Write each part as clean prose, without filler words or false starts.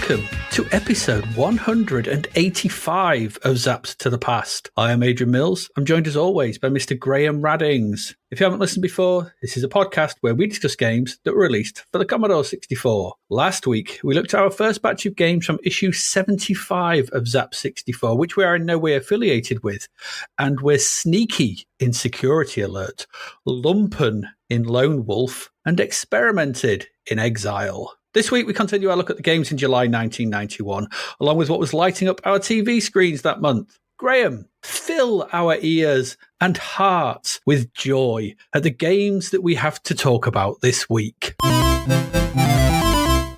welcome to episode 185 of Zapped to the Past. I am Adrian Mills. I'm joined as always by Mr. Graham Raddings. If you haven't listened before, this is a podcast where we discuss games that were released for the Commodore 64. Last week, we looked at our first batch of games from issue 75 of Zap 64, which we are in no way affiliated with, and we're sneaky in Security Alert, lumpen in Lone Wolf, and experimented in Exile. This week, we continue our look at the games in July 1991, along with what was lighting up our TV screens that month. Graham, fill our ears and hearts with joy at the games that we have to talk about this week.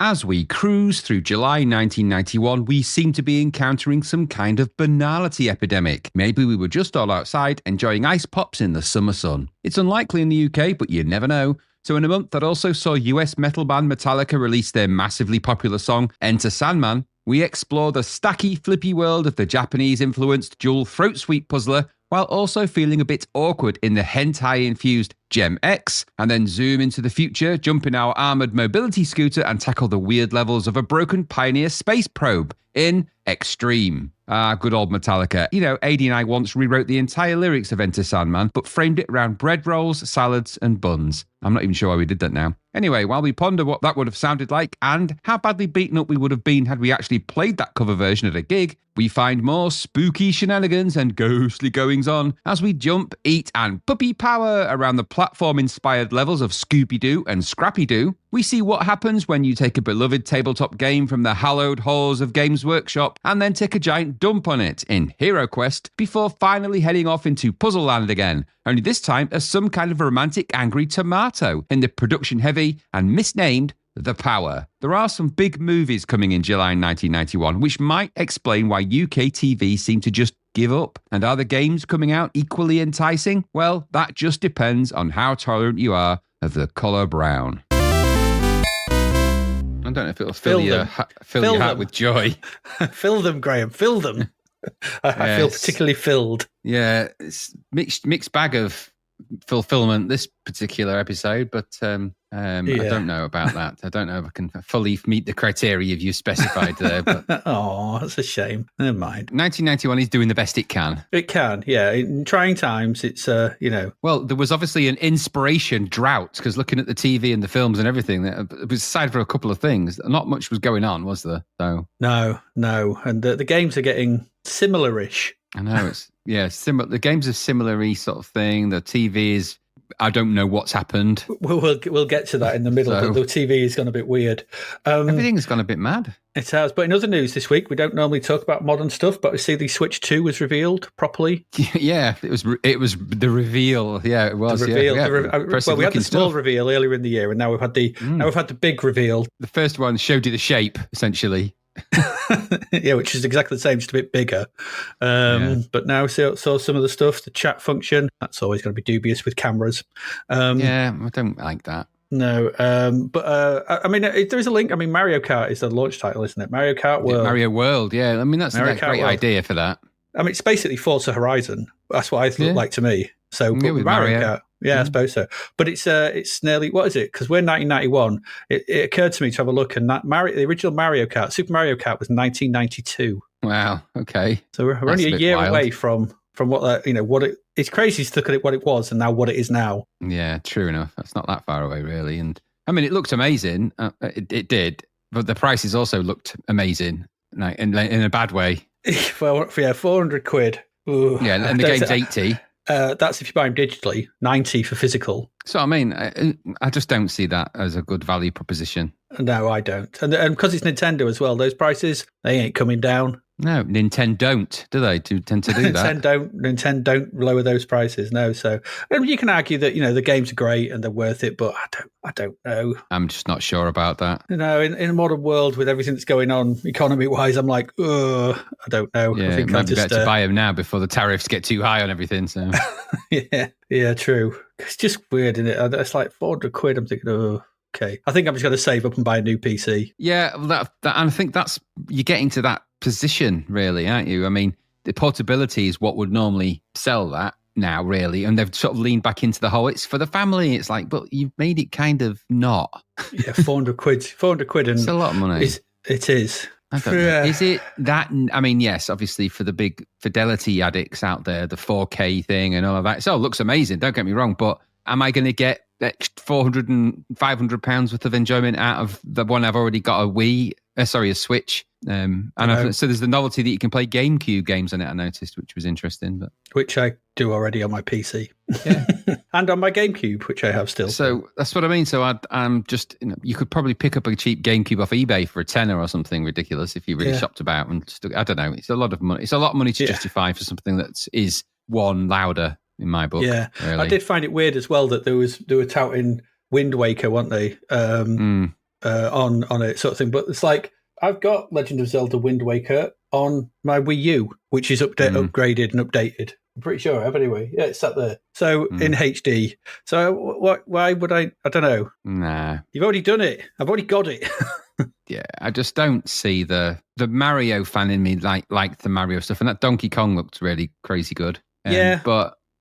As we cruise through July 1991, we seem to be encountering some kind of banality epidemic. Maybe we were just all outside enjoying ice pops in the summer sun. It's unlikely in the UK, but you never know. So in a month that also saw US metal band Metallica release their massively popular song, Enter Sandman, we explore the stacky, flippy world of the Japanese-influenced dual throat sweep puzzler, while also feeling a bit awkward in the hentai-infused Gem X, and then zoom into the future, jump in our armoured mobility scooter and tackle the weird levels of a broken Pioneer space probe in Extreme. Good old Metallica. You know, AD and I once rewrote the entire lyrics of Enter Sandman, but framed it around bread rolls, salads, and buns. I'm not even sure why we did that now. Anyway, while we ponder what that would have sounded like and how badly beaten up we would have been had we actually played that cover version at a gig, we find more spooky shenanigans and ghostly goings-on as we jump, eat, and puppy power around the platform-inspired levels of Scooby-Doo and Scrappy-Doo. We see what happens when you take a beloved tabletop game from the hallowed halls of Games Workshop and then take a giant dump on it in Heroquest before finally heading off into Puzzle Land again, only this time as some kind of romantic angry tomato in the production-heavy and misnamed The Power. There are some big movies coming in July 1991, which might explain why UK TV seemed to just give up. And are the games coming out equally enticing? Well, that just depends on how tolerant you are of the colour brown. I don't know if it'll fill your heart with joy. Fill them, Graham. Fill them. I feel particularly filled. Yeah, it's mixed bag of fulfillment this particular episode, but I don't know about that. I don't know if I can fully meet the criteria you specified there. But oh, that's a shame. Never mind. 1991 is doing the best it can. It can, yeah. In trying times, it's Well, there was obviously an inspiration drought because looking at the TV and the films and everything, it was aside for a couple of things. Not much was going on, was there? So no, and the games are getting similar-ish. I know similar. The games are similar-y sort of thing. The TV is, I don't know what's happened. We'll get to that in the middle. So, the TV has gone a bit weird. Everything's gone a bit mad. It has. But in other news this week, we don't normally talk about modern stuff, but we see the Switch 2 was revealed properly. Yeah, it was the reveal. Yeah, it was. The reveal. Yeah. Well, we had the small reveal earlier in the year, and now we've had the big reveal. The first one showed you the shape, essentially. Yeah, which is exactly the same, just a bit bigger. But now saw some of the stuff, the chat function. That's always going to be dubious with cameras. Yeah, I don't like that. No, but I mean, there is a link. I mean, Mario Kart is the launch title, isn't it? Mario Kart World. Mario World, yeah. I mean, that's a great idea for that. I mean, it's basically Forza Horizon. That's what it looked like to me. So, but with Mario Kart. Yeah, I suppose so. But it's nearly, what is it? Because we're 1991. It occurred to me to have a look, and the original Mario Kart, Super Mario Kart, was 1992. Wow. Okay. So we're only a year away from what that, it's crazy to look at it what it was and now what it is now. Yeah, true enough. That's not that far away, really. And I mean, it looked amazing. It did, but the prices also looked amazing, like in a bad way. Well, yeah, 400 quid. Ooh. Yeah, and the game's 80. That's if you buy them digitally, 90 for physical. So, I mean, I just don't see that as a good value proposition. No, I don't. And because it's Nintendo as well, those prices, they ain't coming down. No, Nintendo don't, do they? Do tend to do that? Nintendo don't lower those prices, no. So you can argue that, the games are great and they're worth it, but I don't know. I'm just not sure about that. In a modern world with everything that's going on economy-wise, I'm like, I don't know. Yeah, I think it might be better to buy them now before the tariffs get too high on everything. So yeah, true. It's just weird, isn't it? It's like 400 quid. I'm thinking, okay. I think I'm just going to save up and buy a new PC. Yeah, and I think you're getting to that position, really, aren't you? I mean, the portability is what would normally sell that now, really, and they've sort of leaned back into the whole, it's for the family. It's like, but you've made it kind of not. Yeah, 400 quid. 400 quid. And it's a lot of money. It is. I don't know. Is it that? I mean, yes, obviously for the big fidelity addicts out there, the 4K thing and all of that. So it looks amazing. Don't get me wrong, but am I going to get £400 and £500 worth of enjoyment out of the one I've already got a Switch? So there's the novelty that you can play GameCube games on it. I noticed, which was interesting, but which I do already on my PC, and on my GameCube, which I have still. So that's what I mean. So I'm just, you could probably pick up a cheap GameCube off eBay for £10 or something ridiculous if you really shopped about. And I don't know. It's a lot of money. It's a lot of money to justify for something that is one louder in my book. Yeah, really. I did find it weird as well that they were touting Wind Waker, weren't they? On it sort of thing, but it's like, I've got Legend of Zelda Wind Waker on my Wii U, which is upgraded and updated. I'm pretty sure I have anyway. Yeah, it's sat there. So in HD. So why would I don't know. Nah. You've already done it. I've already got it. Yeah, I just don't see the Mario fan in me like the Mario stuff. And that Donkey Kong looked really crazy good.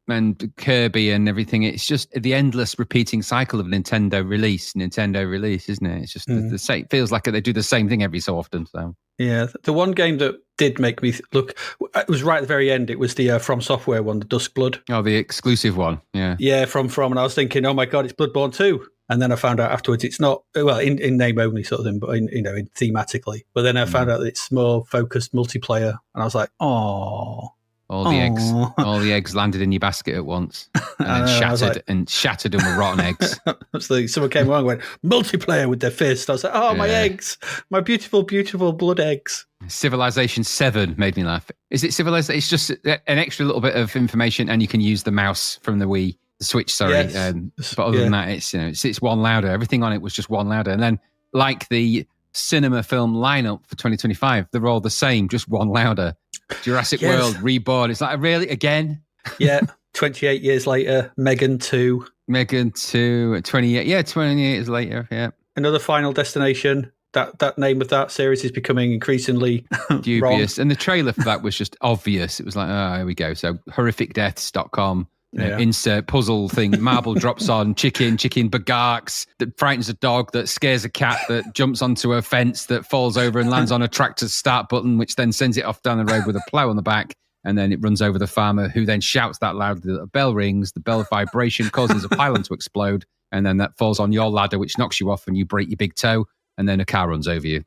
And Kirby and everything. It's just the endless repeating cycle of Nintendo release, isn't it? It's just the same. It feels like they do the same thing every so often. So yeah, the one game that did make me look, it was right at the very end. It was the From Software one, the Duskblood. Oh, the exclusive one. Yeah, from. And I was thinking, oh my god, it's Bloodborne 2. And then I found out afterwards it's not, well, in name only sort of thing, but in thematically. But then I found out that it's more focused multiplayer, and I was like, oh. All the eggs landed in your basket at once, and then shattered and were rotten eggs. Absolutely. Someone came along and went, multiplayer with their fist. I was like, my eggs, my beautiful, beautiful blood eggs. Civilization 7 made me laugh. Is it Civilization? It's just an extra little bit of information, and you can use the mouse from the Switch, sorry. Yes. But other than that, it's one louder. Everything on it was just one louder. And then, like the cinema film lineup for 2025, they're all the same, just one louder. Jurassic World Reborn. It's like, really, again? Yeah, 28 years later, Megan 2. 28 years later, yeah. Another Final Destination. That name of that series is becoming increasingly dubious. Wrong. And the trailer for that was just obvious. It was like, oh, here we go. So horrificdeaths.com. Insert puzzle thing, marble drops on, chicken bagarks, that frightens a dog, that scares a cat, that jumps onto a fence, that falls over and lands on a tractor's start button, which then sends it off down the road with a plough on the back, and then it runs over the farmer, who then shouts that loudly that a bell rings, the bell vibration causes a pylon to explode, and then that falls on your ladder, which knocks you off and you break your big toe, and then a car runs over you.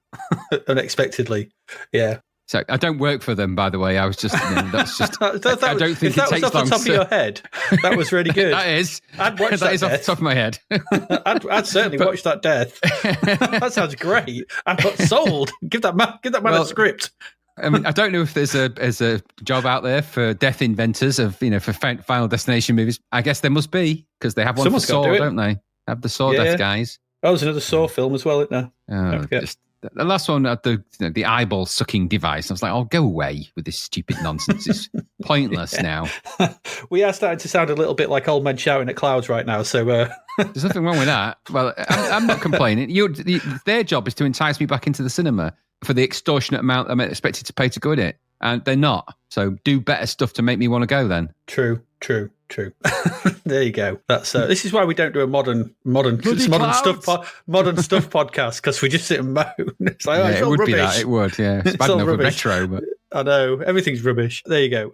Unexpectedly, yeah. So I don't work for them, by the way. I was just, that's just, I don't think it takes long. That was off the top of your head. That was really good. That is. I'd watch that is off the top of my head. I'd certainly watch that death. That sounds great. I'm not sold. Give that man a script. I mean, I don't know if there's a job out there for death inventors of, for Final Destination movies. I guess there must be, because they have one for Saw, don't they? Have the Saw death guys. Oh, there's another Saw film as well, isn't there? The last one, the eyeball sucking device. I was like, "Oh, go away with this stupid nonsense. It's pointless now." We are starting to sound a little bit like old men shouting at clouds right now. So there's nothing wrong with that. Well, I'm not complaining. Their job is to entice me back into the cinema for the extortionate amount I'm expected to pay to go in it, and they're not. So do better stuff to make me want to go. Then true. There you go. That's this is why we don't do a modern stuff podcast, because we just sit and moan. It's like, it's all would rubbish. Be that. It would, yeah. It's bad enough with retro, but I know everything's rubbish. There you go.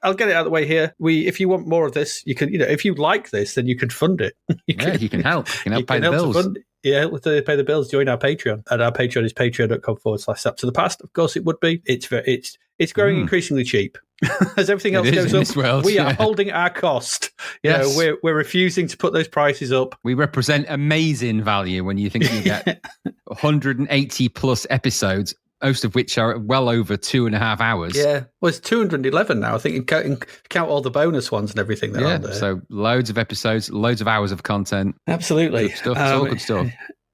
I'll get it out of the way here. If you want more of this, you can. If you like this, then you can fund it. You can help. You can pay the bills. Help to pay the bills. Join our Patreon, and our Patreon is patreon.com/Zapped. Of course, it would be. It's growing increasingly cheap. As everything else goes up, we are holding our cost. Yes. We're refusing to put those prices up. We represent amazing value when you think you get 180 plus episodes, most of which are well over 2.5 hours. Yeah, well, it's 211 now. I think you count all the bonus ones and everything that are on there. So loads of episodes, loads of hours of content. Absolutely. Good stuff. It's all good stuff.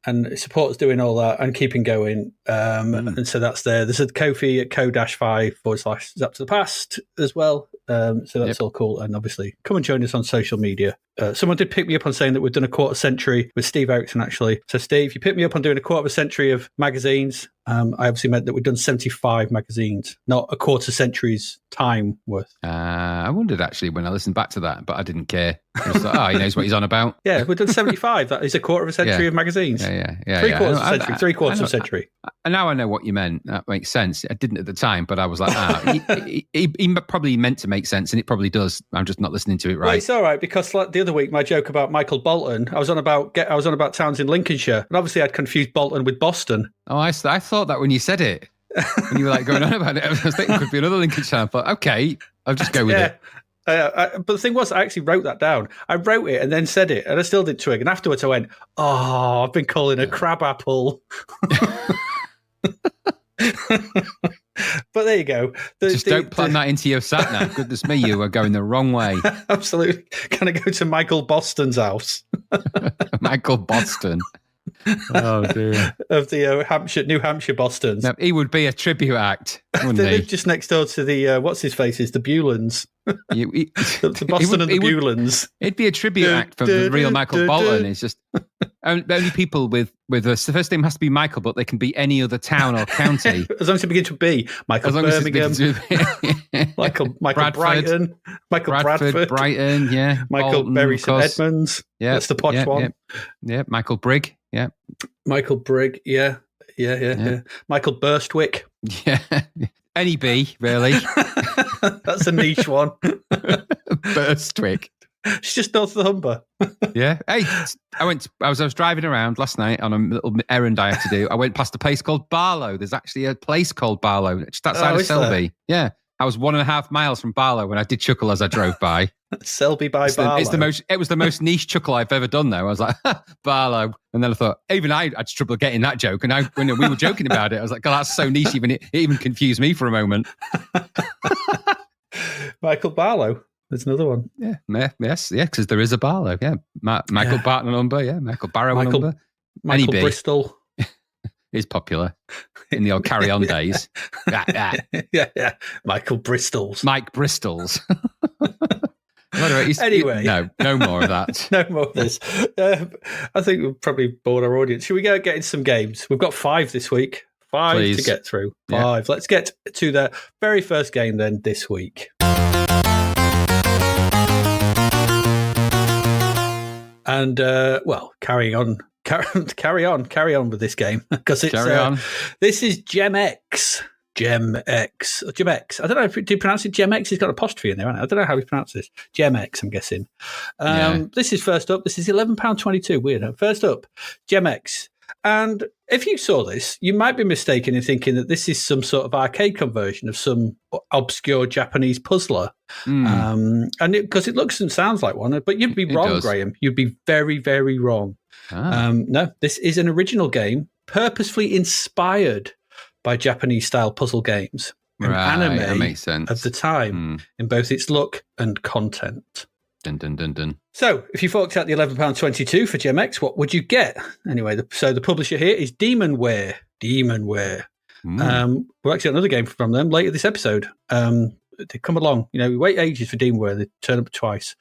And support's doing all that and keeping going. And so that's there. There's a Ko-fi at ko-fi/Zapped as well. So that's all cool. And obviously, come and join us on social media. Someone did pick me up on saying that we've done a quarter century with Steve Erickson, actually. So, Steve, you picked me up on doing a quarter of a century of magazines. I obviously meant that we've done 75 magazines, not a quarter century's time worth. I wondered, actually, when I listened back to that, but I didn't care. I was like, he knows what he's on about. Yeah, we've done 75. That is a quarter of a century of magazines. Yeah. Three-quarters of a century, three-quarters of a century. And now I know what you meant. That makes sense. I didn't at the time, but I was like, he probably meant to make sense, and it probably does. I'm just not listening to it right. Well, it's all right, because like the other week, my joke about Michael Bolton, I was on about towns in Lincolnshire, and obviously I'd confused Bolton with Boston. Oh, I thought that when you said it, when you were like going on about it, I was thinking it could be another Lincolnshire. I thought, okay, I'll just go with it. But the thing was, I actually wrote that down. I wrote it and then said it, and I still did twig. And afterwards I went, I've been calling a crab apple. But there you go. Don't plan that into your sat nav. Goodness me, you are going the wrong way. Absolutely. Can I go to Michael Boston's house? Michael Boston. Oh dear. Of the New Hampshire Bostons. No, he would be a tribute act, wouldn't they he? live just next door to the what's his faces, the Bulans. The Boston and the Bulans. It'd be a tribute act from the real Michael Bolton. It's just only people with the first name has to be Michael, but they can be any other town or county. As long as it begins with B. Michael Birmingham. Michael Bradford, Brighton. Michael Bradford. Brighton, yeah. Michael Bolton, Bury St Edmunds. Yeah. That's the posh one. Yeah. Michael Brigg. Yeah. Michael Brigg. Yeah. Michael Burstwick. Yeah. Any B, really. That's a niche one. Burstwick. It's just north of the Humber. Yeah. Hey, I was driving around last night on a little errand I had to do. I went past a place called Barlow. There's actually a place called Barlow, just outside of Selby. There? Yeah. I was 1.5 miles from Barlow when I did chuckle as I drove by. Selby by Barlow. It was the most niche chuckle I've ever done, though. I was like, Barlow. And then I thought, even I had trouble getting that joke. And when we were joking about it, I was like, God, that's so niche. It even confused me for a moment. Michael Barlow. There's another one. Yeah. Yes. Yeah. Because there is a Barlow. Yeah. Michael Barton number. Yeah. Michael Barrow number. Michael Bristol. Is popular in the old Carry On days. Yeah. Michael Bristol's. Mike Bristol's. Anyway. No more of that. No more of this. I think we've probably bored our audience. Should we go get in some games? We've got 5 this week. 5 Please. To get through. 5. Yeah. Let's get to the very first game then this week. And, carry on with this game, because it's this is Gem-X. Gem-X. I don't know if you pronounce it Gem-X. It's got an apostrophe in there, hasn't it? I don't know how we pronounce this. Gem-X, I'm guessing. This is first up. This is £11.22. Weird. First up, Gem-X. And if you saw this, you might be mistaken in thinking that this is some sort of arcade conversion of some obscure Japanese puzzler. And because it looks and sounds like one, but you'd be wrong, Graham. You'd be very, very wrong. No, this is an original game purposefully inspired by Japanese-style puzzle games. An anime that makes sense. Of the time in both its look and content. Dun, dun, dun, dun. So, if you forked out the £11.22 for Gem-X, what would you get? Anyway, the publisher here is Demonware. Demonware. We'll actually get another game from them later this episode. They come along. We wait ages for Demonware. They turn up twice.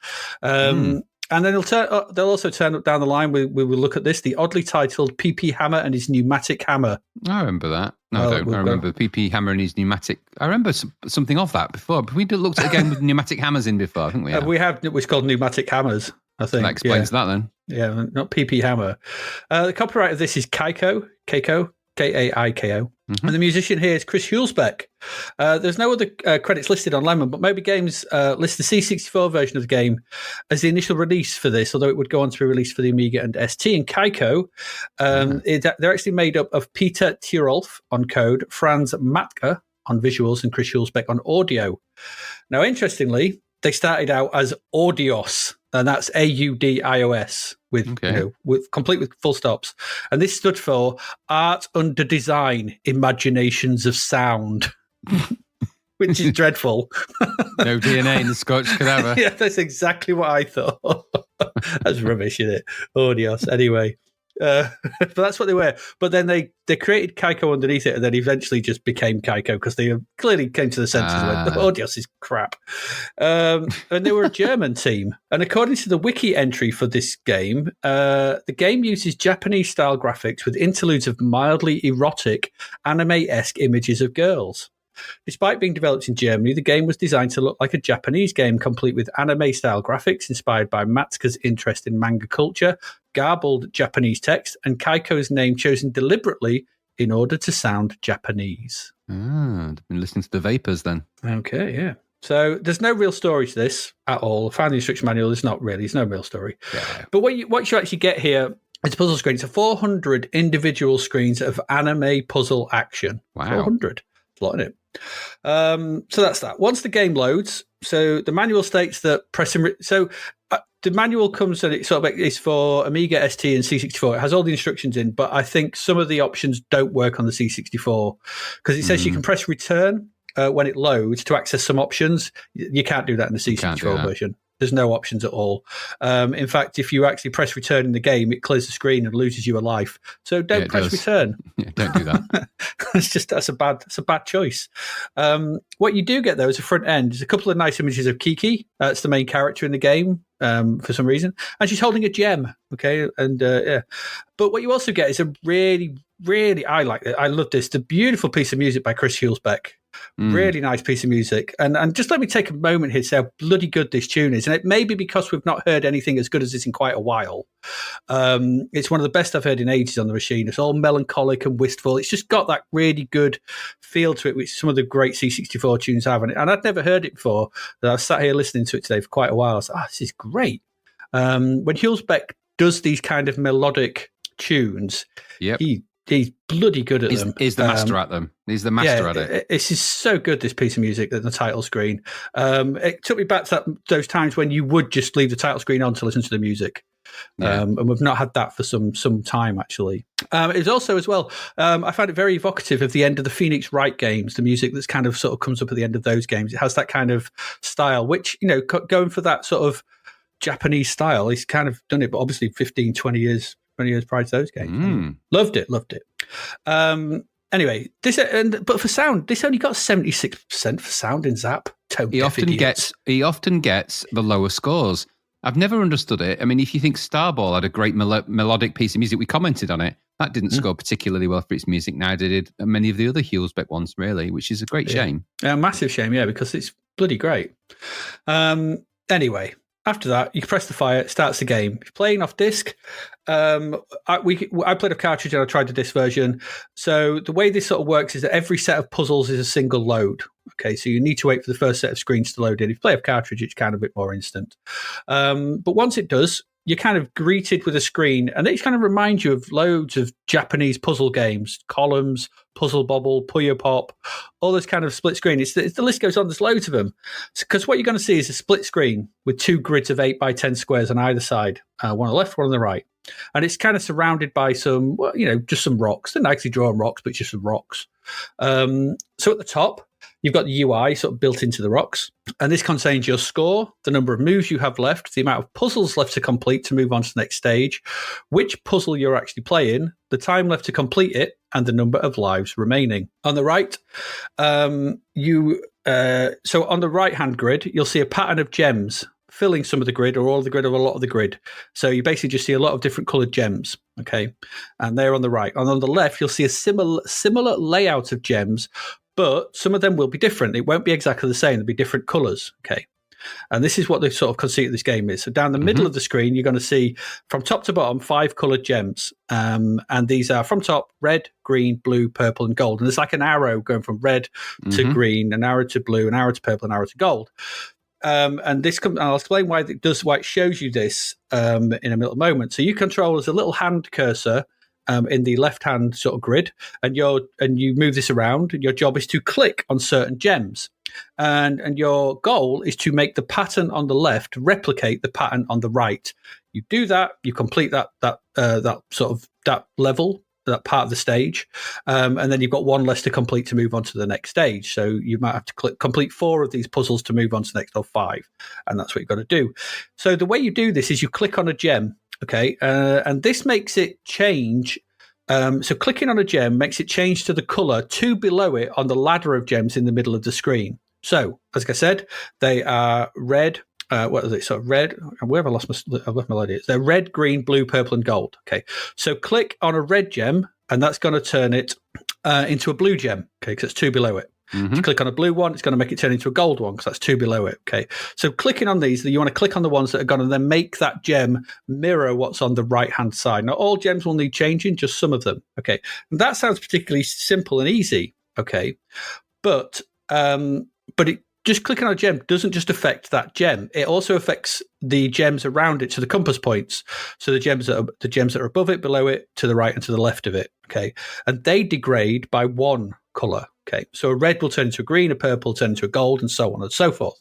And then they'll also turn up down the line. We will look at this, the oddly titled PP Hammer and his Pneumatic Hammer. I remember that. No, I don't. I remember PP Hammer and his Pneumatic. I remember something of that before. But we looked at a game with pneumatic hammers in before, haven't we? We have, which is called Pneumatic Hammers, I think. That explains that then. Yeah, not PP Hammer. The copyright of this is Keiko, Kaiko. And the musician here is Chris Hulsbeck. There's no other credits listed on Lemon, but Moby Games lists the C64 version of the game as the initial release for this, although it would go on to be released for the Amiga and ST. And Keiko, they're actually made up of Peter Tierolf on code, Franz Matka on visuals, and Chris Hulsbeck on audio. Now, interestingly, they started out as Audios, and that's AUDIOS with complete with full stops. And this stood for Art Under Design, Imaginations of Sound, which is dreadful. No DNA in the Scotch cadaver. Yeah, that's exactly what I thought. That's rubbish, isn't it? Audios. Anyway, But that's what they were. But then they created Kaiko underneath it, and then eventually just became Kaiko because they clearly came to the senses and went, "Oh, this is crap." And they were a German team. And according to the wiki entry for this game, the game uses Japanese-style graphics with interludes of mildly erotic, anime-esque images of girls. Despite being developed in Germany, the game was designed to look like a Japanese game, complete with anime-style graphics inspired by Matsuka's interest in manga culture, garbled Japanese text, and Kaiko's name chosen deliberately in order to sound Japanese. I've been listening to the Vapors then. Okay, yeah. So there's no real story to this at all. I found the instruction manual. There's no real story. Yeah. But what you actually get here is a puzzle screen. It's 400 individual screens of anime puzzle action. Wow. 400. There's a lot in it. So that's that. Once the game loads, so the manual states that pressing. The manual comes and it sort of is for Amiga, ST, and C64. It has all the instructions in, but I think some of the options don't work on the C64 because it says you can press return when it loads to access some options. You can't do that in the C64 version. There's no options at all. In fact, if you actually press return in the game, it clears the screen and loses you a life. So don't press return. Yeah, don't do that. That's a bad choice. What you do get though is a front end. There's a couple of nice images of Kiki. That's the main character in the game for some reason, and she's holding a gem. Okay, and yeah. But what you also get is a really, really I love this. The beautiful piece of music by Chris Hulsbeck. Really nice piece of music. And just let me take a moment here to say how bloody good this tune is. And it may be because we've not heard anything as good as this in quite a while. It's one of the best I've heard in ages on the machine. It's all melancholic and wistful. It's just got that really good feel to it, which some of the great C64 tunes have. And I'd never heard it before. I was sat here listening to it today for quite a while. I was like, this is great. When Hulsbeck does these kind of melodic tunes, he's bloody good at them. He's the master at them. He's the master at it. It's just so good, this piece of music, than the title screen. It took me back to those times when you would just leave the title screen on to listen to the music. And we've not had that for some time, actually. It's also, as well, I found it very evocative of the end of the Phoenix Wright games, the music that's kind of sort of comes up at the end of those games. It has that kind of style, which, going for that sort of Japanese style, he's kind of done it, but obviously 15, 20 years prior to those games. Loved it. Anyway, but for sound, this only got 76% for sound in Zap. He often gets the lower scores. I've never understood it. I mean, if you think Starball had a great melodic piece of music, we commented on it. That didn't score particularly well for its music. Neither did many of the other Hulsbeck ones, really, which is a great shame. Yeah, massive shame, because it's bloody great. Anyway. After that, you can press the fire, it starts the game. If you're playing off disc, I played off cartridge and I tried the disc version. So the way this sort of works is that every set of puzzles is a single load. Okay, so you need to wait for the first set of screens to load in. If you play off cartridge, it's kind of a bit more instant. But once it does, you're kind of greeted with a screen, and it kind of reminds you of loads of Japanese puzzle games, Columns, Puzzle Bobble, Puyo Pop, all this kind of split screen. The list goes on. There's loads of them. Because what you're going to see is a split screen with two grids of 8 by 10 squares on either side, one on the left, one on the right. And it's kind of surrounded by some, just some rocks. They're nicely drawn rocks, but just some rocks. So at the top, you've got the UI sort of built into the rocks. And this contains your score, the number of moves you have left, the amount of puzzles left to complete to move on to the next stage, which puzzle you're actually playing, the time left to complete it, and the number of lives remaining. On the right, so on the right-hand grid, you'll see a pattern of gems filling some of the grid or all of the grid or a lot of the grid. So you basically just see a lot of different coloured gems, okay? And they're on the right. And on the left, you'll see a similar layout of gems, but some of them will be different. It won't be exactly the same. There'll be different colours, okay? And this is what the sort of conceit of this game is. So down the middle of the screen, you're going to see from top to bottom 5 coloured gems. And these are from top, red, green, blue, purple, and gold. And there's like an arrow going from red to green, an arrow to blue, an arrow to purple, an arrow to gold. And I'll explain why it shows you this in a little moment. So you control as a little hand cursor in the left-hand sort of grid, and you move this around, and your job is to click on certain gems. And your goal is to make the pattern on the left replicate the pattern on the right. You do that, you complete that level, that part of the stage, and then you've got one less to complete to move on to the next stage. So you might have to complete 4 of these puzzles to move on to the next, or 5, and that's what you've got to do. So the way you do this is you click on a gem, Okay, and this makes it change. So clicking on a gem makes it change to the color 2 below it on the ladder of gems in the middle of the screen. So, as I said, they are red. What are they? So red. Where have I lost my? I've left my idea. They're red, green, blue, purple, and gold. Okay. So click on a red gem, and that's going to turn it into a blue gem. Okay, because it's 2 below it. Mm-hmm. If you click on a blue one, it's going to make it turn into a gold one because that's 2 below it. Okay. So clicking on these, you want to click on the ones that are going to then make that gem mirror what's on the right-hand side. Not all gems will need changing, just some of them. Okay. And that sounds particularly simple and easy. Okay. But it just clicking on a gem doesn't just affect that gem. It also affects the gems around it, so the compass points. So the gems that are above it, below it, to the right and to the left of it. Okay. And they degrade by 1 color. Okay, so a red will turn into a green, a purple will turn into a gold, and so on and so forth.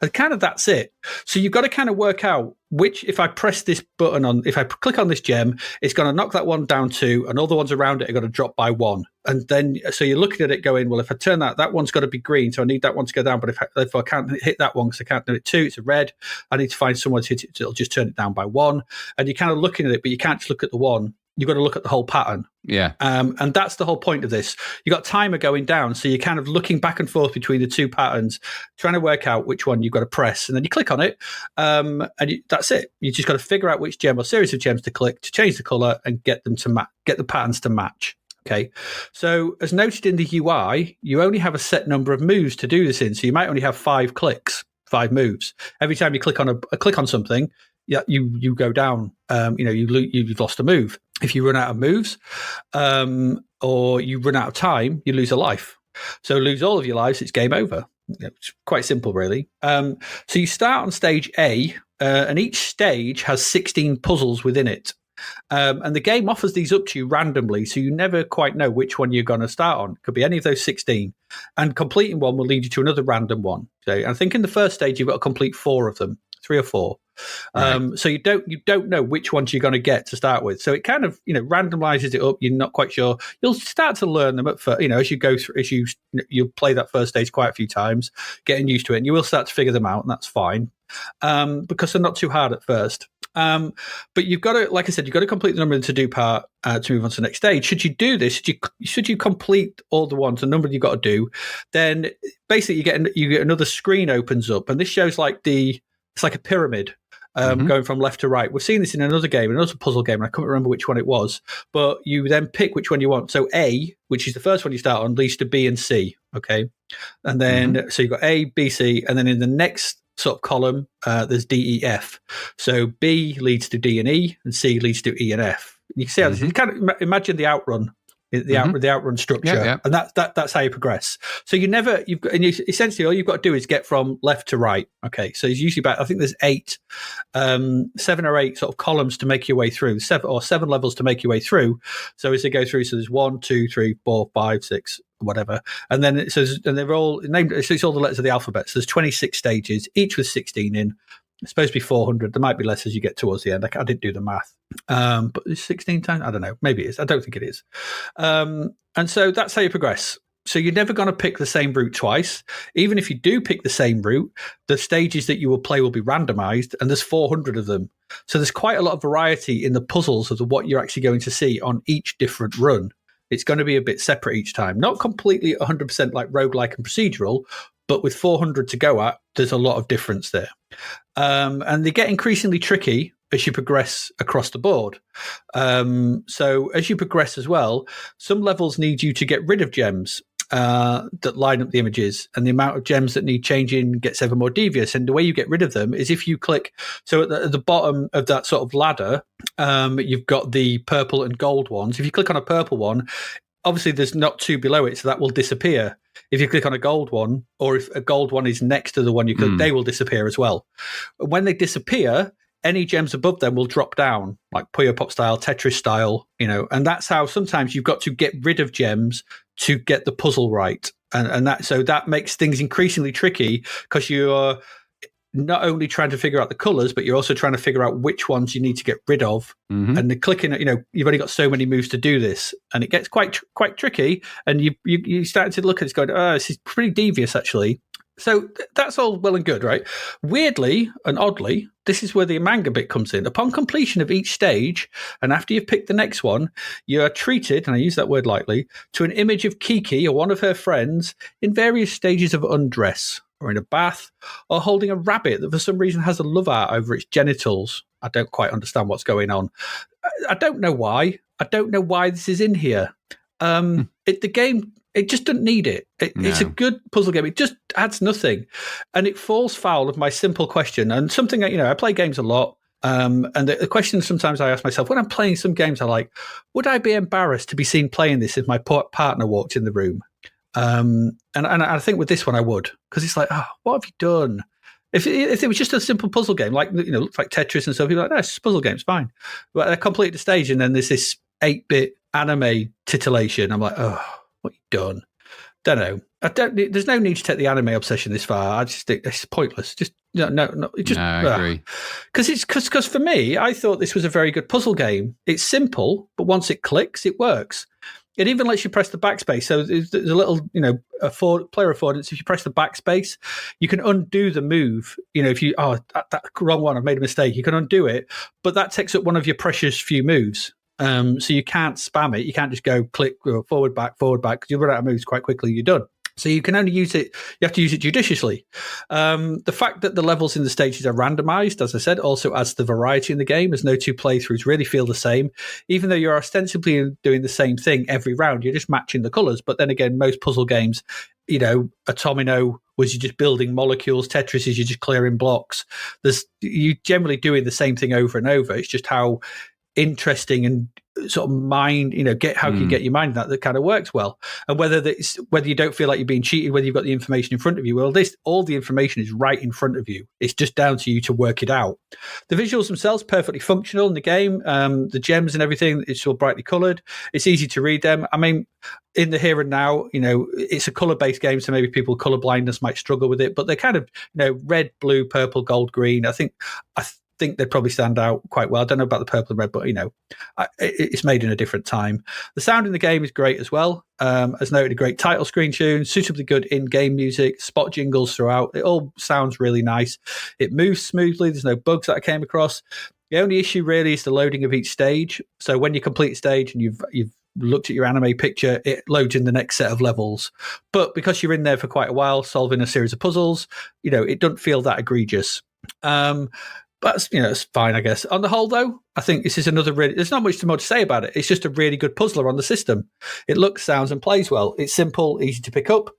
And kind of that's it. So you've got to kind of work out which, if I press this button on, if I click on this gem, it's going to knock that one down 2, and all the ones around it are going to drop by 1. And then, so you're looking at it going, well, if I turn that one's got to be green, so I need that one to go down. But if I can't hit that one because I can't do it 2, it's a red. I need to find someone to hit it, so it'll just turn it down by 1. And you're kind of looking at it, but you can't just look at the one. You've got to look at the whole pattern. Yeah. And that's the whole point of this. You've got timer going down, so you're kind of looking back and forth between the 2 patterns, trying to work out which one you've got to press. And then you click on it, and that's it. You just got to figure out which gem or series of gems to click to change the color and get them to get the patterns to match. Okay. So as noted in the UI, you only have a set number of moves to do this in. So you might only have 5 clicks, 5 moves. Every time you click on something, you go down. You've lost a move. If you run out of moves, or you run out of time, you lose a life. So lose all of your lives, it's game over. It's quite simple, really. So you start on stage A, and each stage has 16 puzzles within it. And the game offers these up to you randomly, so you never quite know which one you're going to start on. It could be any of those 16. And completing one will lead you to another random one. So I think in the first stage, you've got to complete 4 of them, 3 or 4. Right. So you don't know which ones you're going to get to start with. So it kind of randomizes it up. You're not quite sure. You'll start to learn them as you go through. You'll play that first stage quite a few times, getting used to it, and you will start to figure them out, and that's fine because they're not too hard at first. But you've got to, like I said, you've got to complete the number of the to-do part to move on to the next stage. Should you do this, should you complete all the ones, the number you've got to do, then basically you get another screen opens up, and this shows it's like a pyramid. Going from left to right. We've seen this in another game, another puzzle game, and I can't remember which one it was. But you then pick which one you want. So A, which is the first one you start on, leads to B and C. Okay, and then so you've got A, B, C, and then in the next sort of column, there's D, E, F. So B leads to D and E, and C leads to E and F. You can see how this. You kind of imagine the outrun. The outrun structure, and that's how you progress. So essentially all you've got to do is get from left to right. Okay, so it's usually about, I think there's 7 or 8 sort of columns to make your way through, 7 levels to make your way through. So as they go through, so there's 1, 2, 3, 4, 5, 6, whatever, and then it says, and they're all named. So it's all the letters of the alphabet. So there's 26 stages, each with 16 in. It's supposed to be 400. There might be less as you get towards the end. I didn't do the math. But 16 times? I don't know. Maybe it is. I don't think it is. And so that's how you progress. So you're never going to pick the same route twice. Even if you do pick the same route, the stages that you will play will be randomized, and there's 400 of them. So there's quite a lot of variety in the puzzles of what you're actually going to see on each different run. It's going to be a bit separate each time. Not completely 100% like roguelike and procedural, but with 400 to go at, there's a lot of difference there. And they get increasingly tricky as you progress across the board. So as you progress as well, some levels need you to get rid of gems that line up the images, and the amount of gems that need changing gets ever more devious. And the way you get rid of them is if you click, so at the bottom of that sort of ladder, you've got the purple and gold ones. If you click on a purple one, obviously there's not 2 below it, so that will disappear. If you click on a gold one, or if a gold one is next to the one you click, they will disappear as well. When they disappear, any gems above them will drop down, like Puyo Pop style, Tetris style, and that's how sometimes you've got to get rid of gems to get the puzzle right. And that makes things increasingly tricky because you're not only trying to figure out the colors, but you're also trying to figure out which ones you need to get rid of. And the clicking, you've only got so many moves to do this, and it gets quite tricky. And you start to look at it going, oh, this is pretty devious actually. So that's all well and good, right? Weirdly and oddly, this is where the manga bit comes in. Upon completion of each stage, and after you've picked the next one, you are treated, and I use that word lightly, to an image of Kiki or one of her friends in various stages of undress, or in a bath, or holding a rabbit that for some reason has a love art over its genitals. I don't quite understand what's going on. I don't know why. I don't know why this is in here. The game... It just doesn't need it. It's a good puzzle game. It just adds nothing. And it falls foul of my simple question. And something that, I play games a lot. And the question sometimes I ask myself, when I'm playing some games I like, would I be embarrassed to be seen playing this if my partner walked in the room? And I think with this one I would. Because it's like, what have you done? If it was just a simple puzzle game, like, like Tetris and stuff, people are like, no, it's just a puzzle game, it's fine. But I complete the stage and then there's this 8-bit anime titillation. I'm like, what you done? Don't know. There's no need to take the anime obsession this far. I just think it's pointless. Just no. I agree. Because for me, I thought this was a very good puzzle game. It's simple, but once it clicks, it works. It even lets you press the backspace. So there's a little, player affordance. If you press the backspace, you can undo the move. If you that wrong one, I've made a mistake. You can undo it, but that takes up one of your precious few moves. So you can't spam it. You can't just go click forward, back, because you run out of moves quite quickly. You're done. So you can only use it. You have to use it judiciously. The fact that the levels in the stages are randomized, as I said, also adds the variety in the game, as no two playthroughs really feel the same. Even though you're ostensibly doing the same thing every round, you're just matching the colors. But then again, most puzzle games, a domino was you just building molecules. Tetris is you just clearing blocks. You generally doing the same thing over and over. It's just how interesting and sort of mind, how can you get your mind in that kind of works well. And whether you don't feel like you're being cheated, whether you've got the information in front of you, all the information is right in front of you. It's just down to you to work it out. The visuals themselves perfectly functional in the game. The gems and everything, it's all brightly colored. It's easy to read them. I mean, in the here and now, it's a color-based game, so maybe people color blindness might struggle with it, but they're kind of, red, blue, purple, gold, green. I think they'd probably stand out quite well. I don't know about the purple and red, but it's made in a different time. The sound in the game is great as well. As noted, a great title screen tune, suitably good in-game music, spot jingles throughout. It all sounds really nice. It moves smoothly. There's no bugs that I came across. The only issue really is the loading of each stage. So when you complete a stage and you've looked at your anime picture, it loads in the next set of levels. But because you're in there for quite a while solving a series of puzzles, it doesn't feel that egregious. But it's fine, I guess. On the whole, though, I think this is another really... There's not much to say about it. It's just a really good puzzler on the system. It looks, sounds, and plays well. It's simple, easy to pick up.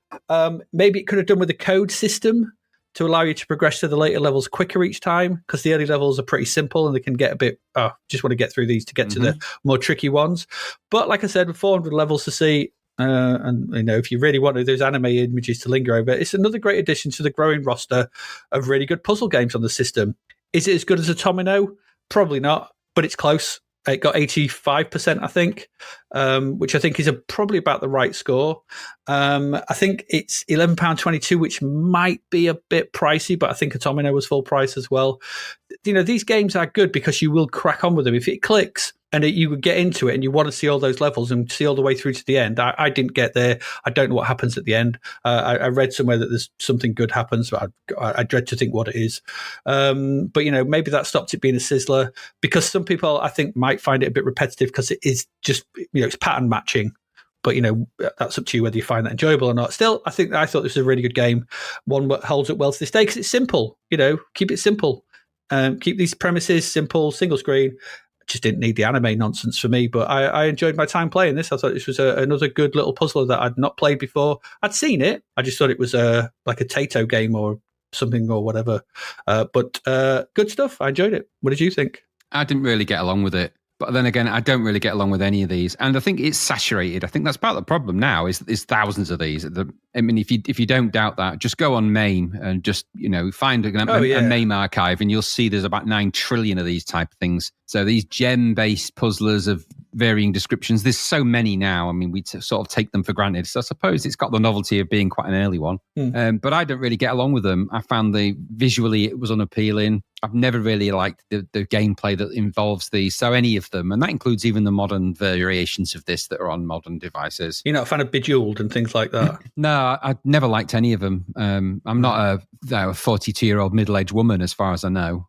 Maybe it could have done with a code system to allow you to progress to the later levels quicker each time, because the early levels are pretty simple and they can get a bit... just want to get through these to get to the more tricky ones. But like I said, with 400 levels to see... and if you really want those anime images to linger over, it's another great addition to the growing roster of really good puzzle games on the system. Is it as good as a domino? Probably not, but it's close. It got 85%, I think, which I think is probably about the right score. I think it's £11.22, which might be a bit pricey, but I think a domino was full price as well. These games are good because you will crack on with them. If it clicks and you would get into it and you want to see all those levels and see all the way through to the end, I didn't get there. I don't know what happens at the end. I read somewhere that there's something good happens, but I dread to think what it is. But, maybe that stopped it being a sizzler, because some people, I think, might find it a bit repetitive because it is just, it's pattern matching. But, that's up to you whether you find that enjoyable or not. Still, I thought this was a really good game, one that holds up well to this day because it's simple. Keep it simple. Keep these premises simple, single screen. Just didn't need the anime nonsense for me, but I enjoyed my time playing this. I thought this was another good little puzzler that I'd not played before. I'd seen it. I just thought it was like a Taito game or something or whatever. But good stuff. I enjoyed it. What did you think? I didn't really get along with it. But then again, I don't really get along with any of these. And I think it's saturated. I think that's part of the problem now is thousands of these. If you don't doubt that, just go on MAME and just, find a MAME archive and you'll see there's about 9 trillion of these type of things. So these gem-based puzzlers of varying descriptions, there's so many now. I mean, we sort of take them for granted. So I suppose it's got the novelty of being quite an early one. But I don't really get along with them. I found visually it was unappealing. I've never really liked the gameplay that involves these. So any of them, and that includes even the modern variations of this that are on modern devices. You're not a fan of Bejeweled and things like that? No, I've never liked any of them. I'm not a 42-year-old middle-aged woman, as far as I know.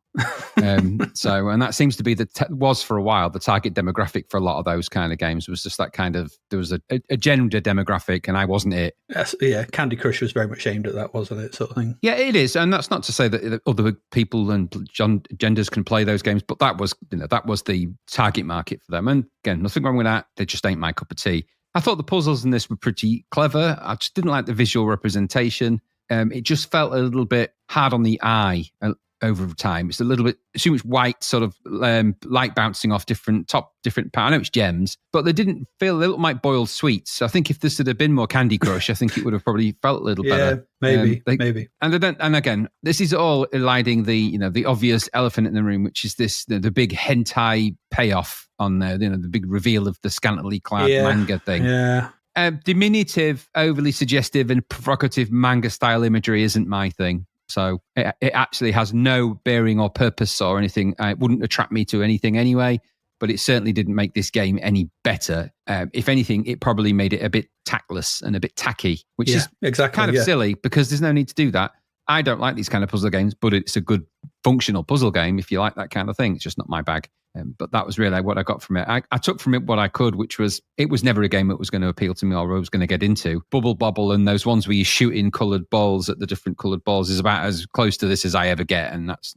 And that seems to be was for a while the target demographic for a lot of those kind of games. Was just that kind of, there was a gender demographic, and I wasn't it. Yes, yeah, Candy Crush was very much aimed at that, wasn't it? Sort of thing. Yeah, it is, and that's not to say that other people and genders can play those games, but that was the target market for them. And again, nothing wrong with that. They just ain't my cup of tea. I thought the puzzles in this were pretty clever. I just didn't like the visual representation. It just felt a little bit hard on the eye over time. It's a little bit too much white sort of light bouncing off different parts. I know it's gems, but they didn't feel, they looked like boiled sweets. I think if this had been more Candy Crush, I think it would have probably felt a little better. Maybe. And again, this is all eliding the obvious elephant in the room, which is this the big hentai payoff on the big reveal of the scantily clad manga thing. Yeah. Diminutive, overly suggestive, and provocative manga style imagery isn't my thing. So it actually has no bearing or purpose or anything. It wouldn't attract me to anything anyway, but it certainly didn't make this game any better. If anything, it probably made it a bit tactless and a bit tacky, which is kind of silly because there's no need to do that. I don't like these kind of puzzle games, but it's a good functional puzzle game if you like that kind of thing. It's just not my bag. But that was really what I got from it. I took from it what I could, which was, it was never a game that was going to appeal to me or I was going to get into. Bubble Bobble and those ones where you shoot in coloured balls at the different coloured balls is about as close to this as I ever get, and that's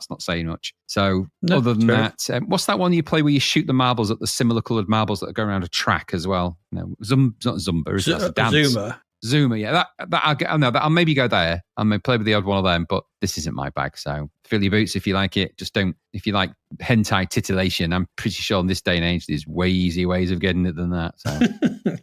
not saying much. So other than that, what's that one you play where you shoot the marbles at the similar coloured marbles that go around a track as well? No, it's not Zumba, is it? Dance. Zuma, yeah, I'll maybe go there. I may play with the odd one of them, but this isn't my bag. So fill your boots if you like it. Just don't. If you like hentai titillation, I'm pretty sure in this day and age there's way easier ways of getting it than that. So.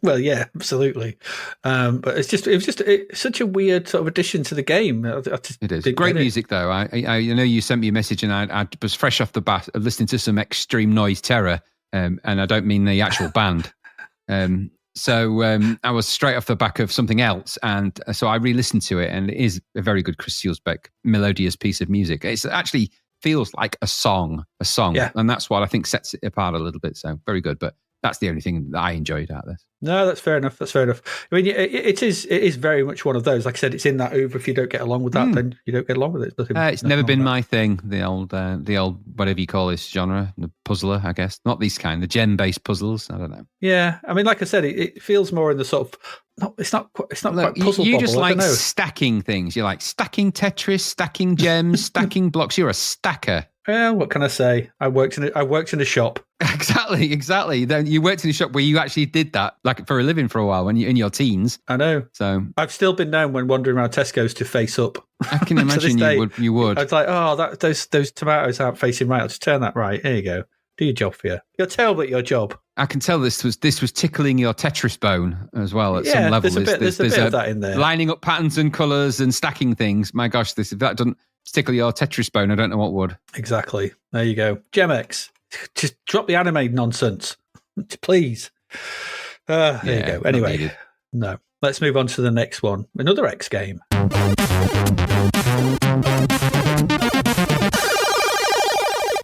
Well, yeah, absolutely. But it was just such a weird sort of addition to the game. It is great music, though. I know you sent me a message, and I was fresh off the bat of listening to some Extreme Noise Terror, and I don't mean the actual band. So I was straight off the back of something else, and so I re-listened to it, and it is a very good Chris Sealsbeck melodious piece of music. It actually feels like a song, and that's what I think sets it apart a little bit. So very good, but that's the only thing that I enjoyed out of this. No, that's fair enough. I mean, it is very much one of those. Like I said, it's in that over. If you don't get along with that, then you don't get along with it. It's never been my thing. The old whatever you call this genre, the puzzler, I guess. Not these kind, the gem-based puzzles. I don't know. Yeah, I mean, like I said, it feels more in the sort of. It's not quite puzzle. You just like stacking things. You like stacking Tetris, stacking gems, stacking blocks. You're a stacker. Well, what can I say? I worked in a shop. Exactly. Then you worked in a shop where you actually did that, like for a living, for a while when you in your teens. I know. So I've still been known when wandering around Tesco's to face up. I can imagine you would. I was like, those tomatoes aren't facing right. I'll just turn that right. Here you go. Do your job for you. You're terrible at your job. I can tell this was tickling your Tetris bone as well at some level. There's a bit of that in there. Lining up patterns and colours and stacking things. My gosh, if that doesn't tickle your Tetris bone, I don't know what would. Exactly. There you go. Gemex. Just drop the anime nonsense, please. There you go. Anyway, no. Let's move on to the next one. Another X game.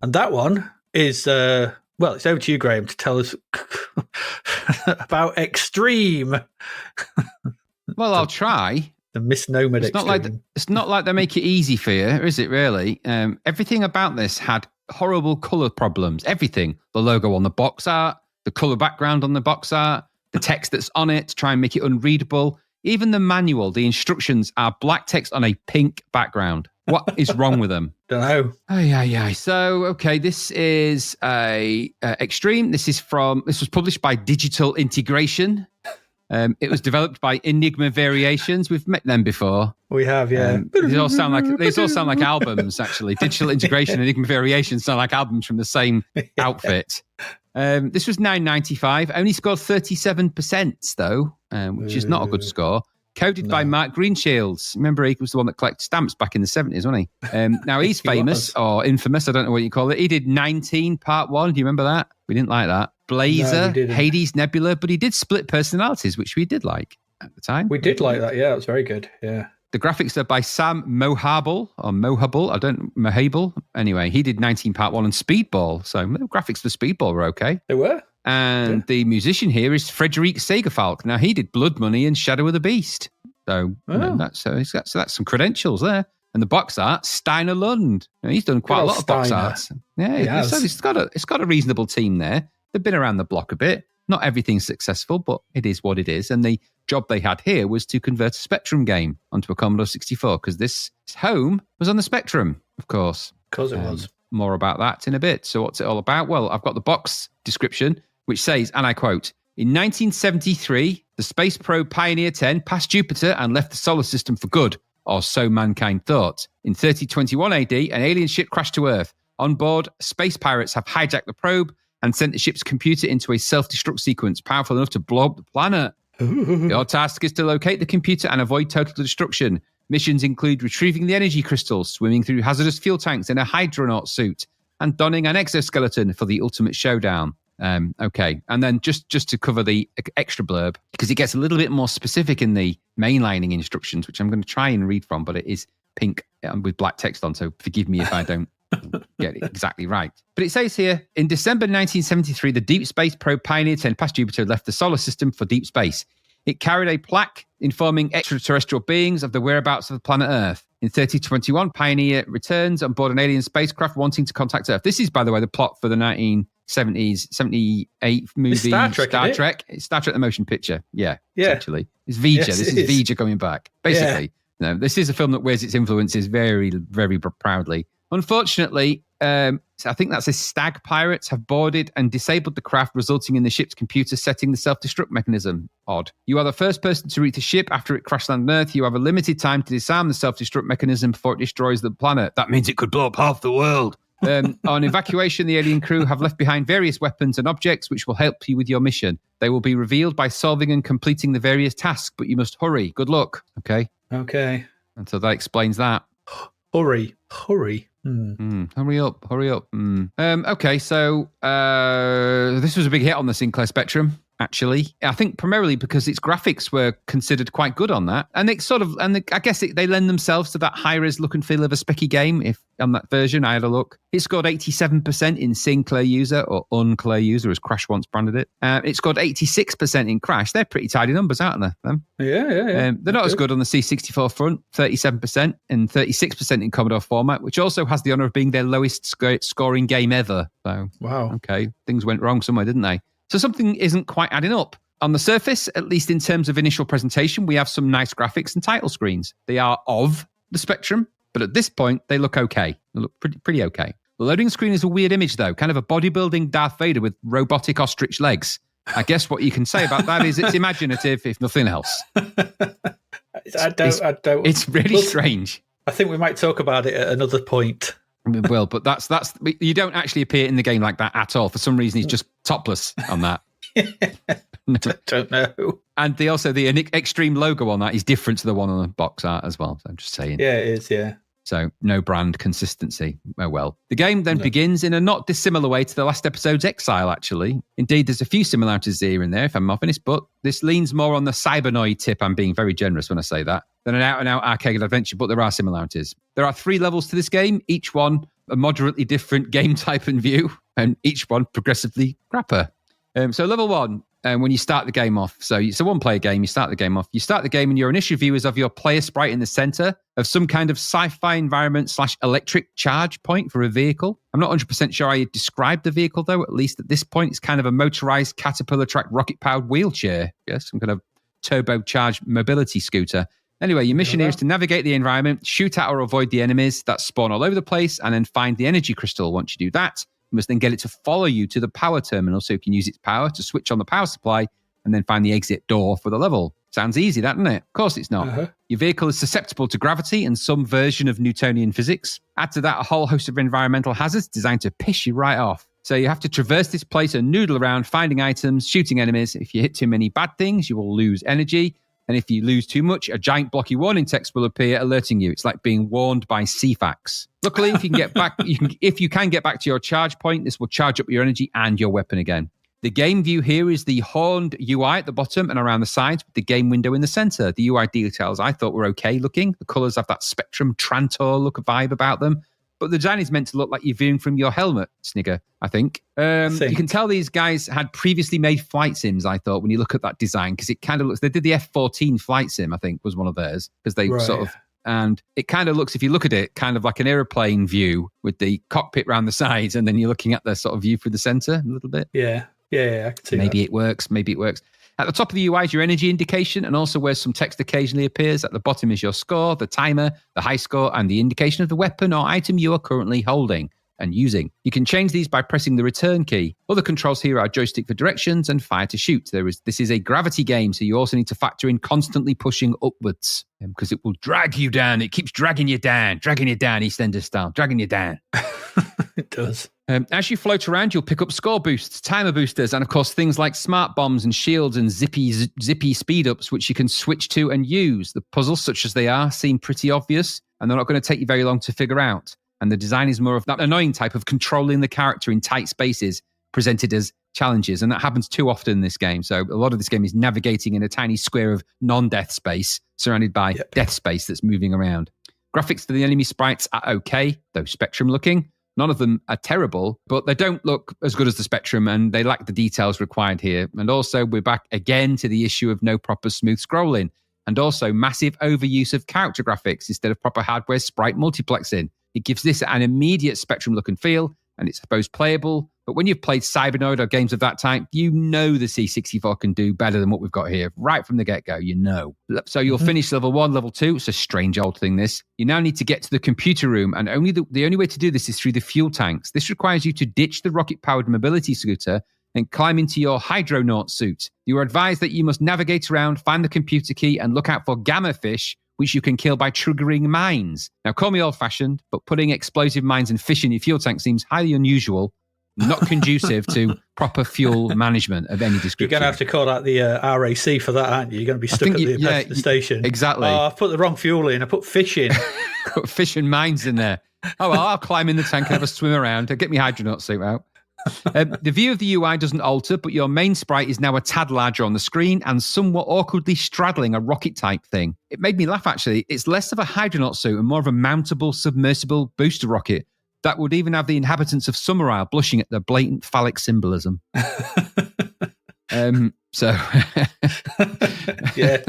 And that one is, it's over to you, Graham, to tell us about Extreme. Well, I'll try. The misnomer Extreme. It's not like they make it easy for you, is it really? Everything about this had horrible colour problems. Everything. The logo on the box art, the colour background on the box art, the text that's on it to try and make it unreadable. Even the manual, the instructions are black text on a pink background. What is wrong with them? Don't know. Yeah. So, okay, this is Extreme. This was published by Digital Integration. It was developed by Enigma Variations. We've met them before. We have, yeah. These all sound like albums, actually. Digital Integration and Enigma Variations sound like albums from the same outfit. This was $9.95. Only scored 37%, though, which is not a good score. Coded by Mark Greenshields. Remember, he was the one that collected stamps back in the 70s, wasn't he? Now, he's famous or infamous. I don't know what you call it. He did 19 Part 1. Do you remember that? We didn't like that. Blazer, Hades, Nebula, but he did split personalities, which we did like at the time. We did like that, yeah. It was very good, yeah. The graphics are by Sam Mohable. Anyway, he did 19 Part 1 and Speedball. So the graphics for Speedball were okay. They were. And the musician here is Frederik Segerfalk. Now, he did Blood Money and Shadow of the Beast. So, that's some credentials there. And the box art, Steiner Lund. He's done quite a lot of box arts. Yeah, so it's got a reasonable team there. They've been around the block a bit. Not everything's successful, but it is what it is. And the job they had here was to convert a Spectrum game onto a Commodore 64, because this home was on the Spectrum, of course. Of course it was. More about that in a bit. So what's it all about? Well, I've got the box description, which says, and I quote, in 1973, the space probe Pioneer 10 passed Jupiter and left the solar system for good, or so mankind thought. In 3021 AD, an alien ship crashed to Earth. On board, space pirates have hijacked the probe and sent the ship's computer into a self-destruct sequence powerful enough to blow up the planet. Your task is to locate the computer and avoid total destruction. Missions include retrieving the energy crystals, swimming through hazardous fuel tanks in a hydronaut suit, and donning an exoskeleton for the ultimate showdown. Okay, and then just to cover the extra blurb, because it gets a little bit more specific in the mainlining instructions, which I'm going to try and read from, but it is pink with black text on, so forgive me if I don't get it exactly right. But it says here, in December 1973, the deep space probe Pioneer 10 past Jupiter left the solar system for deep space. It carried a plaque informing extraterrestrial beings of the whereabouts of the planet Earth. In 3021, Pioneer returns on board an alien spacecraft wanting to contact Earth. This is, by the way, the plot for the 78 movie Star Trek. It's Star Trek the motion picture. Yeah. Essentially. It's Vija. This is Vija coming back. Basically. No, this is a film that wears its influences very, very proudly. Unfortunately, I think that's a stag pirates have boarded and disabled the craft, resulting in the ship's computer setting the self-destruct mechanism. Odd. You are the first person to reach the ship after it crash landed on Earth. You have a limited time to disarm the self-destruct mechanism before it destroys the planet. That means it could blow up half the world. On evacuation, the alien crew have left behind various weapons and objects which will help you with your mission. They will be revealed by solving and completing the various tasks, but you must hurry. Good luck. Okay. And so that explains that. Hurry. Hurry up. Okay, so this was a big hit on the Sinclair Spectrum, actually. I think primarily because its graphics were considered quite good on that. And I guess they lend themselves to that high-res look and feel of a specky game. If on that version, I had a look. It scored 87% in Sinclair user, or Unclair user, as Crash once branded it. It scored 86% in Crash. They're pretty tidy numbers, aren't they? Yeah. They're not as good on the C64 front, 37% and 36% in Commodore format, which also has the honour of being their lowest scoring game ever. So, wow. Okay, things went wrong somewhere, didn't they? So something isn't quite adding up. On the surface, at least in terms of initial presentation, we have some nice graphics and title screens. They are of the Spectrum, but at this point, they look okay. They look pretty okay. The loading screen is a weird image, though, kind of a bodybuilding Darth Vader with robotic ostrich legs. I guess what you can say about that is it's imaginative, if nothing else. I don't. It's really strange. I think we might talk about it at another point. Well, but that's you don't actually appear in the game like that at all. For some reason, he's just topless on that. I don't know. And the Extreme logo on that is different to the one on the box art as well. So I'm just saying. Yeah, it is. Yeah. So no brand consistency. Oh well. The game then begins in a not dissimilar way to the last episode's Exile, actually. Indeed, there's a few similarities here and there, if I'm honest, but this leans more on the Cybernoid tip. I'm being very generous when I say that, than an out-and-out arcade adventure, but there are similarities. There are 3 levels to this game, each one a moderately different game type and view, and each one progressively crapper. So level 1, when you start the game off, so it's a one-player game, you start the game off. You start the game and your initial view is of your player sprite in the center of some kind of sci-fi environment / electric charge point for a vehicle. I'm not 100% sure how you describe the vehicle, though, at least at this point. It's kind of a motorized Caterpillar track rocket-powered wheelchair. Yes, some kind of turbocharged mobility scooter. Anyway, your mission here is to navigate the environment, shoot at or avoid the enemies that spawn all over the place, and then find the energy crystal. Once you do that, you must then get it to follow you to the power terminal so you can use its power to switch on the power supply and then find the exit door for the level. Sounds easy, doesn't it? Of course it's not. Your vehicle is susceptible to gravity and some version of Newtonian physics. Add to that a whole host of environmental hazards designed to piss you right off. So you have to traverse this place and noodle around, finding items, shooting enemies. If you hit too many bad things, you will lose energy. And if you lose too much, a giant blocky warning text will appear alerting you. It's like being warned by CFAX. Luckily, if you can get back, if you can get back to your charge point, this will charge up your energy and your weapon again. The game view here is the horned UI at the bottom and around the sides with the game window in the center. The UI details I thought were okay looking. The colors have that Spectrum Trantor look vibe about them. But the design is meant to look like you're viewing from your helmet, Snigger, I think. You can tell these guys had previously made flight sims, I thought, when you look at that design, because it kind of looks... They did the F-14 flight sim, I think, was one of theirs, because they sort of... And it kind of looks, if you look at it, kind of like an aeroplane view with the cockpit around the sides, and then you're looking at the sort of view through the center a little bit. Yeah, I can see maybe that. It works. At the top of the UI is your energy indication, and also where some text occasionally appears. At the bottom is your score, the timer, the high score, and the indication of the weapon or item you are currently holding and using. You can change these by pressing the return key. Other controls here are joystick for directions and fire to shoot. This is a gravity game, so you also need to factor in constantly pushing upwards because it will drag you down. It keeps dragging you down, EastEnders style, dragging you down. It does. As you float around, you'll pick up score boosts, timer boosters, and of course things like smart bombs and shields and zippy speed ups, which you can switch to and use. The puzzles, such as they are, seem pretty obvious, and they're not going to take you very long to figure out. And the design is more of that annoying type of controlling the character in tight spaces presented as challenges, and that happens too often in this game. So a lot of this game is navigating in a tiny square of non-death space surrounded by death space that's moving around. Graphics for the enemy sprites are okay, though Spectrum looking. None of them are terrible, but they don't look as good as the Spectrum, and they lack the details required here. And also, we're back again to the issue of no proper smooth scrolling, and also massive overuse of character graphics instead of proper hardware sprite multiplexing. It gives this an immediate Spectrum look and feel, and it's supposed playable. But when you've played Cybernoid or games of that type, you know the C64 can do better than what we've got here. Right from the get-go, you know. So you'll finish level 1, level 2. It's a strange old thing, this. You now need to get to the computer room, and the only way to do this is through the fuel tanks. This requires you to ditch the rocket-powered mobility scooter and climb into your hydronaut suit. You are advised that you must navigate around, find the computer key, and look out for gamma fish, which you can kill by triggering mines. Now, call me old-fashioned, but putting explosive mines and fish in your fuel tank seems highly unusual, not conducive to proper fuel management of any description. You're going to have to call out the RAC for that, aren't you? You're going to be stuck at the station. Exactly. Oh, I've put the wrong fuel in. I put fish in. Put fish and mines in there. Oh, well, I'll climb in the tank and have a swim around. Get me hydronaut suit out. The view of the UI doesn't alter, but your main sprite is now a tad larger on the screen and somewhat awkwardly straddling a rocket-type thing. It made me laugh, actually. It's less of a hydronaut suit and more of a mountable, submersible booster rocket that would even have the inhabitants of Summer Isle blushing at the blatant phallic symbolism. So... Yeah,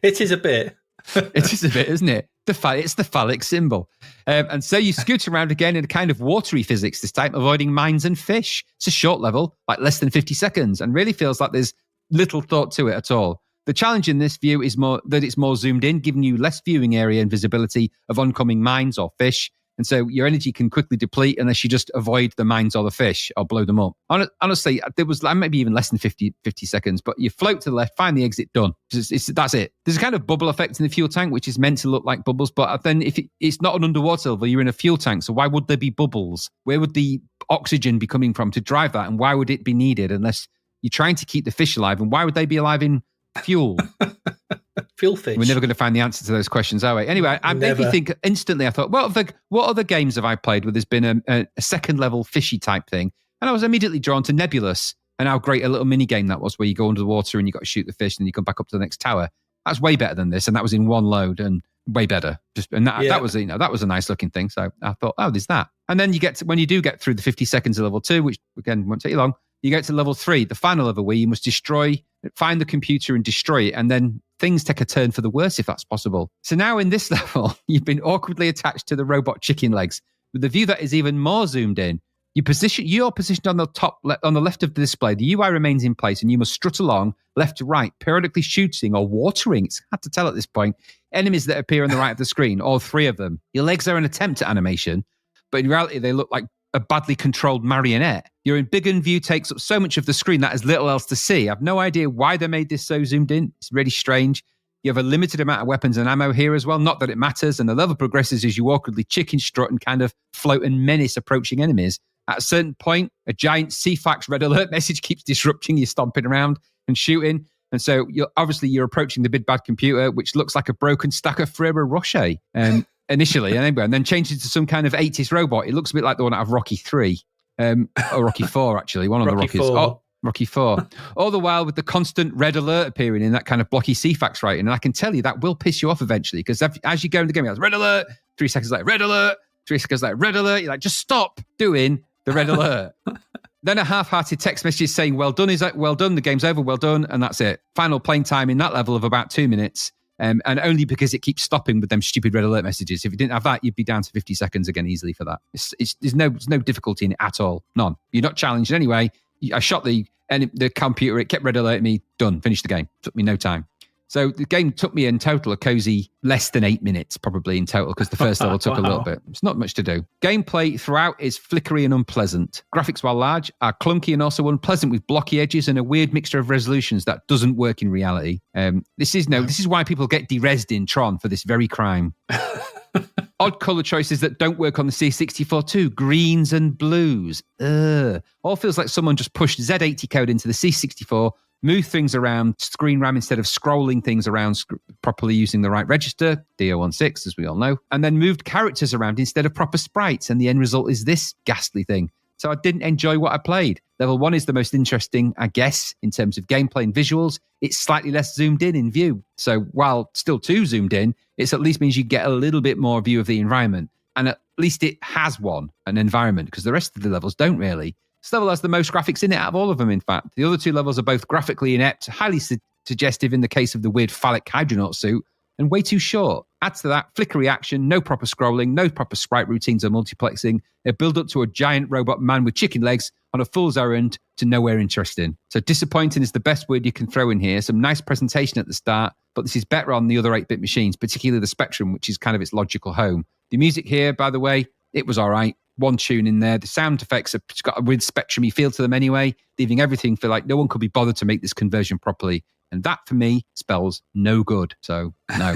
it is a bit. It is a bit, isn't it? It's the phallic symbol. And so you scoot around again in a kind of watery physics this time, avoiding mines and fish. It's a short level, like less than 50 seconds, and really feels like there's little thought to it at all. The challenge in this view is more that it's more zoomed in, giving you less viewing area and visibility of oncoming mines or fish. And so your energy can quickly deplete unless you just avoid the mines or the fish or blow them up. Honestly, there was maybe even less than 50 seconds, but you float to the left, find the exit, done. That's it. There's a kind of bubble effect in the fuel tank, which is meant to look like bubbles, but then if it's not an underwater level, you're in a fuel tank, so why would there be bubbles? Where would the oxygen be coming from to drive that, and why would it be needed unless you're trying to keep the fish alive, and why would they be alive in fuel? Fuel fish. We're never going to find the answer to those questions, are we? Anyway, I made me think instantly. I thought, what other games have I played where there's been a second level fishy type thing? And I was immediately drawn to Nebulous and how great a little mini game that was, where you go under the water and you got to shoot the fish and then you come back up to the next tower. That's way better than this, and that was in one load and way better. That was a nice looking thing. So I thought, there's that. And then when you do get through the 50 seconds of level 2, which again won't take you long, you get to level 3, the final level, where you must find the computer and destroy it, and then things take a turn for the worse if that's possible. So now in this level, you've been awkwardly attached to the robot chicken legs with a view that is even more zoomed in. You're positioned on the left of the display. The UI remains in place, and you must strut along left to right, periodically shooting or watering. It's hard to tell at this point. Enemies that appear on the right of the screen, all 3 of them. Your legs are an attempt at animation, but in reality, they look like a badly controlled marionette. Your embiggened view takes up so much of the screen that there's little else to see. I've no idea why they made this so zoomed in. It's really strange. You have a limited amount of weapons and ammo here as well, not that it matters, and the level progresses as you awkwardly chicken strut and kind of float and menace approaching enemies. At a certain point, a giant CFAX red alert message keeps disrupting you stomping around and shooting. And so you're approaching the big bad computer, which looks like a broken stack of Ferrero Rocher. Initially, and then changed into some kind of 80s robot. It looks a bit like the one out of Rocky 3, or Rocky 4, actually. One of the Rockies. Rocky 4. All the while with the constant red alert appearing in that kind of blocky CFAX writing. And I can tell you that will piss you off eventually, because as you go in the game, you go, red alert, 3 seconds later, red alert, 3 seconds later, red alert. You're like, just stop doing the red alert. Then a half-hearted text message saying, well done, the game's over, well done, and that's it. Final playing time in that level of about 2 minutes, and only because it keeps stopping with them stupid red alert messages. If you didn't have that, you'd be down to 50 seconds again easily for that. There's no difficulty in it at all, none. You're not challenged anyway. I shot the computer, it kept red alerting me, done, finished the game. Took me no time. So the game took me in total a cozy less than 8 minutes probably in total, because the first level took a little bit. It's not much to do. Gameplay throughout is flickery and unpleasant. Graphics, while large, are clunky and also unpleasant with blocky edges and a weird mixture of resolutions that doesn't work in reality. This is why people get de-resed in Tron for this very crime. Odd colour choices that don't work on the C64 too. Greens and blues. All feels like someone just pushed Z80 code into the C64, move things around screen RAM instead of scrolling things around properly using the right register, D016, as we all know, and then moved characters around instead of proper sprites, and the end result is this ghastly thing. So I didn't enjoy what I played. Level 1 is the most interesting, I guess, in terms of gameplay and visuals. It's slightly less zoomed in view. So while still too zoomed in, it at least means you get a little bit more view of the environment. And at least it has an environment, because the rest of the levels don't really. This level has the most graphics in it out of all of them, in fact. The other 2 levels are both graphically inept, highly suggestive in the case of the weird phallic hydronaut suit, and way too short. Adds to that, flickery action, no proper scrolling, no proper sprite routines or multiplexing, a build up to a giant robot man with chicken legs on a fool's errand to nowhere interesting. So disappointing is the best word you can throw in here. Some nice presentation at the start, but this is better on the other 8-bit machines, particularly the Spectrum, which is kind of its logical home. The music here, by the way, it was all right. One tune in there. The sound effects have got a weird Spectrum-y feel to them anyway, leaving everything feel like no one could be bothered to make this conversion properly. And that, for me, spells no good. So, no.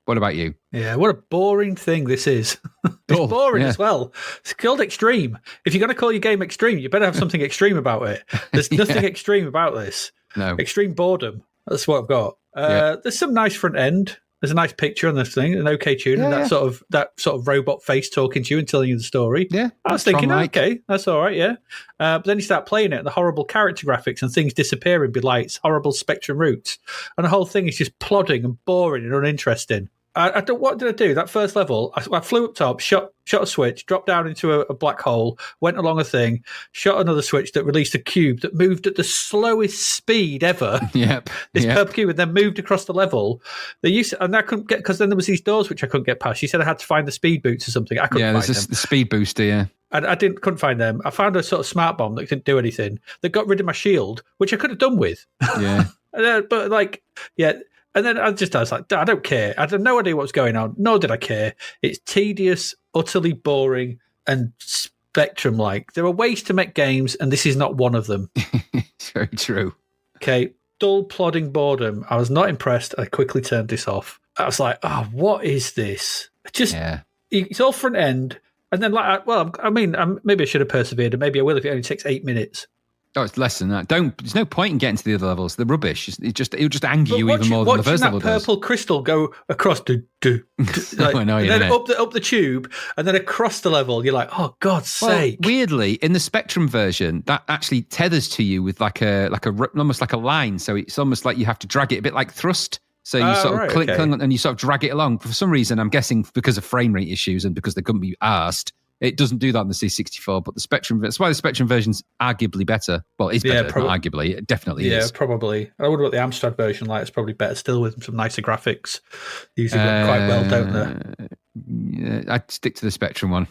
What about you? Yeah, what a boring thing this is. It's boring as well. It's called Extreme. If you're going to call your game Extreme, you better have something extreme about it. There's nothing extreme about this. No. Extreme boredom. That's what I've got. There's some nice front end. There's a nice picture on this thing, an okay tune, and that sort of robot face talking to you and telling you the story. Yeah, I was thinking, okay, that's all right, yeah. But then you start playing it, and the horrible character graphics and things disappearing be like horrible Spectrum roots, and the whole thing is just plodding and boring and uninteresting. What did I do? That first level, I flew up top, shot a switch, dropped down into a black hole, went along a thing, shot another switch that released a cube that moved at the slowest speed ever. This purple cube, and then moved across the level. And I couldn't get, because then there was these doors which I couldn't get past. She said I had to find the speed boots or something. I couldn't find them. The speed booster, yeah. I couldn't find them. I found a sort of smart bomb that didn't do anything. That got rid of my shield, which I could have done with. Yeah. And then I was like, I don't care. I had no idea what was going on, nor did I care. It's tedious, utterly boring, and Spectrum-like. There are ways to make games, and this is not one of them. It's very true. Okay, dull, plodding boredom. I was not impressed. I quickly turned this off. I was like, what is this? It's all front end. And then, maybe I should have persevered, and maybe I will if it only takes 8 minutes. Oh, it's less than that. There's no point in getting to the other levels. They're rubbish. It'll just anger you even more than the first level does. Watching that purple crystal go across, up the tube, and then across the level, you're like, oh, God's sake. Weirdly, in the Spectrum version, that actually tethers to you with almost like a line. So it's almost like you have to drag it a bit like thrust. So you click and you sort of drag it along. For some reason, I'm guessing because of frame rate issues and because they couldn't be arsed, it doesn't do that on the C64, but the Spectrum, that's why the Spectrum version's arguably better. Well, it's better, not arguably. It definitely is. Yeah, probably. I wonder what the Amstrad version like. It's probably better still with some nicer graphics. Usually work quite well, don't they? Yeah, I'd stick to the Spectrum one.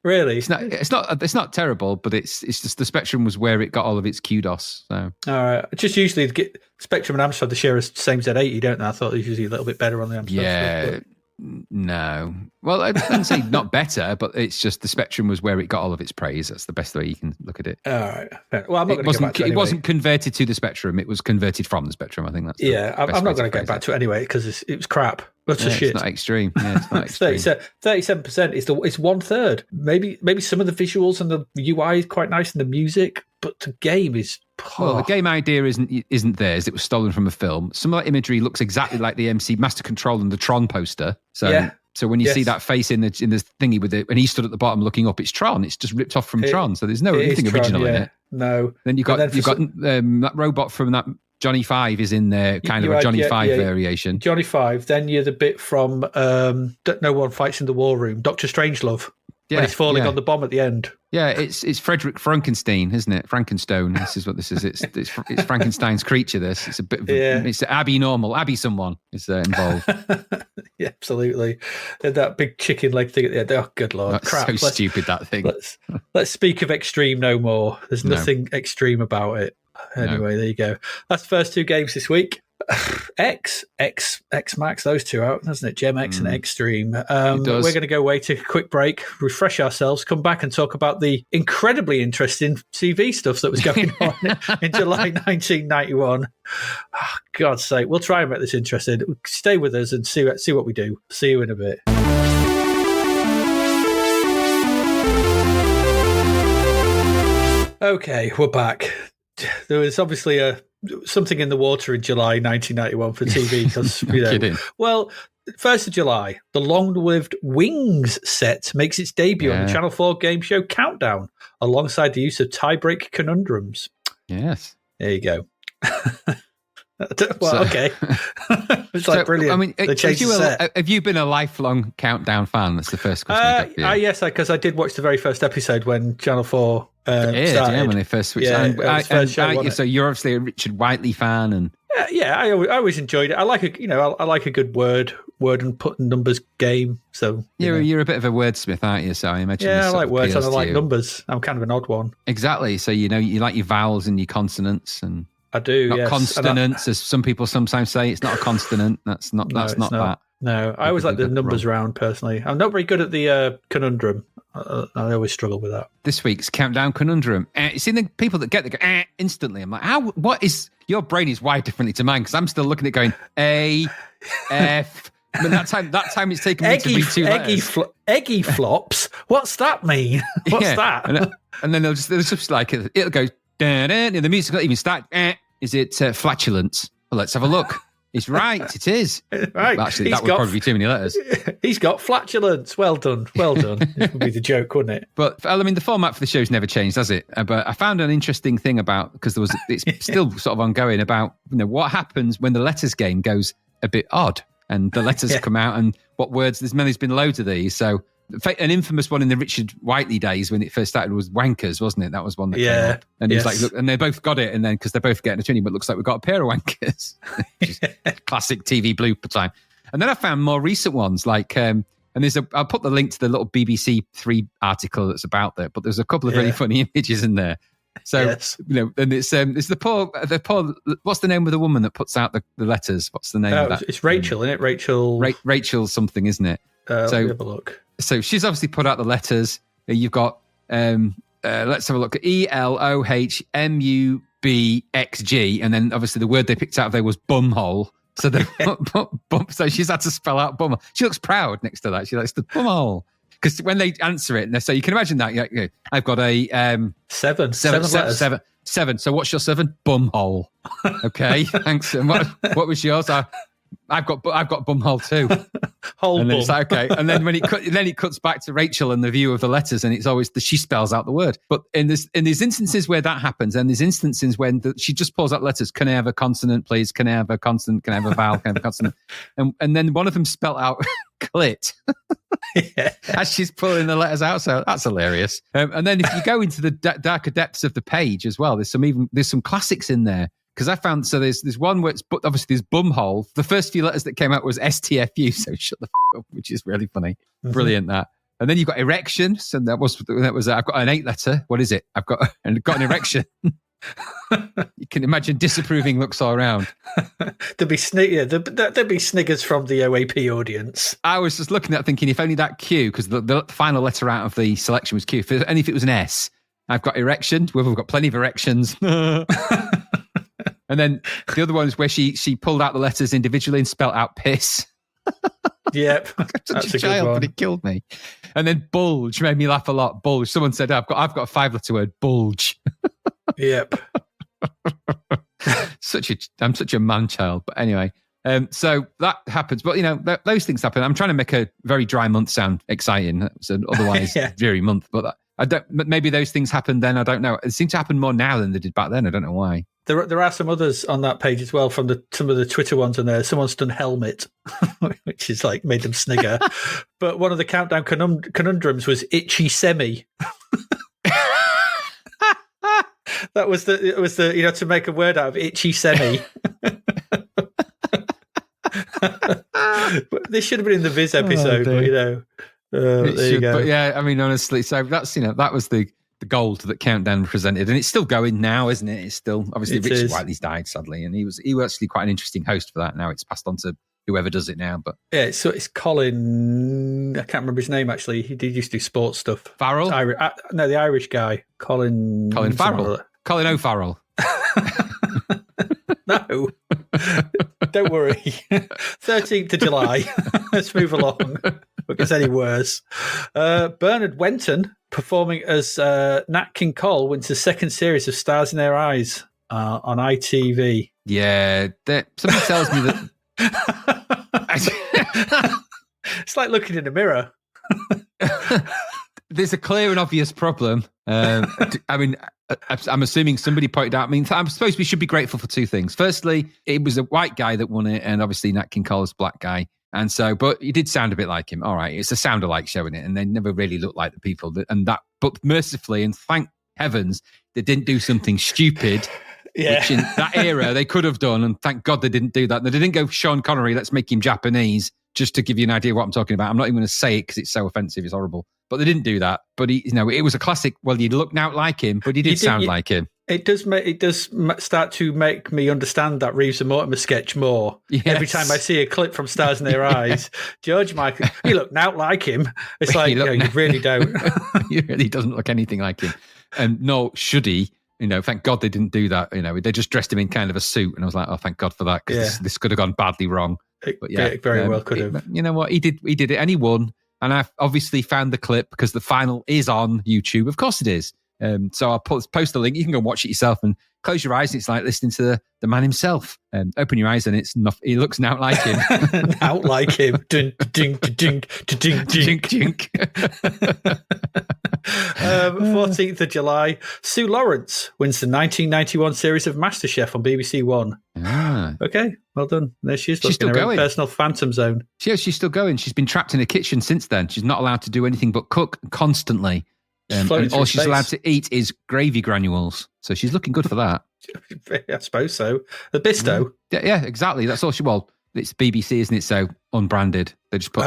Really? It's not terrible, but it's just the Spectrum was where it got all of its kudos. So. All right. Just usually get Spectrum and Amstrad, they share the same Z80, don't they? I thought it was usually a little bit better on the Amstrad. Yeah. No. Well, I wouldn't say not better, but it's just the Spectrum was where it got all of its praise. That's the best way you can look at it. All right. Well, I'm not going to go back to it anyway. It wasn't converted to the Spectrum. It was converted from the Spectrum. I think that's I'm not going to go back to it anyway because it was crap. That's shit. It's not extreme. Yeah, it's not extreme. 37% is it's 1/3. Maybe some of the visuals and the UI is quite nice and the music, but the game is. Well, the game idea isn't theirs. It was stolen from a film. Some of that imagery looks exactly like the MC Master Control and the Tron poster. So So when you see that face in the thingy with it, and he stood at the bottom looking up, it's Tron. It's just ripped off from Tron. So there's nothing original in it. No. Then you've got that robot from that Johnny Five is in there, kind of a Johnny Five variation. Johnny Five. Then you're the bit from No One Fights in the War Room, Dr. Strangelove, when he's falling on the bomb at the end. Yeah, it's Frederick Frankenstein, isn't it? Frankenstone. This is what this is. It's Frankenstein's creature. This. It's a bit of it's Abby Normal. Abby someone is involved. Yeah, absolutely. And that big chicken leg thing at the end. Oh, good Lord. That's crap. So stupid, that thing. Let's speak of extreme no more. There's nothing extreme about it. Anyway, there you go. That's the first two games this week. X Max, those two out, doesn't it? Gem X and Extreme. We're going to go away, take a quick break, refresh ourselves, come back and talk about the incredibly interesting TV stuff that was going on in July 1991. Oh, God's sake, we'll try and make this interesting. Stay with us and see what we do. See you in a bit. Okay, we're back. There was obviously something in the water in July 1991 for TV because, kidding. Well, 1st of July, the long-lived Wings set makes its debut on the Channel 4 game show Countdown, alongside the use of tie-break conundrums. Yes. There you go. Well, okay. It's like brilliant. I mean, have you been a lifelong Countdown fan? That's the first question. Yes, because I did watch the very first episode when Channel 4 started. When they first switched. Show, so you're obviously a Richard Whiteley fan, and I always enjoyed it. I like I like a good word and putting numbers game. So you're a bit of a wordsmith, aren't you? So I imagine. Yeah, I like words and I like numbers. I'm kind of an odd one. Exactly. So you like your vowels and your consonants and. I do, not consonants, as some people sometimes say. It's not a consonant. That's not that. No, I always like the numbers round, personally. I'm not very good at the conundrum. I always struggle with that. This week's Countdown Conundrum. You see the people that get the instantly. I'm like, what is, your brain is wired differently to mine, because I'm still looking at going, A, F. I mean, that time it's taken me to read two letters. Eggy flops? What's that mean? What's that? And then they'll just like, it'll go, and the music will even start. Is it flatulence? Well, let's have a look. It's right. It is. Right. Well, actually, that would probably be too many letters. He's got flatulence. Well done. It would be the joke, wouldn't it? But I mean, the format for the show's never changed, has it? But I found an interesting thing about, because it's still sort of ongoing, about what happens when the letters game goes a bit odd and the letters come out and what words. There's been loads of these. So an infamous one in the Richard Whiteley days when it first started was wankers, wasn't it? That was one that came up. And it was like, look, and they both got it, and then because they're both getting a tuning, but it looks like we've got a pair of wankers. Classic TV blooper time. And then I found more recent ones, like and I'll put the link to the little BBC 3 article that's about that, but there's a couple of really funny images in there. So and it's the poor what's the name of the woman that puts out the letters? What's the name of that? It's Rachel, isn't it? Rachel something, isn't it? Let me have a look. So she's obviously put out the letters. You've got, let's have a look, ELOHMUBXG, and then obviously the word they picked out there was bumhole. So so she's had to spell out bumhole. She looks proud next to that. She likes the bumhole. Because when they answer it, so you can imagine that. I've got a seven. So what's your 7? Bumhole. Okay, thanks. And what was yours? I've got bumhole too. And then it's like, okay. And then it cuts back to Rachel and the view of the letters, and it's always she spells out the word. But in these instances where that happens, and there's instances when she just pulls out letters. Can I have a consonant, please? Can I have a consonant? Can I have a vowel? Can I have a consonant? And then one of them spelt out clit. As she's pulling the letters out, so that's hilarious. And then if you go into the darker depths of the page as well, there's some classics in there. Because I found, so there's one where it's, obviously there's bumhole. The first few letters that came out was STFU, so shut the up, which is really funny. Mm-hmm. Brilliant, that. And then you've got erections, and that was I've got an 8-letter. What is it? I've got an erection. You can imagine disapproving looks all around. There'd be sniggers from the OAP audience. I was just looking at thinking, if only that Q, because the final letter out of the selection was Q, and if it was an S, I've got erection. We've got plenty of erections. And then the other one is where she pulled out the letters individually and spelt out piss. Yep. Such a child, but it killed me. And then bulge made me laugh a lot. Bulge. Someone said, I've got a 5-letter word, bulge. Yep. I'm such a man child. But anyway, So that happens. But, those things happen. I'm trying to make a very dry month sound exciting. It's an otherwise dreary month. But maybe those things happen then. I don't know. It seems to happen more now than they did back then. I don't know why. There are some others on that page as well from some of the Twitter ones on there. Someone's done helmet, which is like made them snigger. But one of the countdown conundrums was itchy semi. That was the to make a word out of itchy semi. But this should have been in the Viz episode, but there you go. But yeah, I mean, honestly, so that's that was the gold that Countdown presented, and it's still going now, isn't it? It's still obviously Richard Whiteley's died sadly, and he was actually quite an interesting host for that. Now it's passed on to whoever does it now, but yeah, it's Colin. I can't remember his name actually. He did used to do sports stuff. Farrell? No, the Irish guy, Colin Farrell. Colin O'Farrell. No, don't worry. 13th of July. Let's move along. It gets any worse. Bernard Wenton performing as Nat King Cole wins the second series of Stars in Their Eyes on ITV. Yeah, something tells me that. It's like looking in a mirror. There's a clear and obvious problem. I mean, I'm assuming somebody pointed out. I mean, I suppose we should be grateful for two things. Firstly, it was a white guy that won it, and obviously Nat King Cole is a black guy. And so, but he did sound a bit like him. All right, it's a sound-alike show, in it, and they never really looked like the people. But mercifully, and thank heavens, they didn't do something stupid. Yeah. Which in that era they could have done, and thank God they didn't do that. They didn't go Sean Connery, let's make him Japanese, just to give you an idea of what I'm talking about. I'm not even going to say it because it's so offensive, it's horrible. But they didn't do that. But it was a classic. Well, you looked out like him, but he did sound like him. It does start to make me understand that Reeves and Mortimer sketch more. Yes. Every time I see a clip from Stars in Their Eyes, George Michael, you look out like him. It's like, you really don't. He really doesn't look anything like him. And nor should he. Thank God they didn't do that. They just dressed him in kind of a suit, and I was like, oh, thank God for that, because this could have gone badly wrong. But yeah, it very well could have. You know what? He did it, and he won. And I've obviously found the clip because the final is on YouTube. Of course it is. So I'll post the link. You can go watch it yourself and close your eyes. And it's like listening to the man himself. Open your eyes and it's not. He looks out like him. Out like him. Ding, ding, ding, ding, ding, ding. 14th of July, Sue Lawrence wins the 1991 series of MasterChef on BBC One. Ah. Okay, well done. There she is. She's still going. Personal phantom zone. Yeah, she's still going. She's been trapped in a kitchen since then. She's not allowed to do anything but cook constantly. And all she's allowed to eat is gravy granules. So she's looking good for that. I suppose so. The Bisto. Yeah, exactly. That's all she was. It's BBC, isn't it? So unbranded. They just put,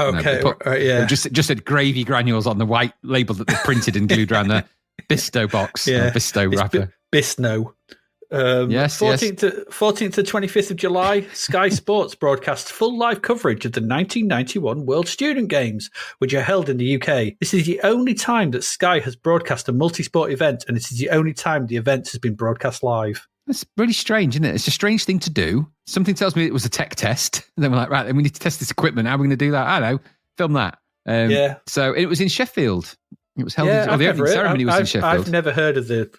they just said gravy granules on the white label that they printed and glued around the Bisto box. Yeah, Bisto wrapper. Bisno. Yes. 14th to 25th of July, Sky Sports broadcasts full live coverage of the 1991 World Student Games, which are held in the UK. This is the only time that Sky has broadcast a multi-sport event, and it is the only time the event has been broadcast live. That's really strange, isn't it? It's a strange thing to do. Something tells me it was a tech test. And then we're like, right, then we need to test this equipment. How are we going to do that? I don't know. Film that. So it was in Sheffield. It was held. The opening ceremony was in Sheffield. I've never heard of the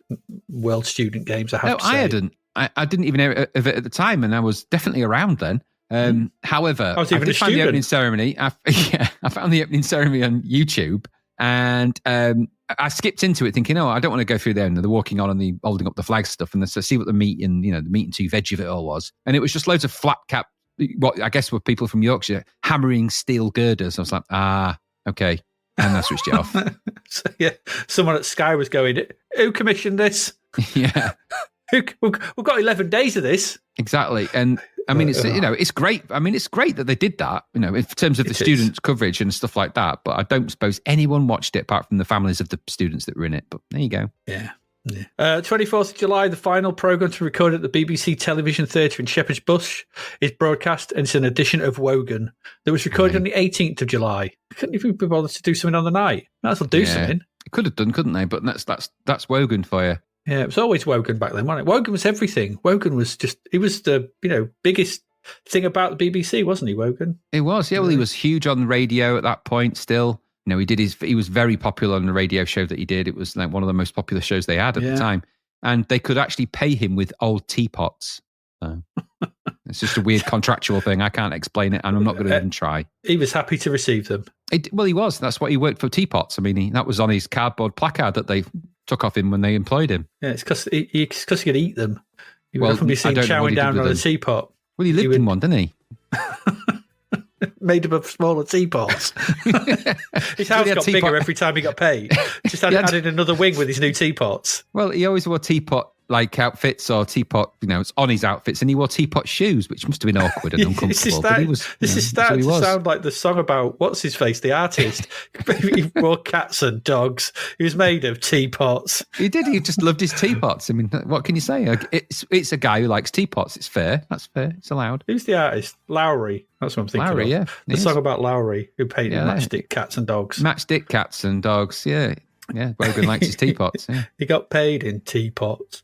World Student Games. I hadn't. I didn't even hear of it at the time, and I was definitely around then. However, I did find the opening ceremony. I found the opening ceremony on YouTube, and I skipped into it thinking, I don't want to go through there and the walking on and the holding up the flag stuff, and so see what the meat and the meat and two veg of it all was. And it was just loads of flat cap. What I guess were people from Yorkshire hammering steel girders. I was like, okay. And I switched it off. So, someone at Sky was going, who commissioned this? Yeah. We've got 11 days of this. Exactly. And I mean, it's great. I mean, it's great that they did that, in terms of the students' coverage and stuff like that. But I don't suppose anyone watched it apart from the families of the students that were in it. But there you go. Yeah. 24th of July, the final programme to record at the BBC Television Theatre in Shepherd's Bush is broadcast, and it's an edition of Wogan that was recorded on the 18th of July. Couldn't even be bothered to do something on the night. That'll do something. It could have done, couldn't they? But that's Wogan for you. Yeah, it was always Wogan back then, wasn't it? Wogan was everything. Wogan was he was the biggest thing about the BBC, wasn't he, Wogan? He was, yeah. Well, he was huge on the radio at that point still. He was very popular on the radio show that he did. It was like one of the most popular shows they had at the time. And they could actually pay him with old teapots. So it's just a weird contractual thing. I can't explain it, and I'm not going to even try. He was happy to receive them. Well, he was. That's what he worked for teapots. I mean, that was on his cardboard placard that they took off him when they employed him. Yeah, it's because he could eat them. He would often be seen chowing down on a teapot. Well, he lived in one, didn't he? Made up of smaller teapots. His house got bigger every time he got paid. Just added another wing with his new teapots. Well, he always wore teapot-like outfits or teapot, it's on his outfits, and he wore teapot shoes, which must have been awkward and uncomfortable. This is starting to sound like the song about, what's his face, the artist. He wore cats and dogs. He was made of teapots. He did. He just loved his teapots. I mean, what can you say? It's a guy who likes teapots. It's fair. That's fair. It's allowed. Who's the artist? Lowry. That's what I'm thinking Lowry, of. Yeah. The song about Lowry, who painted matchstick cats and dogs. Matchstick cats and dogs, yeah. Yeah, Wogan likes his teapots. Yeah. He got paid in teapots.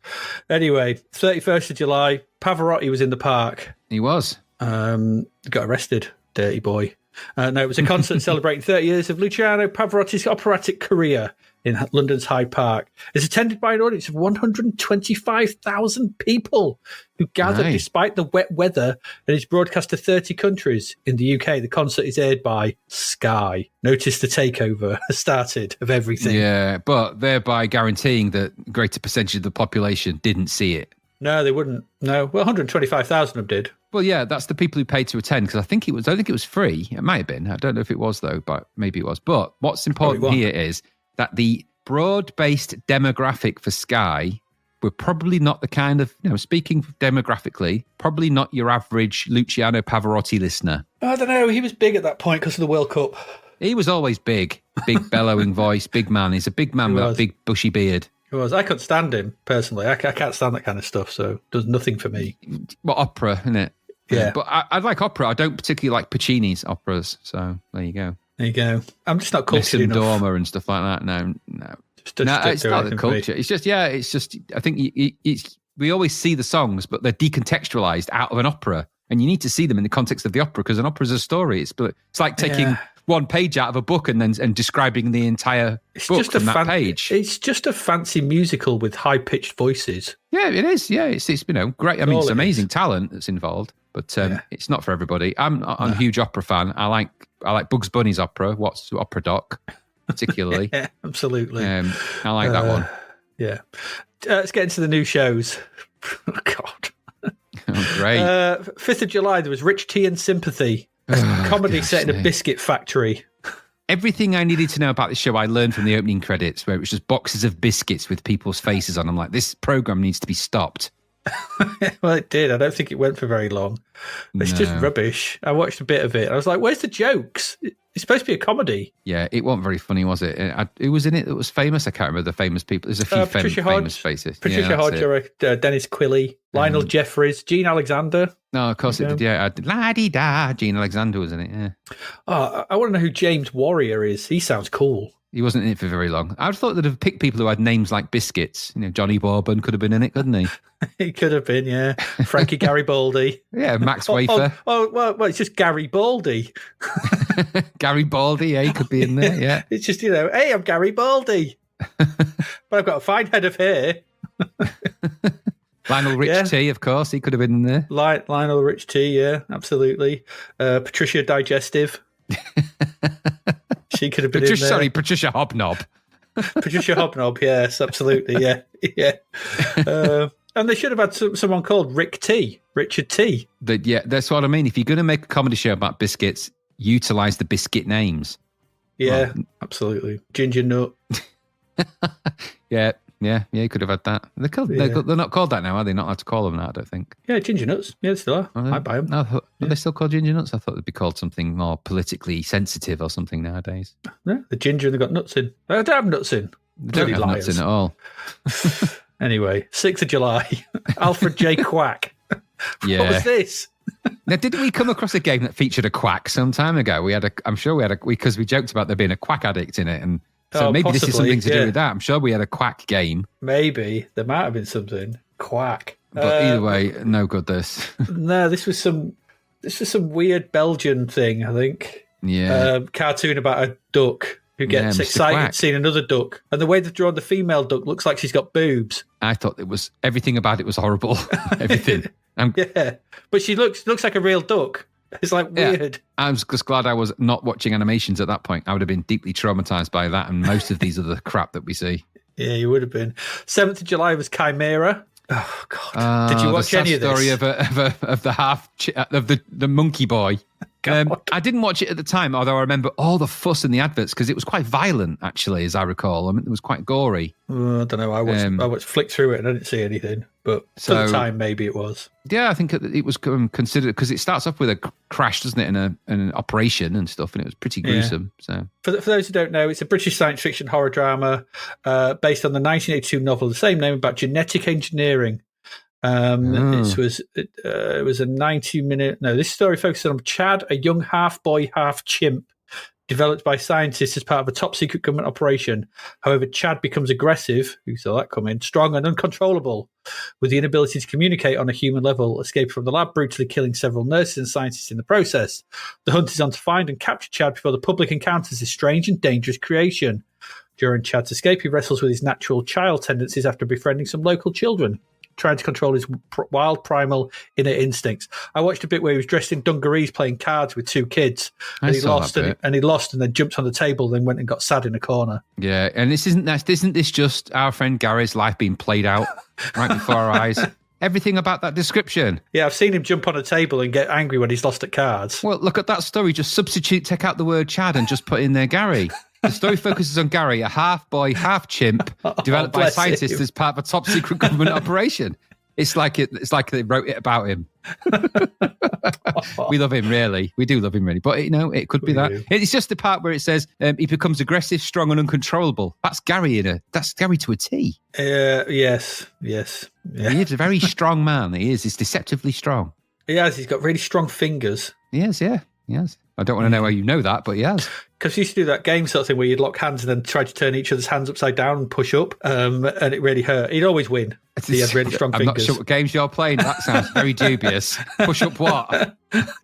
Anyway, 31st of July, Pavarotti was in the park. He was. Got arrested, dirty boy. No, it was a concert celebrating 30 years of Luciano Pavarotti's operatic career in London's Hyde Park. It's attended by an audience of 125,000 people who gathered despite the wet weather, and is broadcast to 30 countries. In the UK, the concert is aired by Sky. Notice the takeover has started of everything. Yeah, but thereby guaranteeing that a greater percentage of the population didn't see it. No, they wouldn't. No, well, 125,000 of them did. Well, yeah, that's the people who paid to attend, because I don't think it was free. It might have been. I don't know if it was, though, but maybe it was. But what's important here is that the broad-based demographic for Sky were probably not the kind of, speaking demographically, probably not your average Luciano Pavarotti listener. I don't know. He was big at that point because of the World Cup. He was always big bellowing voice, big man. He's a big man with a big bushy beard. He was. I couldn't stand him, personally. I can't stand that kind of stuff, so it does nothing for me. Well, opera, isn't it? Yeah. But I like opera. I don't particularly like Puccini's operas, so there you go. There you go. I'm just not cultured enough. Dorma and stuff like that. No. It's not the culture. It's just, I think we always see the songs, but they're decontextualized out of an opera. And you need to see them in the context of the opera, because an opera is a story. It's like taking one page out of a book and describing the entire book from that page. It's just a fancy musical with high-pitched voices. Yeah, it is. Yeah, it's great. I mean, it's amazing talent that's involved, but it's not for everybody. I'm a huge opera fan. I like Bugs Bunny's opera. What's Opera Doc, particularly. Yeah, absolutely. I like that one. Yeah. Let's get into the new shows. Oh, God. Oh, great. 5th of July, there was Rich Tea and Sympathy. Comedy set in a biscuit factory. Everything I needed to know about the show I learned from the opening credits, where it was just boxes of biscuits with people's faces on. I'm like, this program needs to be stopped. Well, it did. I don't think it went for very long. It's just rubbish. I watched a bit of it. I was like, where's the jokes? It's supposed to be a comedy. Yeah, it wasn't very funny, was it? Who was in it that was famous? I can't remember the famous people. There's a few famous faces. Patricia Hodge, Dennis Quilley, Lionel Jeffries, Gene Alexander. No, of course it did. Yeah, la-di-da. Gene Alexander was in it. Yeah. Oh, I want to know who James Warrior is. He sounds cool. He wasn't in it for very long. I thought they'd have picked people who had names like biscuits. Johnny Bourbon could have been in it, couldn't he? He could have been, yeah. Frankie Garibaldi. Yeah, Max Wafer. Well, it's just Gary Baldy. Gary Baldy, yeah, he could be in there, yeah. It's just, hey, I'm Gary Baldy. But I've got a fine head of hair. Lionel Rich T, of course, he could have been in there. Lionel Rich T, yeah, absolutely. Patricia Digestive. She could have been in there. Sorry, Patricia Hobnob. Patricia Hobnob, yes, absolutely, yeah. And they should have had someone called Richard T. That's what I mean. If you're going to make a comedy show about biscuits, utilise the biscuit names. Yeah, absolutely. Ginger Nut. Yeah, you could have had that. They're not called that now, are they? Not allowed to call them that, I don't think. Yeah, Ginger Nuts. Yeah, they still are. I buy them. Are they still called Ginger Nuts? I thought they'd be called something more politically sensitive or something nowadays. No, the ginger and they've got nuts in. They don't have nuts in. They don't have nuts in at all. Anyway, 6th of July, Alfred J. Quack. Yeah. What was this? Now, didn't we come across a game that featured a quack some time ago? I'm sure we had because we joked about there being a quack addict in it, and so maybe possibly, this is something to do with that. I'm sure we had a quack game. Maybe there might have been something quack, but either way, no good. No, this was some weird Belgian thing, I think. Yeah, cartoon about a duck who gets Mr. excited Quack. seeing another duck. And the way they've drawn the female duck looks like she's got boobs. I thought everything about it was horrible. Everything. Yeah, but she looks like a real duck. It's like weird. Yeah. I'm just glad I was not watching animations at that point. I would have been deeply traumatized by that and most of these other crap that we see. Yeah, you would have been. 7th of July was Chimera. Oh God! Did you watch any of this? The story of the the monkey boy. I didn't watch it at the time, although I remember all the fuss in the adverts because it was quite violent, actually, as I recall. I mean, it was quite gory. I don't know. I watched flicked through it and I didn't see anything, but for the time, maybe it was. Yeah, I think it was considered because it starts off with a crash, doesn't it, in an operation and stuff, and it was pretty gruesome. Yeah. So, for those who don't know, it's a British science fiction horror drama based on the 1982 novel of the same name about genetic engineering. It was a 90-minute. No, this story focuses on Chad, a young half boy, half chimp, developed by scientists as part of a top secret government operation. However, Chad becomes aggressive. Who saw that coming? Strong and uncontrollable, with the inability to communicate on a human level. Escaped from the lab, brutally killing several nurses and scientists in the process. The hunt is on to find and capture Chad before the public encounters this strange and dangerous creation. During Chad's escape, he wrestles with his natural child tendencies after befriending some local children, trying to control his wild primal inner instincts. I watched a bit where he was dressed in dungarees playing cards with two kids, and he lost and then jumped on the table, then went and got sad in a corner. Yeah, and isn't this just our friend Gary's life being played out right before our eyes? Everything about that description. Yeah, I've seen him jump on a table and get angry when he's lost at cards. Well, look at that story. Just take out the word Chad and just put in there Gary. The story focuses on Gary, a half boy, half chimp, developed by scientists as part of a top secret government operation. It's like they wrote it about him. We love him, really. We do love him, really. But it could be that. It's just the part where it says he becomes aggressive, strong, and uncontrollable. That's Gary That's Gary to a T. Yes. Yeah. He is a very strong man. He is. He's deceptively strong. He has. He's got really strong fingers. Yes. I don't want to know how you know that, but he has. Because you used to do that game sort of thing where you'd lock hands and then try to turn each other's hands upside down and push up, and it really hurt. He'd always win. He had really strong fingers. I'm not sure what games you're playing. That sounds very dubious. Push up what?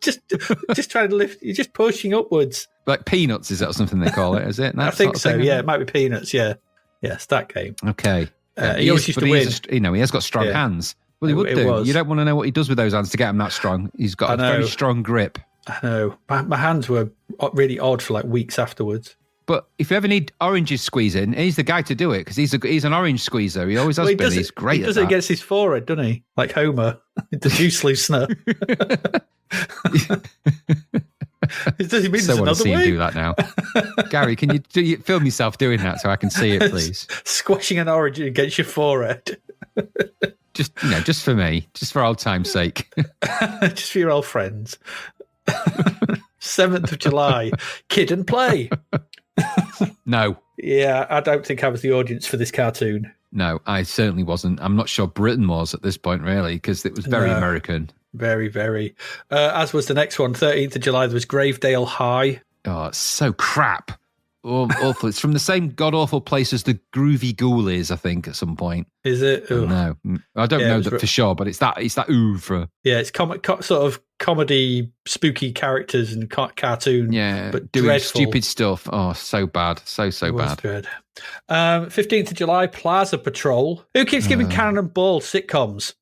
just trying to lift. You're just pushing upwards. Like Peanuts, is that something they call it? Is it? I think so. Yeah, it might be Peanuts. Yeah, yes, that game. Okay. He always used to win. He has got strong hands. Well, he would do. You don't want to know what he does with those hands to get him that strong. He's got a very strong grip. I know. My hands were really odd for like weeks afterwards. But if you ever need oranges squeezing, he's the guy to do it because he's an orange squeezer. He always has been. He's great at that. He does it against his forehead, doesn't he? Like Homer, the juice loosener. Does he mean so I want to see way? Him do that now. Gary, can you film yourself doing that so I can see it, please? Squashing an orange against your forehead. Just for me, just for old time's sake. Just for your old friends. 7th of July, Kid and Play. No. Yeah, I don't think I was the audience for this cartoon. No, I certainly wasn't. I'm not sure Britain was at this point, really, because it was very American. Very, very. As was the next one, 13th of July, there was Gravedale High. Oh, it's so crap. Awful. It's from the same god-awful place as the Groovy Ghoul is, I think, at some point. Is it? No. I don't know that for sure, but it's that oeuvre. Yeah, it's sort of comedy, spooky characters and cartoon. Yeah, but doing dreadful. Stupid stuff. Oh, so bad. So bad. Dread. 15th of July, Plaza Patrol. Who keeps giving Cannon and Ball sitcoms?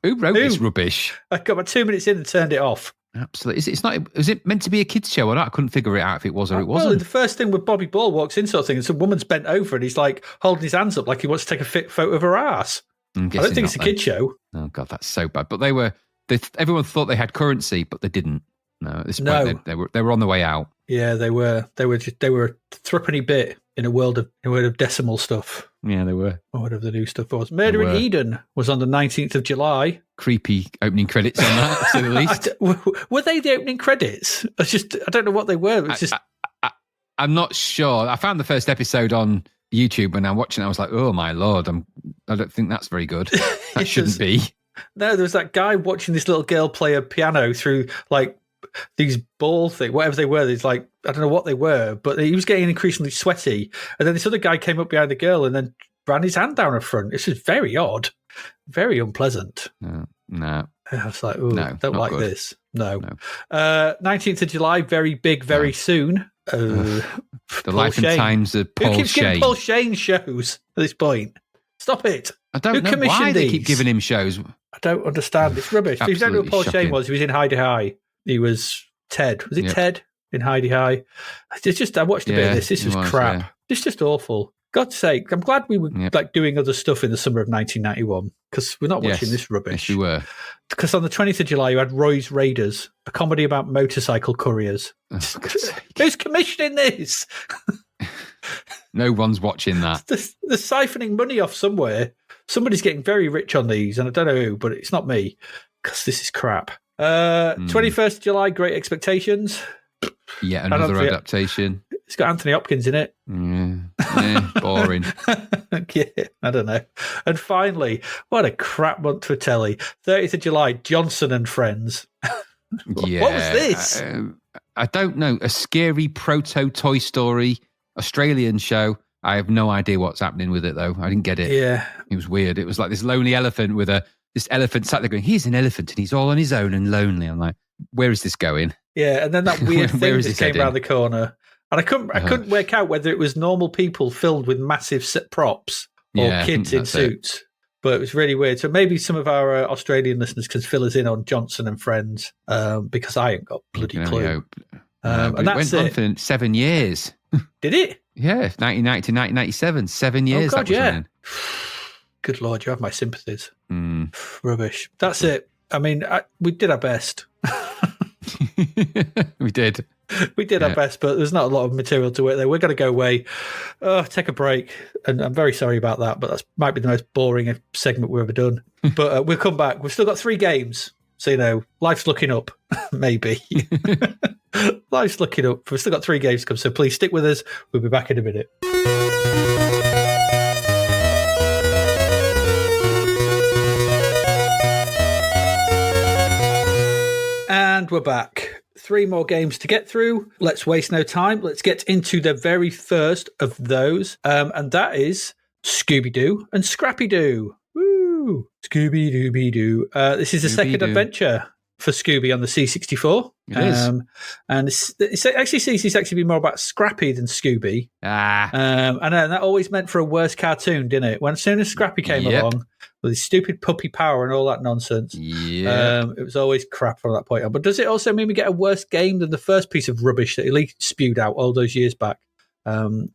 Who wrote this rubbish? I got about 2 minutes in and turned it off. Absolutely. Is it meant to be a kids' show or not? I couldn't figure it out if it was or it wasn't. Well, the first thing with Bobby Ball walks in sort of thing, and some woman's bent over and he's like holding his hands up like he wants to take a fit photo of her ass. I don't think it's a kids' show. Oh, God, that's so bad. But everyone thought they had currency, but they didn't. No, at this point, they were on the way out. Yeah, they were a threepenny bit in a world of decimal stuff. Yeah, they were. Or whatever the new stuff was. Murder in Eden was on the 19th of July. Creepy opening credits on that, to say the least. Were they the opening credits? I don't know what they were. It's I'm not sure. I found the first episode on YouTube when I'm watching it. I was like, oh my Lord, I don't think that's very good. That shouldn't be. No, there was that guy watching this little girl play a piano through like these ball things, whatever they were. There's like, I don't know what they were, but he was getting increasingly sweaty. And then this other guy came up behind the girl and then ran his hand down her front. It's just very odd, very unpleasant. No. I was like, oh, no, don't like good. this. No. 19th of July, very big, very soon. The Life and Times of Paul Who keeps Shane. giving Paul Shane shows at this point? Stop it. I don't know why they keep giving him shows. I don't understand. It's rubbish. If you don't know who Paul Shane was, he was in High. He was Ted. Was it Ted in High? It's just, I watched a bit of this. This was crap. Yeah. It's just awful. God's sake, I'm glad we were like doing other stuff in the summer of 1991 because we're not watching this rubbish. Yes, we were. Because on the 20th of July, you had Roy's Raiders, a comedy about motorcycle couriers. Oh, who's commissioning this? No one's watching that. They're siphoning money off somewhere. Somebody's getting very rich on these, and I don't know who, but it's not me because this is crap. 21st of July, Great Expectations. Yeah, another adaptation. It's got Anthony Hopkins in it. Boring. Yeah, I don't know. And finally, what a crap month for telly. 30th of July, Johnson and Friends. What was this? I don't know. A scary proto-Toy Story Australian show. I have no idea what's happening with it, though. I didn't get it. Yeah. It was weird. It was like this lonely elephant with this elephant sat there going, he's an elephant and he's all on his own and lonely. I'm like, where is this going? Yeah, and then that weird thing that came around the corner. And I couldn't work out whether it was normal people filled with massive set props or kids in suits. But it was really weird. So maybe some of our Australian listeners can fill us in on Johnson and Friends because I ain't got bloody clue. And that's it went on for 7 years. Did it? Yeah, 1990 to 1997. 7 years. Oh, God, yeah. Good Lord, you have my sympathies. Rubbish. That's it. I mean, we did our best. We did. We did our best, but there's not a lot of material to work there. We're going to go away, take a break, and I'm very sorry about that, but that might be the most boring segment we've ever done. But we'll come back. We've still got 3 games, so, life's looking up, maybe. Life's looking up. We've still got 3 games to come, so please stick with us. We'll be back in a minute. And we're back. 3 more games to get through. Let's waste no time. Let's get into the very first of those. And that is Scooby-Doo and Scrappy-Doo. Woo! Scooby-Dooby-Doo. This is the second adventure for Scooby on the C64. It is. And it actually seems it's actually been more about Scrappy than Scooby. And that always meant for a worse cartoon, didn't it? As soon as Scrappy came along with his stupid puppy power and all that nonsense, it was always crap from that point on. But does it also mean we get a worse game than the first piece of rubbish that Elite spewed out all those years back,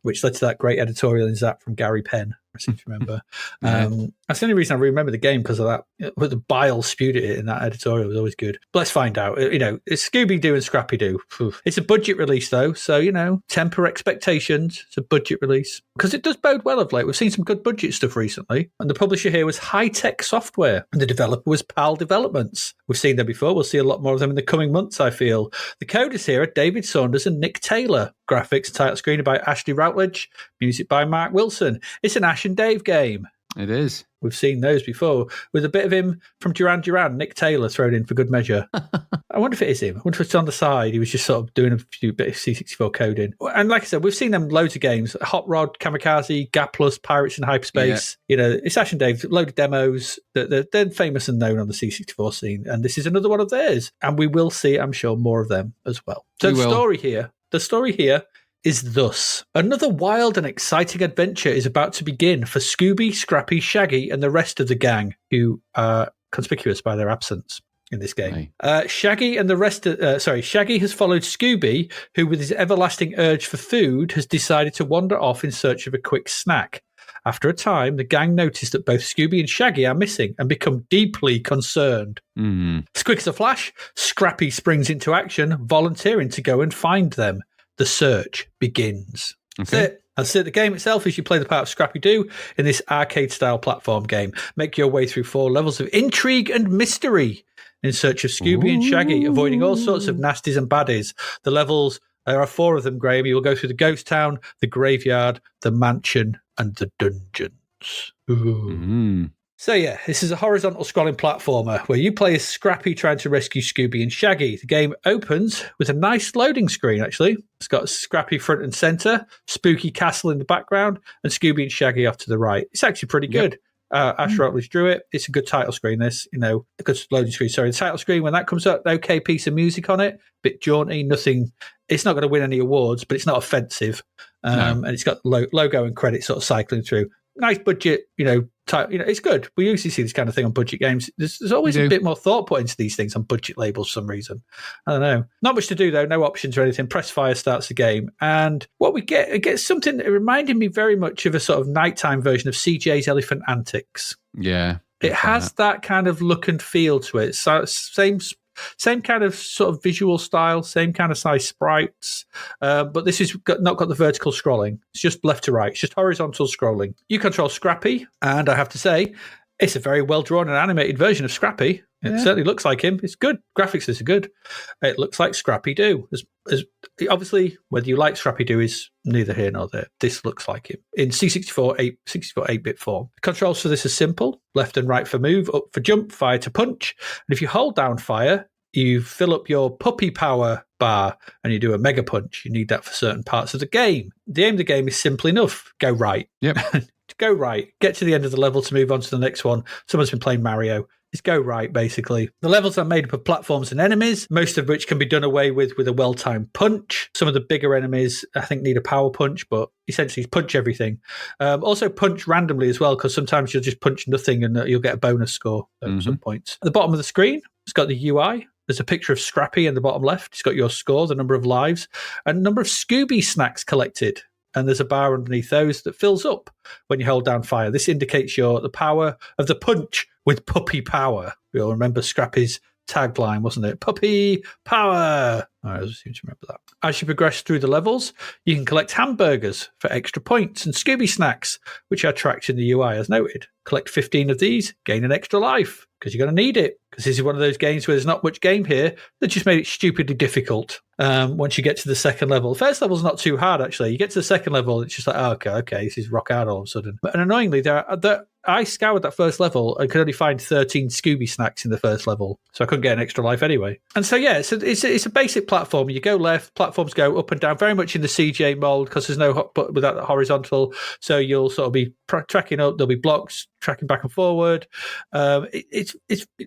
which led to that great editorial in Zapped from Gary Penn, I seem to remember. That's the only reason I remember the game, because of that. The bile spewed at it in that editorial was always good. But let's find out. It's Scooby-Doo and Scrappy-Doo. It's a budget release, though, so, temper expectations. It's a budget release. Because it does bode well of late. We've seen some good budget stuff recently. And the publisher here was High-Tech Software. And the developer was PAL Developments. We've seen them before. We'll see a lot more of them in the coming months, I feel. The coders here are David Saunders and Nick Taylor. Graphics and title screener by Ashley Routledge. Music by Mark Wilson. It's an Ash and Dave game. It is. We've seen those before, with a bit of him from Duran Duran, Nick Taylor, thrown in for good measure. I wonder if it is him. I wonder if it's on the side. He was just sort of doing a few bit of C64 coding. And like I said, we've seen them loads of games. Hot Rod, Kamikaze, Gap Plus, Pirates in Hyperspace. It's Ash and Dave, load of demos. They're famous and known on the C64 scene. And this is another one of theirs. And we will see, I'm sure, more of them as well. So the story here is thus. Another wild and exciting adventure is about to begin for Scooby, Scrappy, Shaggy, and the rest of the gang, who are conspicuous by their absence in this game. Shaggy has followed Scooby, who with his everlasting urge for food has decided to wander off in search of a quick snack. After a time, the gang notice that both Scooby and Shaggy are missing and become deeply concerned. As quick as a flash, Scrappy springs into action, volunteering to go and find them. The search begins. Okay. That's it. The game itself is you play the part of Scrappy-Doo in this arcade-style platform game. Make your way through 4 levels of intrigue and mystery in search of Scooby and Shaggy, avoiding all sorts of nasties and baddies. The levels, there are 4 of them, Graham. You will go through the ghost town, the graveyard, the mansion, and the dungeons. So this is a horizontal scrolling platformer where you play as Scrappy trying to rescue Scooby and Shaggy. The game opens with a nice loading screen, actually. It's got Scrappy front and centre, spooky castle in the background, and Scooby and Shaggy off to the right. It's actually pretty good. Ash Rotley's drew it. It's a good title screen, this, a good loading screen. Sorry, the title screen, when that comes up, okay piece of music on it, bit jaunty, nothing. It's not going to win any awards, but it's not offensive. And it's got logo and credit sort of cycling through. Nice budget, it's good. We usually see this kind of thing on budget games. There's always a bit more thought put into these things on budget labels for some reason. I don't know. Not much to do, though. No options or anything. Press fire starts the game. And what we get, it gets something that reminded me very much of a sort of nighttime version of CJ's Elephant Antics. Yeah. It has that kind of look and feel to it. So same kind of sort of visual style, same kind of size sprites, but this has not got the vertical scrolling. It's just left to right. It's just horizontal scrolling. You control Scrappy, and I have to say, it's a very well-drawn and animated version of Scrappy. It certainly looks like him. It's good. Graphics is good. It looks like Scrappy-Doo. Obviously, whether you like Scrappy-Doo is neither here nor there. This looks like him. In C64 8-bit form. Controls for this are simple. Left and right for move, up for jump, fire to punch. And if you hold down fire, you fill up your puppy power bar and you do a mega punch. You need that for certain parts of the game. The aim of the game is simple enough. Go right. Yep. Go right. Get to the end of the level to move on to the next one. Someone's been playing Mario. Just go right, basically. The levels are made up of platforms and enemies, most of which can be done away with a well-timed punch. Some of the bigger enemies, I think, need a power punch, but essentially punch everything. Also punch randomly as well, because sometimes you'll just punch nothing and you'll get a bonus score at some points. At the bottom of the screen, it's got the UI. There's a picture of Scrappy in the bottom left. It's got your score, the number of lives, and the number of Scooby snacks collected. And there's a bar underneath those that fills up when you hold down fire. This indicates the power of the punch with puppy power. We all remember Scrappy's tagline, wasn't it? Puppy power. I seem to remember that. As you progress through the levels, you can collect hamburgers for extra points and Scooby snacks, which are tracked in the UI as noted. Collect 15 of these, gain an extra life, because you're going to need it. Because this is one of those games where there's not much game here. They just made it stupidly difficult once you get to the second level. The first level's not too hard, actually. You get to the second level, it's just like, okay, this is rock hard all of a sudden. And annoyingly, I scoured that first level and could only find 13 Scooby snacks in the first level. So I couldn't get an extra life anyway. And so, yeah, it's a basic platform. You go left, platforms go up and down, very much in the CJ mold, because there's no but without the horizontal. So you'll sort of be tracking up. There'll be blocks tracking back and forward. It's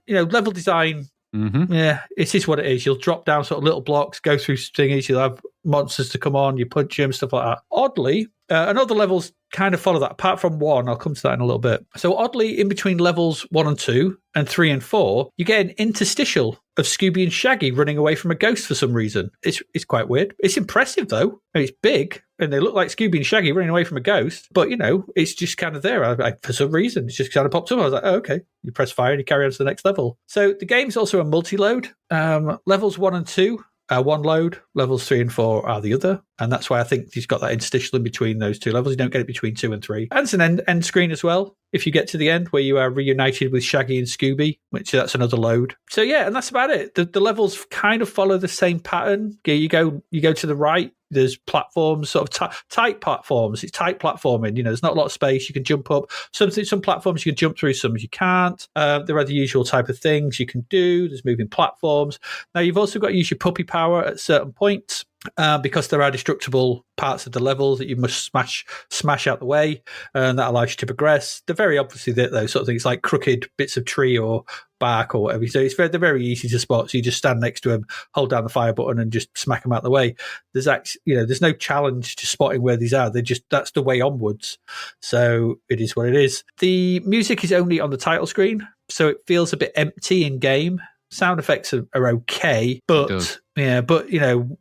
level design. Yeah, it is what it is. You'll drop down sort of little blocks, go through thingies. You'll have monsters to come on. You punch them, stuff like that. Oddly, and other levels kind of follow that, apart from one. I'll come to that in a little bit. So oddly, in between levels 1 and 2 and 3 and 4, you get an interstitial of Scooby and Shaggy running away from a ghost for some reason. It's quite weird. It's impressive, though. I mean, it's big, and they look like Scooby and Shaggy running away from a ghost. But, it's just kind of there. For some reason, it's just kind of popped up. I was like, oh, okay. You press fire and you carry on to the next level. So the game's also a multi-load. Levels 1 and 2 are one load. Levels 3 and 4 are the other. And that's why I think he's got that interstitial in between those two levels. You don't get it between 2 and 3. And it's an end screen as well. If you get to the end where you are reunited with Shaggy and Scooby, which that's another load. So yeah, and that's about it. The levels kind of follow the same pattern. You go to the right. There's platforms, sort of tight platforms. It's tight platforming. There's not a lot of space. You can jump up. Some platforms you can jump through, some you can't. There are the usual type of things you can do. There's moving platforms. Now, you've also got to use your puppy power at certain points. Because there are destructible parts of the level that you must smash out the way, and that allows you to progress. They're very obviously those sort of things, like crooked bits of tree or bark or whatever. So they're very easy to spot. So you just stand next to them, hold down the fire button, and just smack them out the way. There's no challenge to spotting where these are. That's the way onwards. So it is what it is. The music is only on the title screen, so it feels a bit empty in game. Sound effects are okay, but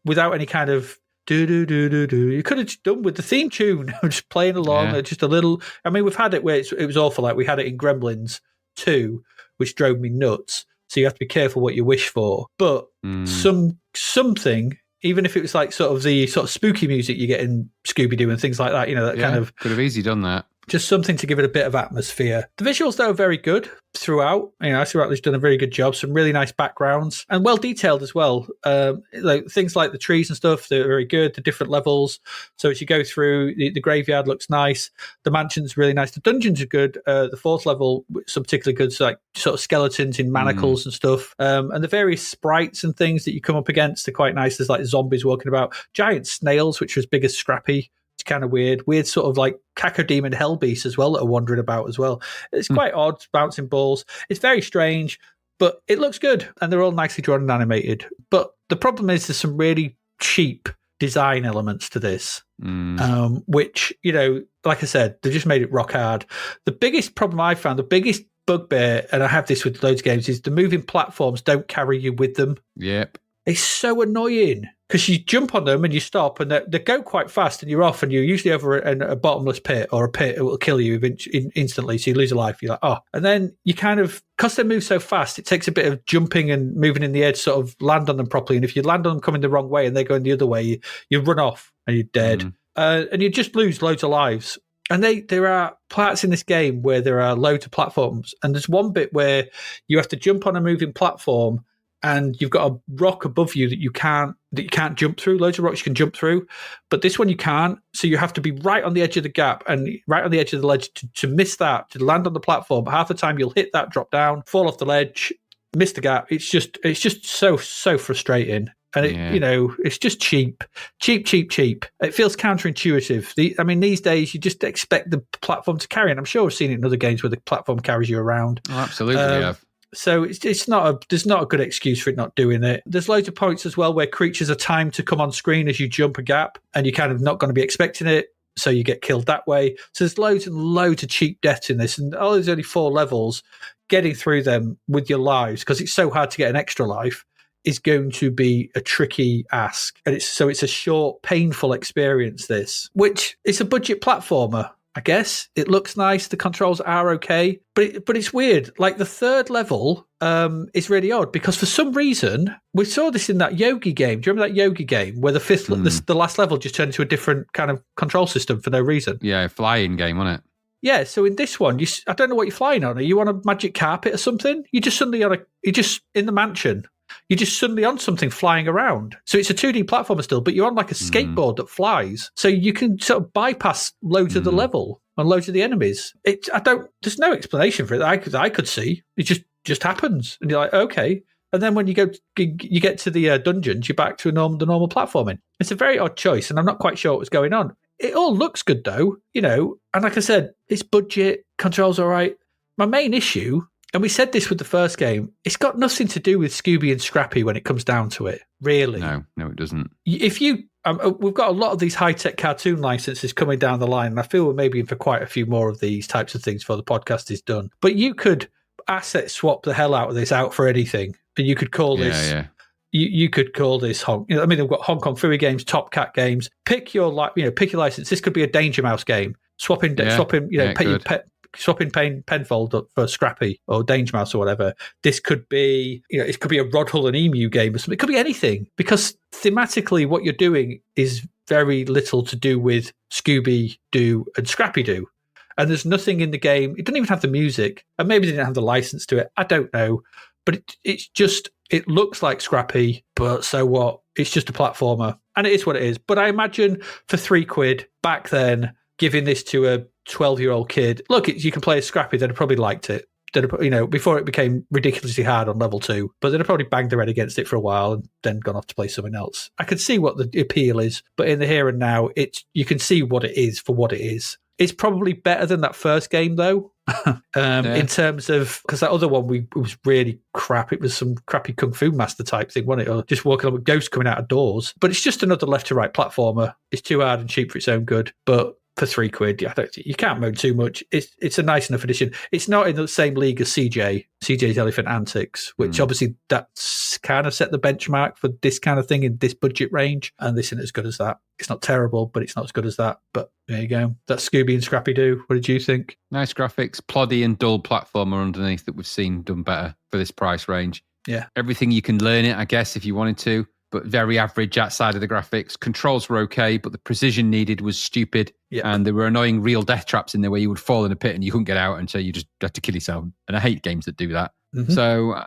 without any kind of do. You could have just done with the theme tune, just playing along, just a little. I mean, we've had it where it was awful. Like we had it in Gremlins 2, which drove me nuts. So you have to be careful what you wish for. But something, even if it was like sort of the sort of spooky music you get in Scooby-Doo and things like that, that kind of could have easily done that. Just something to give it a bit of atmosphere. The visuals, though, are very good throughout. I see Ratley's done a very good job. Some really nice backgrounds and well detailed as well. Things like the trees and stuff, they're very good. The different levels. So as you go through, the graveyard looks nice. The mansion's really nice. The dungeons are good. The fourth level, some particularly good, so like sort of skeletons in manacles and stuff. And the various sprites and things that you come up against are quite nice. There's like zombies walking about, giant snails, which are as big as Scrappy. kind of weird. Weird sort of like cacodemon hell beasts as well that are wandering about as well. It's quite odd, bouncing balls. It's very strange, but it looks good, and they're all nicely drawn and animated. But the problem is there's some really cheap design elements to this, which, you know, like I said, they just made it rock hard. The biggest problem I found, the biggest bugbear, and I have this with loads of games, is the moving platforms don't carry you with them. Yep. It's so annoying because you jump on them and you stop and they go quite fast and you're off and you're usually over a bottomless pit or a pit that will kill you instantly, so you lose a life. You're like, oh. And then you kind of, because they move so fast, it takes a bit of jumping and moving in the air to sort of land on them properly. And if you land on them coming the wrong way and they're going the other way, you run off and you're dead. And you just lose loads of lives. And there are parts in this game where there are loads of platforms. And there's one bit where you have to jump on a moving platform and you've got a rock above you that you can't jump through. Loads of rocks you can jump through, but this one you can't. So you have to be right on the edge of the gap and right on the edge of the ledge to miss that, to land on the platform. Half the time you'll hit that, drop down, fall off the ledge, miss the gap. It's just so frustrating. And you know, it's just cheap. It feels counterintuitive. These days you just expect the platform to carry, and I'm sure I've seen it in other games where the platform carries you around. Oh, absolutely, yeah. So there's not a good excuse for it not doing it. There's loads of points as well where creatures are timed to come on screen as you jump a gap, and you're kind of not going to be expecting it, so you get killed that way. So there's loads and loads of cheap deaths in this, and there's only 4 levels. Getting through them with your lives, because it's so hard to get an extra life, is going to be a tricky ask. And it's a short, painful experience, this, which is a budget platformer. I guess it looks nice. The controls are okay, but it's weird. Like the 3rd level is really odd because for some reason we saw this in that Yogi game. Do you remember that Yogi game where the last level just turned into a different kind of control system for no reason? Yeah, flying game, wasn't it? Yeah. So in this one, I don't know what you're flying on. Are you on a magic carpet or something? You're just suddenly in the mansion. You're just suddenly on something flying around. So it's a 2D platformer still, but you're on like a skateboard that flies. So you can sort of bypass loads of the level and loads of the enemies. There's no explanation for it that I could see. It just happens. And you're like, okay. And then when you get to the dungeons, you're back to the normal platforming. It's a very odd choice, and I'm not quite sure what was going on. It all looks good though, you know, and like I said, it's budget, controls all right. My main issue, and we said this with the first game, it's got nothing to do with Scooby and Scrappy when it comes down to it, really. No, it doesn't. If you, we've got a lot of these high-tech cartoon licenses coming down the line, and I feel we're maybe in for quite a few more of these types of things before the podcast is done. But you could asset swap the hell out of this out for anything, and you could call this... Yeah. You could call this they've got Hong Kong Phooey games, Top Cat games. Pick your license. This could be a Danger Mouse game. Swapping Penfold for Scrappy or Danger Mouse or whatever. This could be, it could be a Rodhull and Emu game or something. It could be anything, because thematically what you're doing is very little to do with Scooby Doo and Scrappy Doo. And there's nothing in the game. It doesn't even have the music, and maybe they didn't have the license to it. I don't know, but it looks like Scrappy, but so what? It's just a platformer, and it is what it is. But I imagine for £3 back then, giving this to a 12-year-old kid, look, you can play as Scrappy, they'd have probably liked it. Before it became ridiculously hard on level 2, but they'd have probably banged their head against it for a while and then gone off to play something else. I could see what the appeal is, but in the here and now, you can see what it is for what it is. It's probably better than that first game, though, in terms of, because that other one was really crap. It was some crappy Kung Fu Master type thing, wasn't it? Or just walking on with ghosts coming out of doors. But it's just another left to right platformer. It's too hard and cheap for its own good, but for £3, you can't moan too much. It's a nice enough addition. It's not in the same league as CJ's Elephant Antics, which obviously that's kind of set the benchmark for this kind of thing in this budget range, and this isn't as good as that. It's not terrible, but it's not as good as that. But there you go. That's Scooby and Scrappy Doo. What did you think? Nice graphics, ploddy and dull platformer underneath that we've seen done better for this price range. Yeah. Everything you can learn it, I guess, if you wanted to, but very average outside of the graphics. Controls were okay, but the precision needed was stupid. Yep. And there were annoying real death traps in there where you would fall in a pit and you couldn't get out, and so you just had to kill yourself. And I hate games that do that. Mm-hmm. So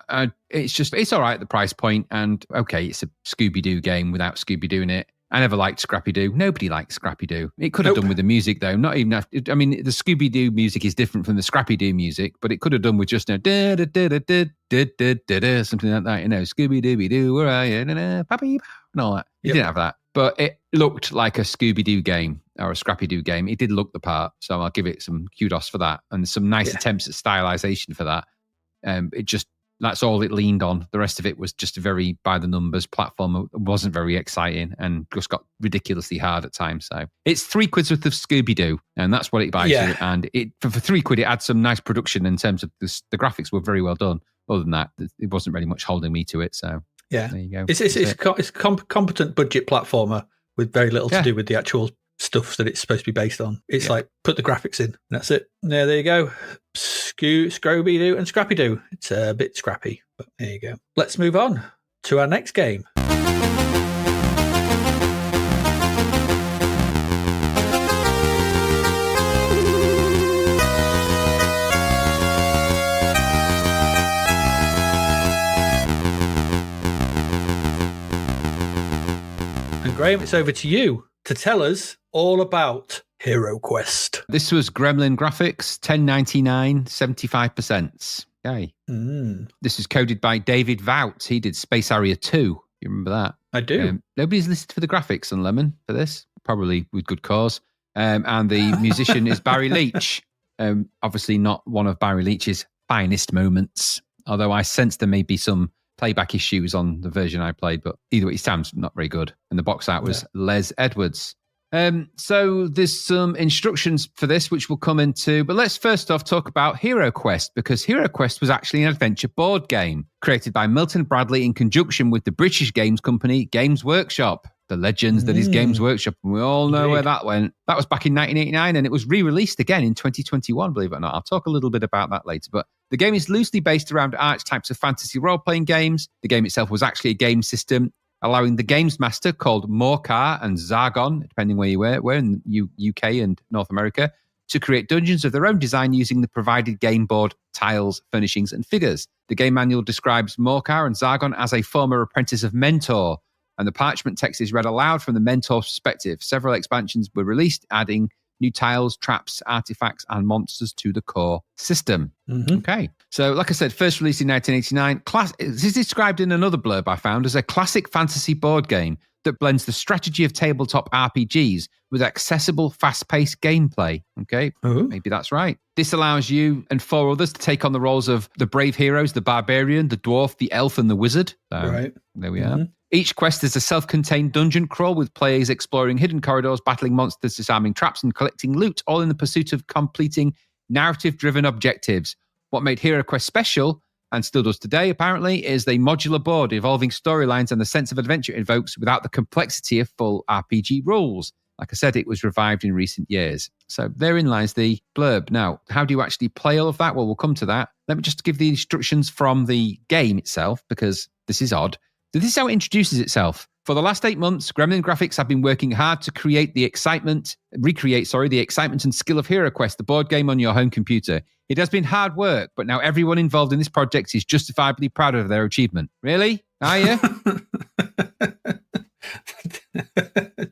it's all right at the price point, and okay, it's a Scooby-Doo game without Scooby-Doo in it. I never liked Scrappy-Doo. Nobody liked Scrappy-Doo. It could have done with the music, though. Not even after, the Scooby-Doo music is different from the Scrappy-Doo music, but it could have done with just something like that, Scooby-Dooby-Doo, where are you? Pappy, and all that. It didn't have that. But it looked like a Scooby-Doo game or a Scrappy-Doo game. It did look the part, so I'll give it some kudos for that. And some nice attempts at stylization for that. That's all it leaned on. The rest of it was just a very by-the-numbers platform. It wasn't very exciting and just got ridiculously hard at times. So it's £3 worth of Scooby-Doo, and that's what it buys you. And for £3, it adds some nice production in terms of the graphics were very well done. Other than that, it wasn't really much holding me to it. So there you go. It's a competent budget platformer with very little to do with the actual stuff that it's supposed to be based on. It's like, put the graphics in, and that's it. Yeah, there you go. Scooby-Doo and Scrappy-Doo. It's a bit scrappy, but there you go. Let's move on to our next game. And Graham, it's over to you to tell us all about Heroquest. This was Gremlin graphics, $10.99, 75%. Okay. This is coded by David Vout. He did Space Area 2. You remember that? I do. Nobody's listed for the graphics on Lemon for this, probably with good cause. And the musician is Barry Leach. Obviously not one of Barry Leach's finest moments, although I sense there may be some playback issues on the version I played, but either way, it sounds not very good. And the box art was Les Edwards. So there's some instructions for this, which we'll come into, but let's first off talk about Heroquest, because Heroquest was actually an adventure board game created by Milton Bradley in conjunction with the British games company Games Workshop. The legends that is Games Workshop, and we all know where that went. That was back in 1989, and it was re-released again in 2021, believe it or not. I'll talk a little bit about that later, but the game is loosely based around archetypes of fantasy role-playing games. The game itself was actually a game system allowing the games master, called Morcar and Zargon, depending where you were in UK and North America, to create dungeons of their own design using the provided game board, tiles, furnishings, and figures. The game manual describes Morcar and Zargon as a former apprentice of Mentor, and the parchment text is read aloud from the Mentor's perspective. Several expansions were released, adding new tiles, traps, artifacts, and monsters to the core system. Okay. So, like I said, first released in 1989. This is described in another blurb I found as a classic fantasy board game that blends the strategy of tabletop RPGs with accessible, fast-paced gameplay. Okay, maybe that's right. This allows you and 4 others to take on the roles of the brave heroes, the barbarian, the dwarf, the elf, and the wizard. There we are. Each quest is a self-contained dungeon crawl with players exploring hidden corridors, battling monsters, disarming traps, and collecting loot, all in the pursuit of completing narrative-driven objectives. What made Heroquest special, and still does today apparently, is the modular board, evolving storylines and the sense of adventure it evokes without the complexity of full RPG rules. Like I said, it was revived in recent years. So therein lies the blurb. Now, how do you actually play all of that? Well, we'll come to that. Let me just give the instructions from the game itself, because this is odd. So this is how it introduces itself. For the last 8 months, Gremlin Graphics have been working hard to recreate the excitement and skill of Heroquest, the board game on your home computer. It has been hard work, but now everyone involved in this project is justifiably proud of their achievement. Really? Are you?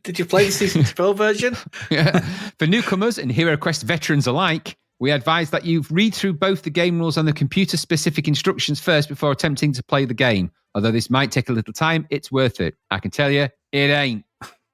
Did you play the Season 12 version? Yeah. For newcomers and Heroquest veterans alike, we advise that you read through both the game rules and the computer-specific instructions first before attempting to play the game. Although this might take a little time, it's worth it. I can tell you, it ain't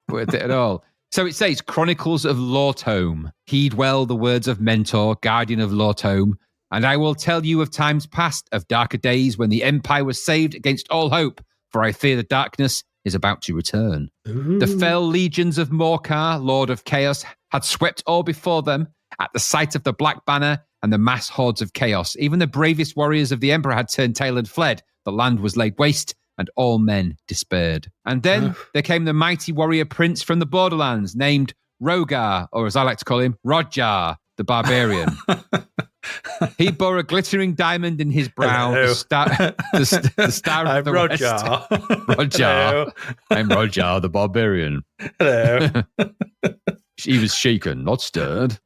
worth it at all. So it says, Chronicles of Lortome. Heed well the words of Mentor, guardian of Lortome, and I will tell you of times past, of darker days when the Empire was saved against all hope, for I fear the darkness is about to return. The fell legions of Morcar, Lord of Chaos, had swept all before them at the sight of the Black Banner and the mass hordes of chaos. Even the bravest warriors of the Emperor had turned tail and fled. The land was laid waste, and all men despaired. And then there came the mighty warrior prince from the borderlands, named Rogar, or as I like to call him, Rodjar, the barbarian. He bore a glittering diamond in his brow, the star of the Rodjar. West. Rodjar. I'm Rodjar, the barbarian. Hello. He was shaken, not stirred.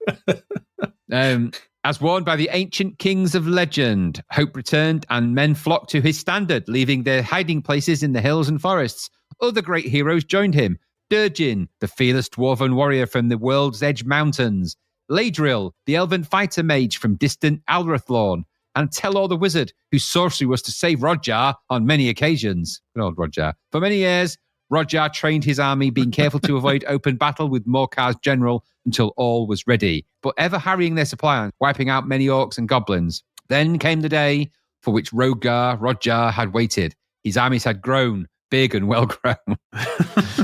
As warned by the ancient kings of legend, hope returned and men flocked to his standard, leaving their hiding places in the hills and forests. Other great heroes joined him. Durgin, the fearless dwarven warrior from the World's Edge Mountains. Ladril, the elven fighter mage from distant Alrathlorn. And Telor the wizard, whose sorcery was to save Rodjar on many occasions. Good old Rodjar. For many years, Roger trained his army, being careful to avoid open battle with Morcar's general until all was ready, but ever harrying their supply line, wiping out many orcs and goblins. Then came the day for which Roger had waited. His armies had grown big and well grown.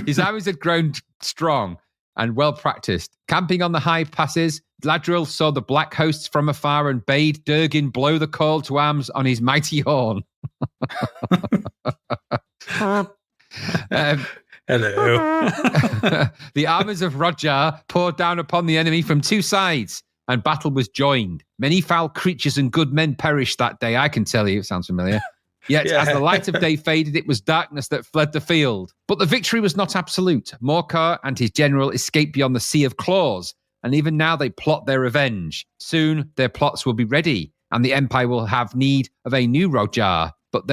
His armies had grown strong and well practiced. Camping on the high passes, Gladriel saw the black hosts from afar and bade Durgin blow the call to arms on his mighty horn. Hello. The armies of Roger poured down upon the enemy from two sides, and battle was joined. Many foul creatures and good men perished that day, I can tell you. It sounds familiar. Yet, as the light of day faded, it was darkness that fled the field. But the victory was not absolute. Morcar and his general escaped beyond the Sea of Claws, and even now they plot their revenge. Soon their plots will be ready, and the Empire will have need of a new Roger. But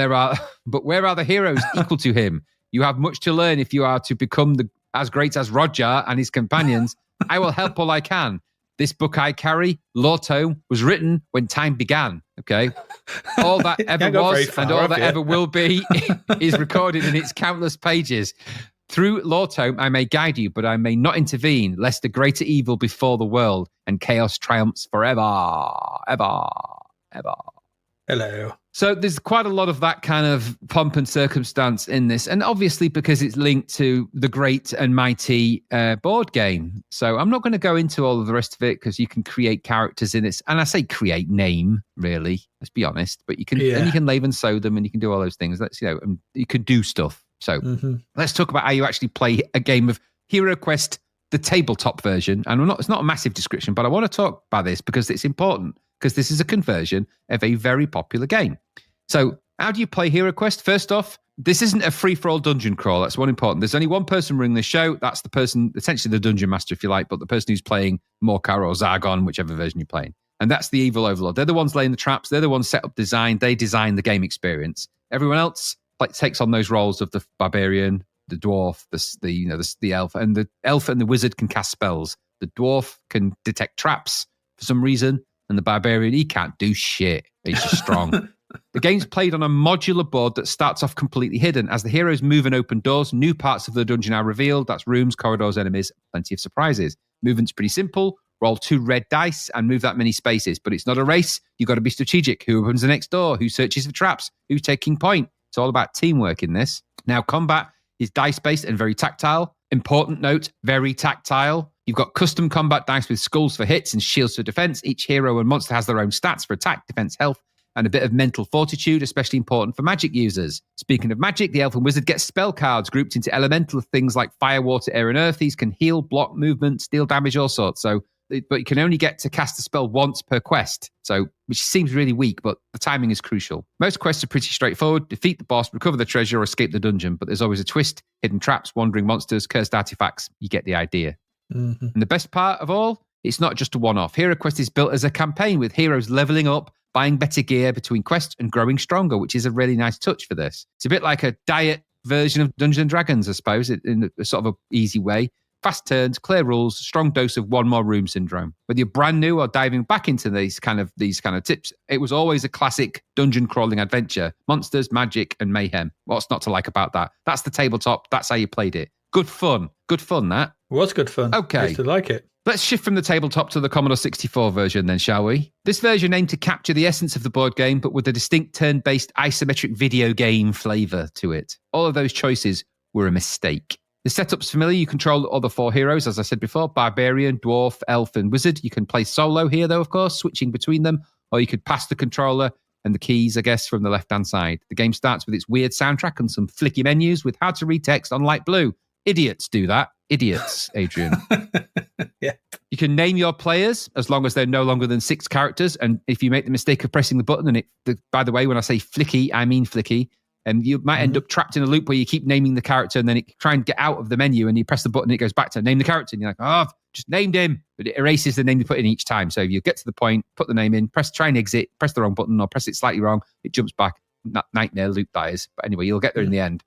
where are the heroes equal to him? You have much to learn if you are to become as great as Roger and his companions. I will help all I can. This book I carry, Law Tome, was written when time began. Okay, all that ever was and all that ever will be is recorded in its countless pages. Through Law Tome, I may guide you, but I may not intervene, lest the greater evil befall the world and chaos triumphs forever, ever, ever. Hello. So there's quite a lot of that kind of pomp and circumstance in this. And obviously because it's linked to the great and mighty board game. So I'm not going to go into all of the rest of it because you can create characters in it. And I say create name, really, let's be honest. But you can and you can lave and sew them and you can do all those things. And you can do stuff. So let's talk about how you actually play a game of Heroquest, the tabletop version. And it's not a massive description, but I want to talk about this because it's important. Because this is a conversion of a very popular game. So how do you play Heroquest? First off, this isn't a free-for-all dungeon crawl. That's one important. There's only one person running the show. That's the person, essentially the dungeon master, if you like, but the person who's playing Morcar or Zargon, whichever version you're playing. And that's the evil overlord. They're the ones laying the traps. They're the ones set up design. They design the game experience. Everyone else takes on those roles of the barbarian, the dwarf, the elf. And the elf and the wizard can cast spells. The dwarf can detect traps for some reason. And the barbarian, he can't do shit. He's just strong. The game's played on a modular board that starts off completely hidden. As the heroes move and open doors, new parts of the dungeon are revealed. That's rooms, corridors, enemies, plenty of surprises. Movement's pretty simple. Roll 2 red dice and move that many spaces. But it's not a race. You've got to be strategic. Who opens the next door? Who searches for traps? Who's taking point? It's all about teamwork in this. Now, combat is dice-based and very tactile. Important note, very tactile. You've got custom combat dice with skulls for hits and shields for defense. Each hero and monster has their own stats for attack, defense, health, and a bit of mental fortitude, especially important for magic users. Speaking of magic, the elf and wizard get spell cards grouped into elemental things like fire, water, air, and earth. These can heal, block, movement, steal damage, all sorts. But you can only get to cast a spell once per quest, which seems really weak, but the timing is crucial. Most quests are pretty straightforward. Defeat the boss, recover the treasure, or escape the dungeon. But there's always a twist, hidden traps, wandering monsters, cursed artifacts. You get the idea. And the best part of all, it's not just a one-off. Heroquest is built as a campaign with heroes leveling up, buying better gear between quests and growing stronger, which is a really nice touch for this. It's a bit like a diet version of Dungeons & Dragons, I suppose, in a sort of an easy way. Fast turns, clear rules, strong dose of one more room syndrome. Whether you're brand new or diving back into these kind of tips, it was always a classic dungeon crawling adventure. Monsters, magic, and mayhem. What's not to like about that? That's the tabletop. That's how you played it. Good fun, that. It was good fun. Okay. I used to like it. Let's shift from the tabletop to the Commodore 64 version then, shall we? This version aimed to capture the essence of the board game, but with a distinct turn-based isometric video game flavour to it. All of those choices were a mistake. The setup's familiar. You control all the 4 heroes, as I said before, barbarian, dwarf, elf, and wizard. You can play solo here, though, of course, switching between them, or you could pass the controller and the keys, I guess, from the left-hand side. The game starts with its weird soundtrack and some flicky menus with hard-to-read text on light blue. Idiots do that. Idiots, Adrian. Yeah. You can name your players as long as they're no longer than 6 characters. And if you make the mistake of pressing the button, and by the way, when I say flicky, I mean flicky, and you might end up trapped in a loop where you keep naming the character and then it try and get out of the menu and you press the button and it goes back to name the character. And you're like, I've just named him. But it erases the name you put in each time. So if you get to the point, put the name in, try and exit, press the wrong button or press it slightly wrong, it jumps back. Nightmare loop dies. But anyway, you'll get there in the end.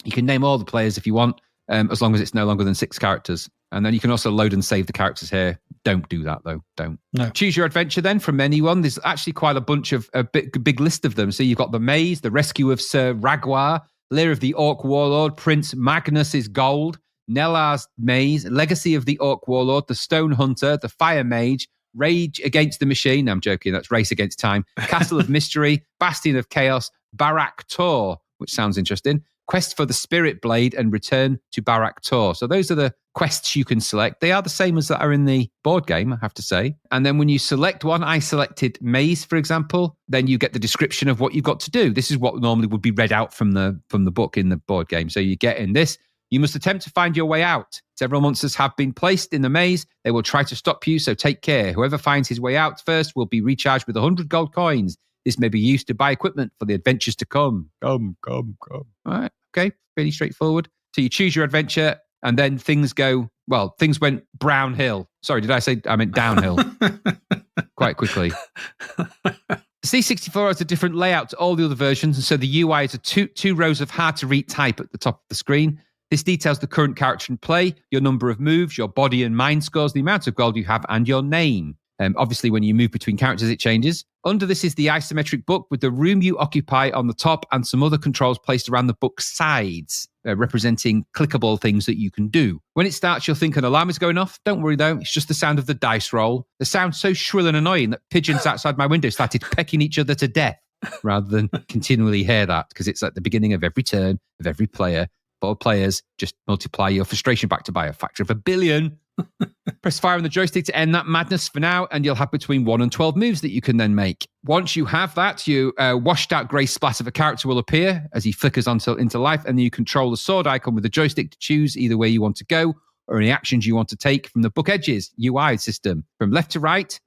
You can name all the players if you want. As long as it's no longer than 6 characters. And then you can also load and save the characters here. Don't do that, though. Don't. No. Choose your adventure, then, from anyone. There's actually quite a big list of them. So you've got the maze, the rescue of Sir Ragwar, Lair of the Orc Warlord, Prince Magnus's Gold, Nellar's Maze, Legacy of the Orc Warlord, the Stone Hunter, the Fire Mage, Rage Against the Machine. No, I'm joking. That's Race Against Time. Castle of Mystery, Bastion of Chaos, Barak Tor, which sounds interesting. Quest for the Spirit Blade and Return to Barak Tor. So those are the quests you can select. They are the same as that are in the board game, I have to say. And then when you select one, I selected Maze, for example, then you get the description of what you've got to do. This is what normally would be read out from the book in the board game. So you get in this. You must attempt to find your way out. Several monsters have been placed in the maze. They will try to stop you, so take care. Whoever finds his way out first will be recharged with 100 gold coins. This may be used to buy equipment for the adventures to come. Come. All right, okay, pretty straightforward. So you choose your adventure, and then things went brownhill. Sorry, did I say I meant downhill? Quite quickly. C64 has a different layout to all the other versions, and so the UI is two rows of hard-to-read type at the top of the screen. This details the current character in play, your number of moves, your body and mind scores, the amount of gold you have, and your name. Obviously, when you move between characters, it changes. Under this is the isometric book with the room you occupy on the top and some other controls placed around the book's sides, representing clickable things that you can do. When it starts, you'll think an alarm is going off. Don't worry, though. It's just the sound of the dice roll. The sound's so shrill and annoying that pigeons outside my window started pecking each other to death rather than continually hear that, because it's at the beginning of every turn of every player. Board players, just multiply your frustration back by a factor of 1 billion. Press fire on the joystick to end that madness for now, and you'll have between 1 and 12 moves that you can then make. Once you have that, your washed out grey splat of a character will appear as he flickers into life, and then you control the sword icon with the joystick to choose either way you want to go or any actions you want to take from the book edges UI system. From left to right,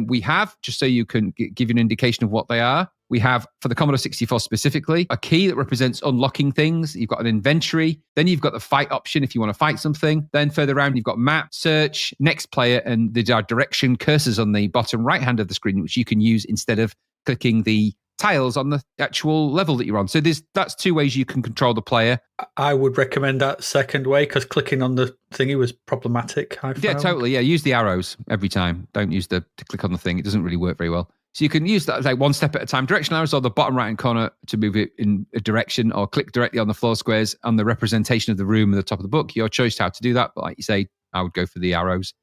we have, just so you can give you an indication of what they are, we have, for the Commodore 64 specifically, a key that represents unlocking things. You've got an inventory. Then you've got the fight option if you want to fight something. Then further around, you've got map, search, next player, and the direction cursors on the bottom right hand of the screen, which you can use instead of clicking the tiles on the actual level that you're on. So that's 2 ways you can control the player. I would recommend that second way, because clicking on the thingy was problematic, I found. Yeah, totally. Yeah, use the arrows every time. Don't use to click on the thing. It doesn't really work very well. So you can use that like one step at a time. Directional arrows or the bottom right-hand corner to move it in a direction, or click directly on the floor squares on the representation of the room at the top of the book. Your choice how to do that. But like you say, I would go for the arrows.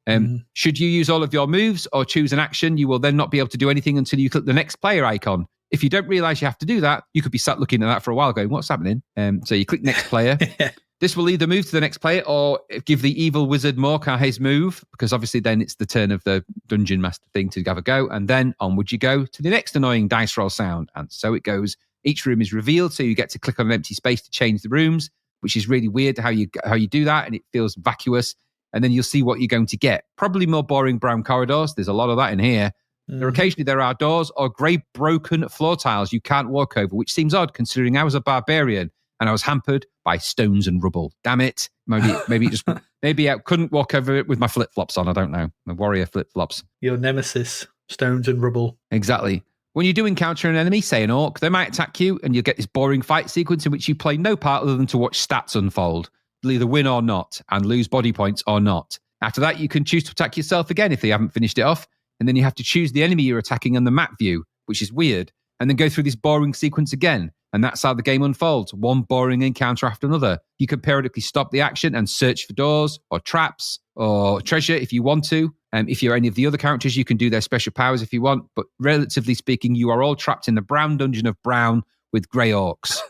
Should you use all of your moves or choose an action, you will then not be able to do anything until you click the next player icon. If you don't realize you have to do that, you could be sat looking at that for a while going, what's happening? So you click next player. Yeah. This will either move to the next player or give the evil wizard Morcar his move, because obviously then it's the turn of the dungeon master thing to have a go, and then onward you go to the next annoying dice roll sound. And so it goes. Each room is revealed, so you get to click on an empty space to change the rooms, which is really weird how you do that, and it feels vacuous. And then you'll see what you're going to get. Probably more boring brown corridors. There's a lot of that in here. Occasionally there are doors or grey broken floor tiles you can't walk over, which seems odd considering I was a barbarian and I was hampered by stones and rubble. Damn it. Maybe I couldn't walk over it with my flip-flops on. I don't know. My warrior flip-flops. Your nemesis, stones and rubble. Exactly. When you do encounter an enemy, say an orc, they might attack you and you'll get this boring fight sequence in which you play no part other than to watch stats unfold. You'll either win or not and lose body points or not. After that, you can choose to attack yourself again if they haven't finished it off. And then you have to choose the enemy you're attacking on the map view, which is weird. And then go through this boring sequence again. And that's how the game unfolds, one boring encounter after another. You can periodically stop the action and search for doors or traps or treasure if you want to. If you're any of the other characters, you can do their special powers if you want. But relatively speaking, you are all trapped in the brown dungeon of brown with grey orcs.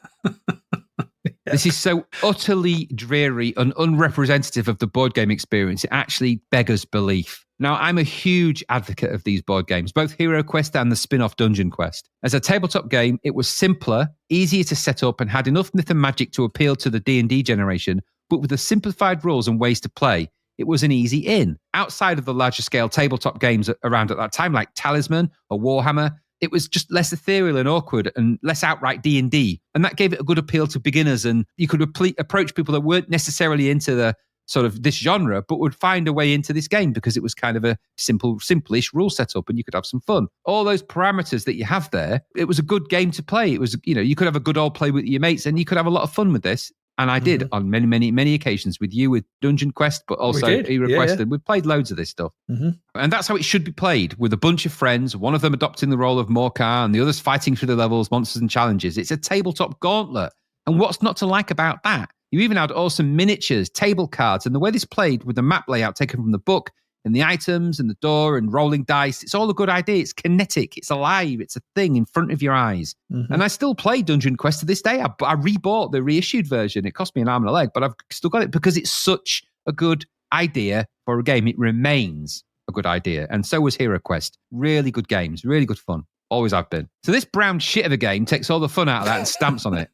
Yeah. This is so utterly dreary and unrepresentative of the board game experience. It actually beggars belief. Now, I'm a huge advocate of these board games, both Heroquest and the spin-off Dungeon Quest. As a tabletop game, it was simpler, easier to set up, and had enough myth and magic to appeal to the D&D generation, but with the simplified rules and ways to play, it was an easy in. Outside of the larger scale tabletop games around at that time, like Talisman or Warhammer, it was just less ethereal and awkward and less outright D&D. And that gave it a good appeal to beginners, and you could approach people that weren't necessarily into the sort of this genre, but would find a way into this game because it was kind of a simple-ish rule setup and you could have some fun. All those parameters that you have there, it was a good game to play. It was, you could have a good old play with your mates and you could have a lot of fun with this. And I did on many, many, many occasions with you with Dungeon Quest, but also Heroquest. Yeah. We've played loads of this stuff. Mm-hmm. And that's how it should be played, with a bunch of friends, one of them adopting the role of Morcar and the others fighting through the levels, monsters and challenges. It's a tabletop gauntlet. And what's not to like about that? You even had awesome miniatures, table cards, and the way this played with the map layout taken from the book and the items and the door and rolling dice. It's all a good idea. It's kinetic. It's alive. It's a thing in front of your eyes. Mm-hmm. And I still play Dungeon Quest to this day. I rebought the reissued version. It cost me an arm and a leg, but I've still got it because it's such a good idea for a game. It remains a good idea. And so was Heroquest. Really good games. Really good fun. Always have been. So this brown shit of a game takes all the fun out of that and stamps on it.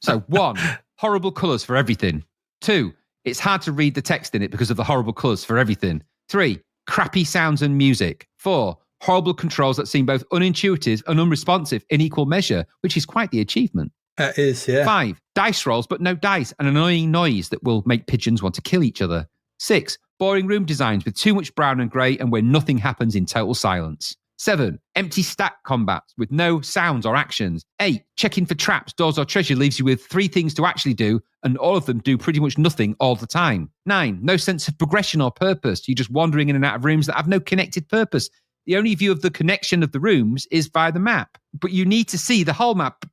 So 1, horrible colours for everything. 2, it's hard to read the text in it because of the horrible colours for everything. 3, crappy sounds and music. 4, horrible controls that seem both unintuitive and unresponsive in equal measure, which is quite the achievement. That is, yeah. 5, dice rolls but no dice and an annoying noise that will make pigeons want to kill each other. 6, boring room designs with too much brown and grey and where nothing happens in total silence. 7, empty stack combats with no sounds or actions. 8, checking for traps, doors or treasure leaves you with 3 things to actually do, and all of them do pretty much nothing all the time. 9, no sense of progression or purpose. You're just wandering in and out of rooms that have no connected purpose. The only view of the connection of the rooms is via the map. But you need to see the whole map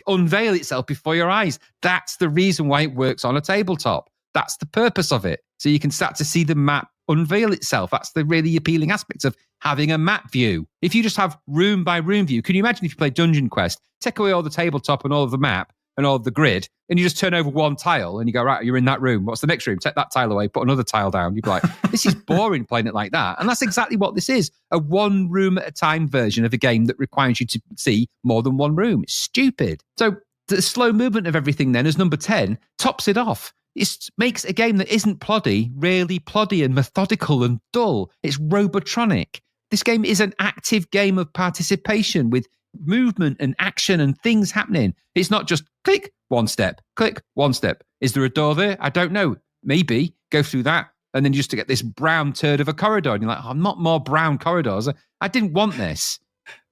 unveil itself before your eyes. That's the reason why it works on a tabletop. That's the purpose of it. So you can start to see the map unveil itself. That's the really appealing aspect of having a map view. If you just have room by room view, can you imagine if you play Dungeon Quest, take away all the tabletop and all of the map and all of the grid, and you just turn over one tile and you go, right, you're in that room. What's the next room? Take that tile away, put another tile down. You'd be like, this is boring playing it like that. And that's exactly what this is. A one room at a time version of a game that requires you to see more than one room. It's stupid. So the slow movement of everything then as number 10 tops it off. It makes a game that isn't ploddy, really ploddy and methodical and dull. It's robotronic. This game is an active game of participation with movement and action and things happening. It's not just click, one step, click, one step. Is there a door there? I don't know. Maybe. Go through that. And then just to get this brown turd of a corridor. And you're like, oh, not more brown corridors. I didn't want this.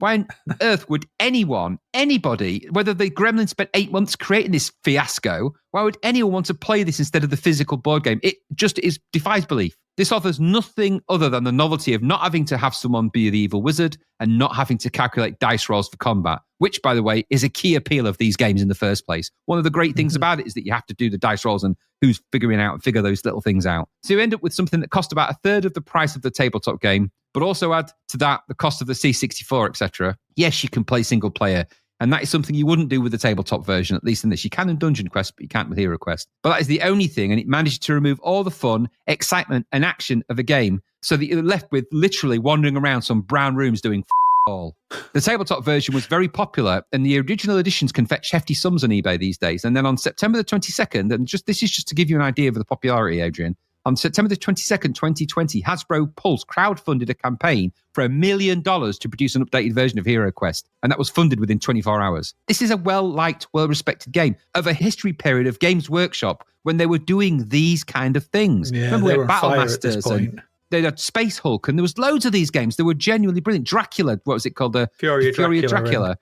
Why on earth would anyone, anybody, whether the Gremlins spent 8 months creating this fiasco, why would anyone want to play this instead of the physical board game? It just defies belief. This offers nothing other than the novelty of not having to have someone be the evil wizard and not having to calculate dice rolls for combat, which, by the way, is a key appeal of these games in the first place. One of the great things about it is that you have to do the dice rolls and who's figure those little things out. So you end up with something that cost about a third of the price of the tabletop game, but also add to that the cost of the C64, etc. Yes, you can play single player, and that is something you wouldn't do with the tabletop version, at least in this. You can in Dungeon Quest, but you can't with Heroquest. But that is the only thing, and it manages to remove all the fun, excitement, and action of a game so that you're left with literally wandering around some brown rooms doing all. The tabletop version was very popular, and the original editions can fetch hefty sums on eBay these days. And then on September the 22nd, and this is just to give you an idea of the popularity, Adrian, on September the 22nd, 2020, Hasbro Pulse crowdfunded a campaign for $1 million to produce an updated version of HeroQuest, and that was funded within 24 hours. This is a well-liked, well-respected game of a history period of Games Workshop when they were doing these kind of things. Yeah, remember, we had Battle fire Masters at this point. and they had Space Hulk, and there was loads of these games. They were genuinely brilliant. Dracula, what was it called? The Fury of Dracula.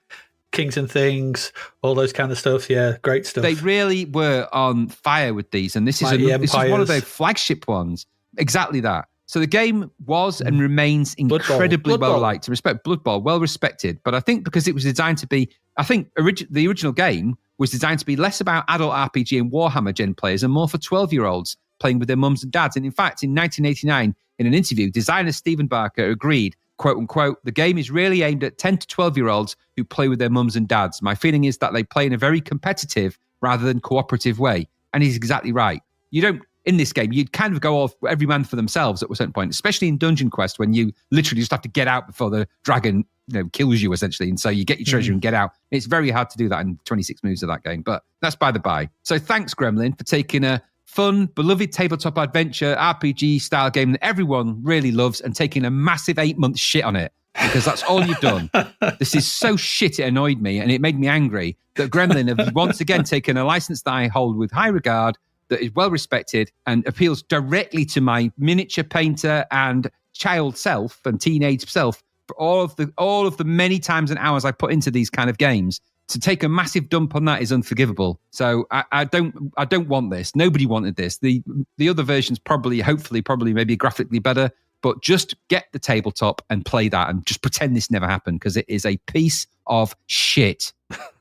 Kings and Things, all those kind of stuff. Yeah, great stuff. They really were on fire with these, and this is one of their flagship ones. Exactly that. So the game was and remains incredibly well-liked. Respect Blood Bowl, well-respected. But I think because it was designed to be, the original game was designed to be less about adult RPG and Warhammer gen players and more for 12-year-olds playing with their mums and dads. And in fact, in 1989, in an interview, designer Stephen Barker agreed, quote unquote, the game is really aimed at 10 to 12-year-olds who play with their mums and dads. My feeling is that they play in a very competitive rather than cooperative way. And he's exactly right. You don't, in this game, you'd kind of go off every man for themselves at a certain point, especially in Dungeon Quest when you literally just have to get out before the dragon kills you essentially. And so you get your treasure and get out. It's very hard to do that in 26 moves of that game, but that's by the by. So thanks, Gremlin, for taking a fun, beloved tabletop adventure RPG style game that everyone really loves and taking a massive 8-month shit on it, because that's all you've done. This is so shit, it annoyed me and it made me angry that Gremlin have once again taken a license that I hold with high regard, that is well respected and appeals directly to my miniature painter and child self and teenage self for all of the many times and hours I put into these kind of games. To take a massive dump on that is unforgivable. So I don't want this. Nobody wanted this. The other versions hopefully, maybe graphically better, but just get the tabletop and play that and just pretend this never happened, because it is a piece of shit.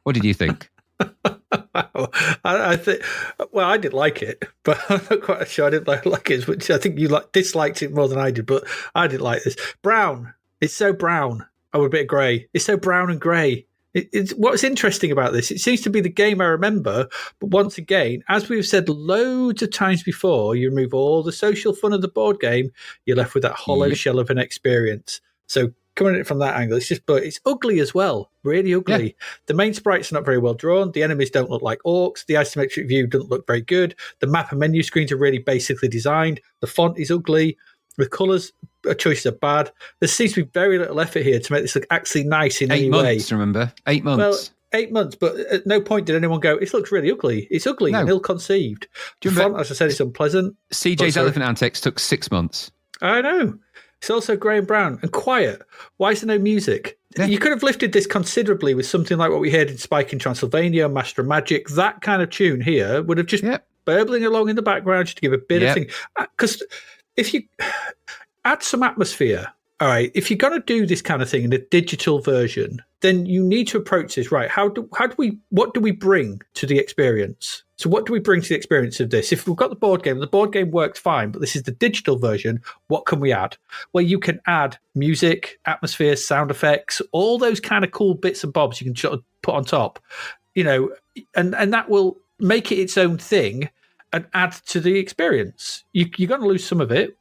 What did you think? I think. Well, I didn't like it, but I'm not quite sure I didn't like it as much. I think you disliked it more than I did, but I didn't like this. Brown. It's so brown. Oh, a bit of grey. It's so brown and grey. It's what's interesting about this. It seems to be the game I remember, but once again, as we've said loads of times before, you remove all the social fun of the board game, you're left with that hollow shell of an experience. So coming at it from that angle, but it's ugly as well, really ugly. Yeah. The main sprites are not very well drawn. The enemies don't look like orcs. The isometric view doesn't look very good. The map and menu screens are really basically designed. The font is ugly. The colours choices are bad. There seems to be very little effort here to make this look actually nice in any way. 8 months, remember? 8 months. Well, 8 months, but at no point did anyone go, it looks really ugly. It's ugly and ill-conceived. The font, as I said, is unpleasant. CJ's Elephant Antics took 6 months. I know. It's also grey and brown and quiet. Why is there no music? Yeah. You could have lifted this considerably with something like what we heard in Spike in Transylvania, Master of Magic. That kind of tune here would have just burbling along in the background just to give a bit of thing. Because if you add some atmosphere, all right, if you're going to do this kind of thing in a digital version, then you need to approach this right. What do we bring to the experience? So what do we bring to the experience of this? If we've got the board game works fine, but this is the digital version, what can we add? Well, you can add music, atmosphere, sound effects, all those kind of cool bits and bobs you can sort of put on top, and that will make it its own thing and add to the experience. You're going to lose some of it,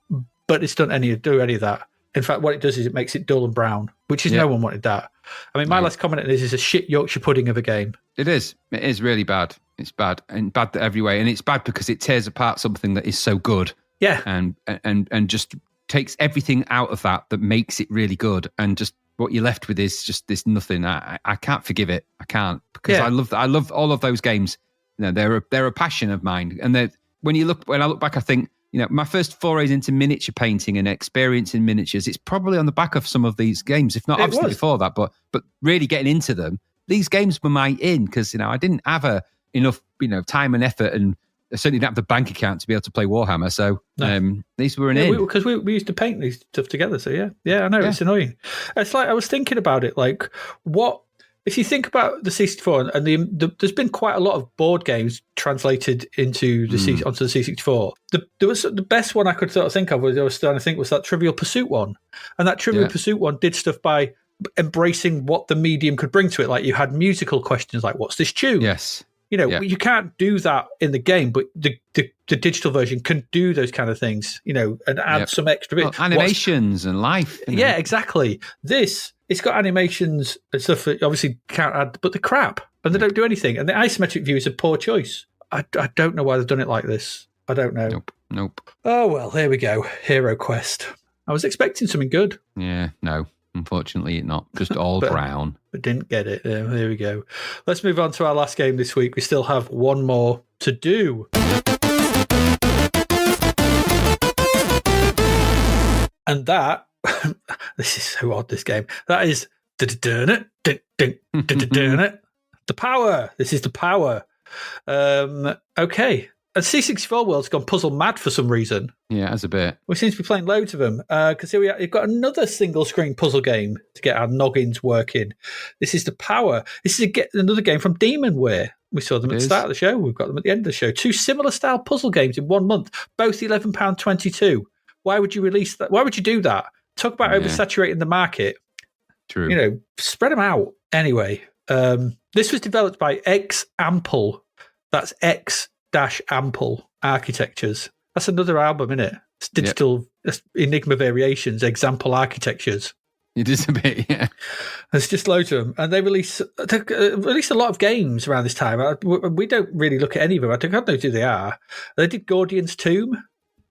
but it's don't do any of that. In fact, what it does is it makes it dull and brown, which is no one wanted that. I mean, my last comment on this is a shit Yorkshire pudding of a game. It is. It is really bad. It's bad and bad every way. And it's bad because it tears apart something that is so good. Yeah. And just takes everything out of that makes it really good. And just what you're left with is just this nothing. I can't forgive it. I can't, because I love all of those games. They're a passion of mine. And when I look back, I think, my first forays into miniature painting and experience in miniatures, it's probably on the back of some of these games, if not obviously before that, but really getting into them. These games were my in, because, I didn't have enough, time and effort, and I certainly didn't have the bank account to be able to play Warhammer. So these were an in. Because we used to paint these stuff together. So yeah, I know, it's annoying. It's like, I was thinking about it, like if you think about the C64, and there's been quite a lot of board games translated into the onto the C64. The best one I could sort of think of was that Trivial Pursuit one, and that Trivial Pursuit one did stuff by embracing what the medium could bring to it. Like, you had musical questions like, "What's this tune?" Yes. You can't do that in the game, but the digital version can do those kind of things, and add some extra bits. Well, animations and life. Yeah, exactly. It's got animations and stuff that obviously can't add, but the crap, and they don't do anything. And the isometric view is a poor choice. I don't know why they've done it like this. I don't know. Nope. Oh, well, here we go. Heroquest. I was expecting something good. Yeah, no. Unfortunately, not. Just all brown. But didn't get it. Here we go. Let's move on to our last game this week. We still have one more to do. And that, this is so odd, this game. That is the Power. This is the Power. Okay. And C64 World's gone puzzle mad for some reason. Yeah, that's a bit. We seem to be playing loads of them. Because here we are. You've got another single screen puzzle game to get our noggins working. This is the Power. This is another game from Demonware. We saw them at the start of the show. We've got them at the end of the show. 2 similar style puzzle games in 1 month. Both £11.22. Why would you release that? Why would you do that? Talk about oversaturating the market. True. Spread them out. Anyway, this was developed by Ample. That's X-Ample Architectures. That's another album, isn't it? It's digital Enigma Variations, Example Architectures. It is a bit, yeah. There's just loads of them. And they release a lot of games around this time. We don't really look at any of them. I don't know who they are. They did Gordian's Tomb.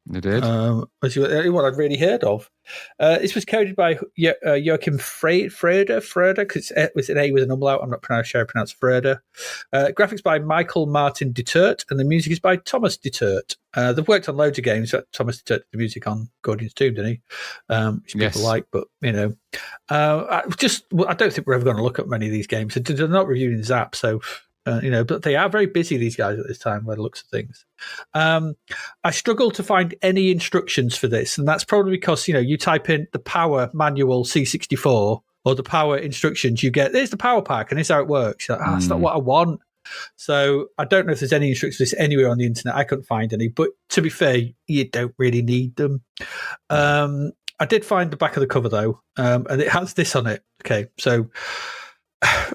They did. What I'd really heard of. This was coded by Joachim Fröder, because it was an A with an umlaut. I'm not sure I pronounce Fröder. Graphics by Michael Martin Dutert, and the music is by Thomas Dutert. They've worked on loads of games. Thomas Dutert did the music on Gordian's Tomb, didn't he? Which people like, but I don't think we're ever going to look at many of these games. They're not reviewed in Zapped, so. But they are very busy, these guys, at this time, by the looks of things. I struggle to find any instructions for this, and that's probably because, you type in the Power Manual C64 or the Power instructions, you get, there's the Power Pack, and here's how it works. You're like, that's not what I want. So I don't know if there's any instructions for this anywhere on the internet. I couldn't find any. But to be fair, you don't really need them. I did find the back of the cover, though, and it has this on it. Okay, so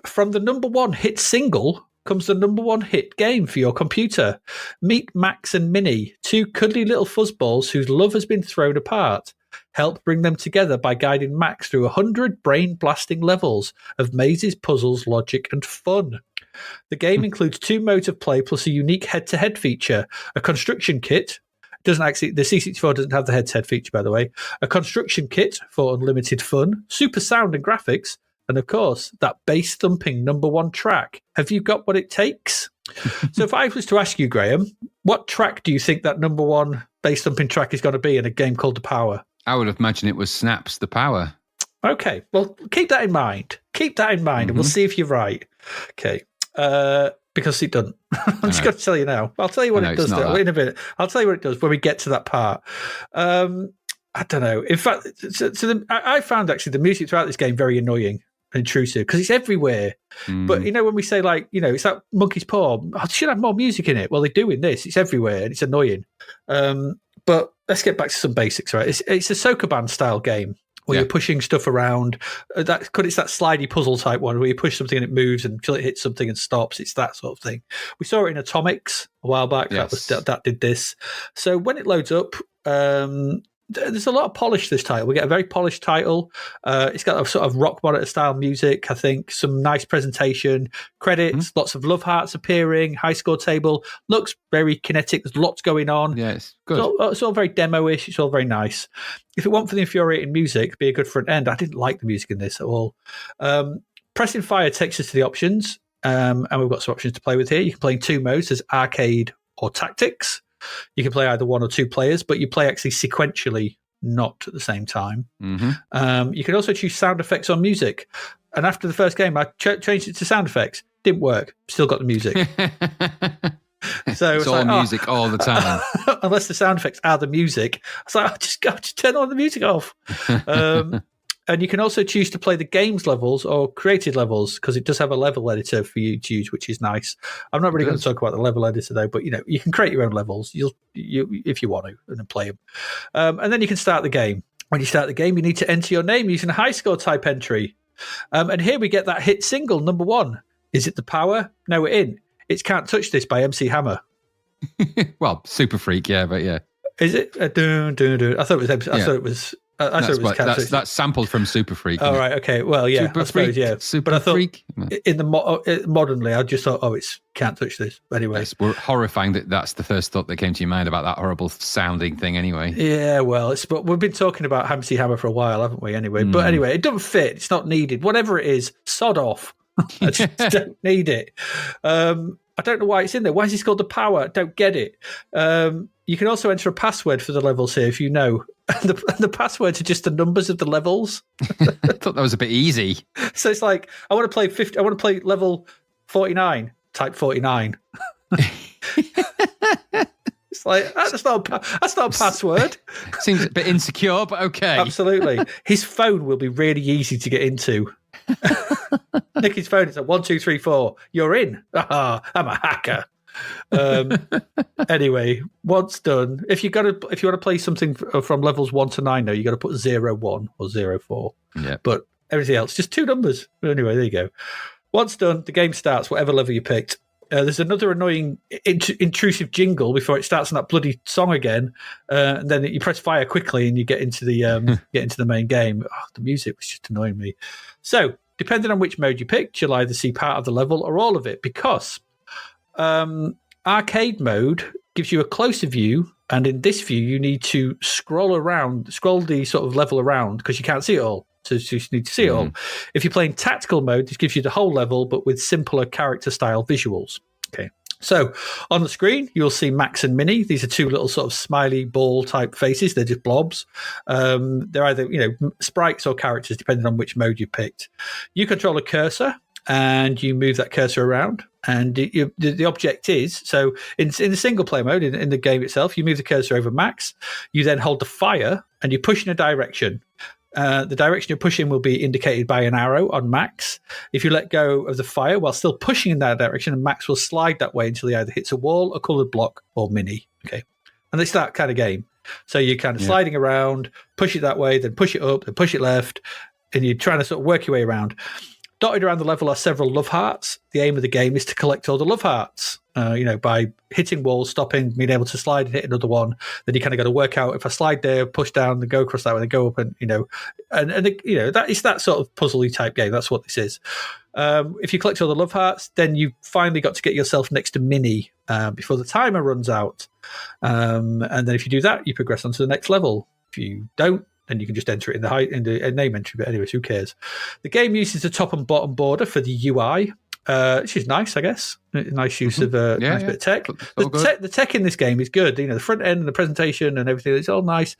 from the number one hit single comes the number one hit game for your computer. Meet Max and Minnie, two cuddly little fuzzballs whose love has been thrown apart. Help bring them together by guiding Max through 100 brain-blasting levels of mazes, puzzles, logic, and fun. The game includes 2 modes of play plus a unique head-to-head feature, a construction kit. Doesn't actually, the C64 doesn't have the head-to-head feature, by the way. A construction kit for unlimited fun, super sound and graphics, and of course, that bass-thumping number one track. Have you got what it takes? So if I was to ask you, Graham, what track do you think that number one bass-thumping track is going to be in a game called The Power? I would imagine it was Snap's The Power. Okay, well, keep that in mind. Keep that in mind, and we'll see if you're right. Okay, because it doesn't. I'm just going to tell you now. I'll tell you what it does in a minute. I'll tell you what it does when we get to that part. I don't know. In fact, I found actually the music throughout this game very annoying and intrusive because it's everywhere. But, when we say, like, it's that monkey's paw, I should have more music in it. Well, they do in this. It's everywhere and it's annoying. But let's get back to some basics, right? It's a Sokoban style game where you're pushing stuff around. It's that slidey puzzle type one where you push something and it moves until it hits something and stops. It's that sort of thing. We saw it in Atomics a while back. Yes. That did this. So when it loads up, there's a lot of polish to this title. We get a very polished title. It's got a sort of rock monitor style music, I think, some nice presentation, credits, lots of love hearts appearing, high score table, looks very kinetic. There's lots going on. Yeah, it's good. It's all very demo-ish. It's all very nice. If it weren't for the infuriating music, it'd be a good front end. I didn't like the music in this at all. Pressing fire takes us to the options, and we've got some options to play with here. You can play in 2 modes. There's arcade or tactics. You can play either 1 or 2 players, but you play actually sequentially, not at the same time. You can also choose sound effects on music. And after the first game, I changed it to sound effects. Didn't work. Still got the music. So it's all music all the time. Unless the sound effects are the music. I was like, just turn all the music off. And you can also choose to play the games levels or created levels because it does have a level editor for you to use, which is nice. I'm not really going to talk about the level editor though, but you can create your own levels. You if you want to, and then play them. And then you can start the game. When you start the game, you need to enter your name using a high score type entry. And here we get that hit single number 1. Is it The Power? No, we're in. It's Can't Touch This by MC Hammer. Well, Super Freak, yeah, but yeah. Is it? I thought it was MC. I thought it was. I thought it was that's sampled from Super Freak. Oh, right, okay. Well, yeah, Super I suppose, Freak, yeah. Super but I thought Freak. In the modernly, I just thought, it's Can't Touch This. Anyway, it's horrifying that's the first thought that came to your mind about that horrible sounding thing. Anyway, yeah. Well, but we've been talking about MC Hammer for a while, haven't we? Anyway, but anyway, it doesn't fit. It's not needed. Whatever it is, sod off. I just don't need it. I don't know why it's in there. Why is this called The Power? I don't get it. You can also enter a password for the levels here if you know. And the passwords are just the numbers of the levels. I thought that was a bit easy. So it's like, I want to play 50. I want to play level 49. Type 49. It's like, that's not a password. Seems a bit insecure, but okay. Absolutely. His phone will be really easy to get into. Nicky's phone is at 1, 2, 3, 4. You're in. I'm a hacker. Anyway, once done, if you want to play something from levels 1 to 9, now you got to put 0, 1 or 0, 4. Yeah. But everything else, just 2 numbers. Anyway, there you go. Once done, the game starts, whatever level you picked. There's another annoying intrusive jingle before it starts on that bloody song again, and then you press fire quickly and you get into the main game. Oh, the music was just annoying me. So, depending on which mode you picked, you'll either see part of the level or all of it, because arcade mode gives you a closer view, and in this view, you need to scroll the sort of level around because you can't see it all. So you just need to see it all. If you're playing tactical mode, this gives you the whole level, but with simpler character style visuals. Okay. So on the screen, you'll see Max and Minnie. These are 2 little sort of smiley ball type faces. They're just blobs. They're either, sprites or characters, depending on which mode you picked. You control a cursor and you move that cursor around. And the object is, so in the single player mode, in the game itself, you move the cursor over Max. You then hold the fire and you push in a direction. The direction you're pushing will be indicated by an arrow on max. If you let go of the fire while still pushing in that direction, max will slide that way until he either hits a wall, a coloured block, or mini. Okay, and it's that kind of game. So you're kind of sliding around, push it that way, then push it up, then push it left, and you're trying to sort of work your way around. Dotted around the level are several love hearts. The aim of the game is to collect all the love hearts, by hitting walls, stopping, being able to slide and hit another one. Then you kind of got to work out, if I slide there, push down, then go across that way, then go up, and that is that sort of puzzly type game. That's what this is. If you collect all the love hearts, then you finally got to get yourself next to Mini before the timer runs out. And then if you do that, you progress on to the next level. If you don't, then you can just enter it in the name entry. But anyways, who cares? The game uses the top and bottom border for the UI, which is nice, I guess. Nice use of nice bit of tech. The tech in this game is good. The front end and the presentation and everything, it's all nice.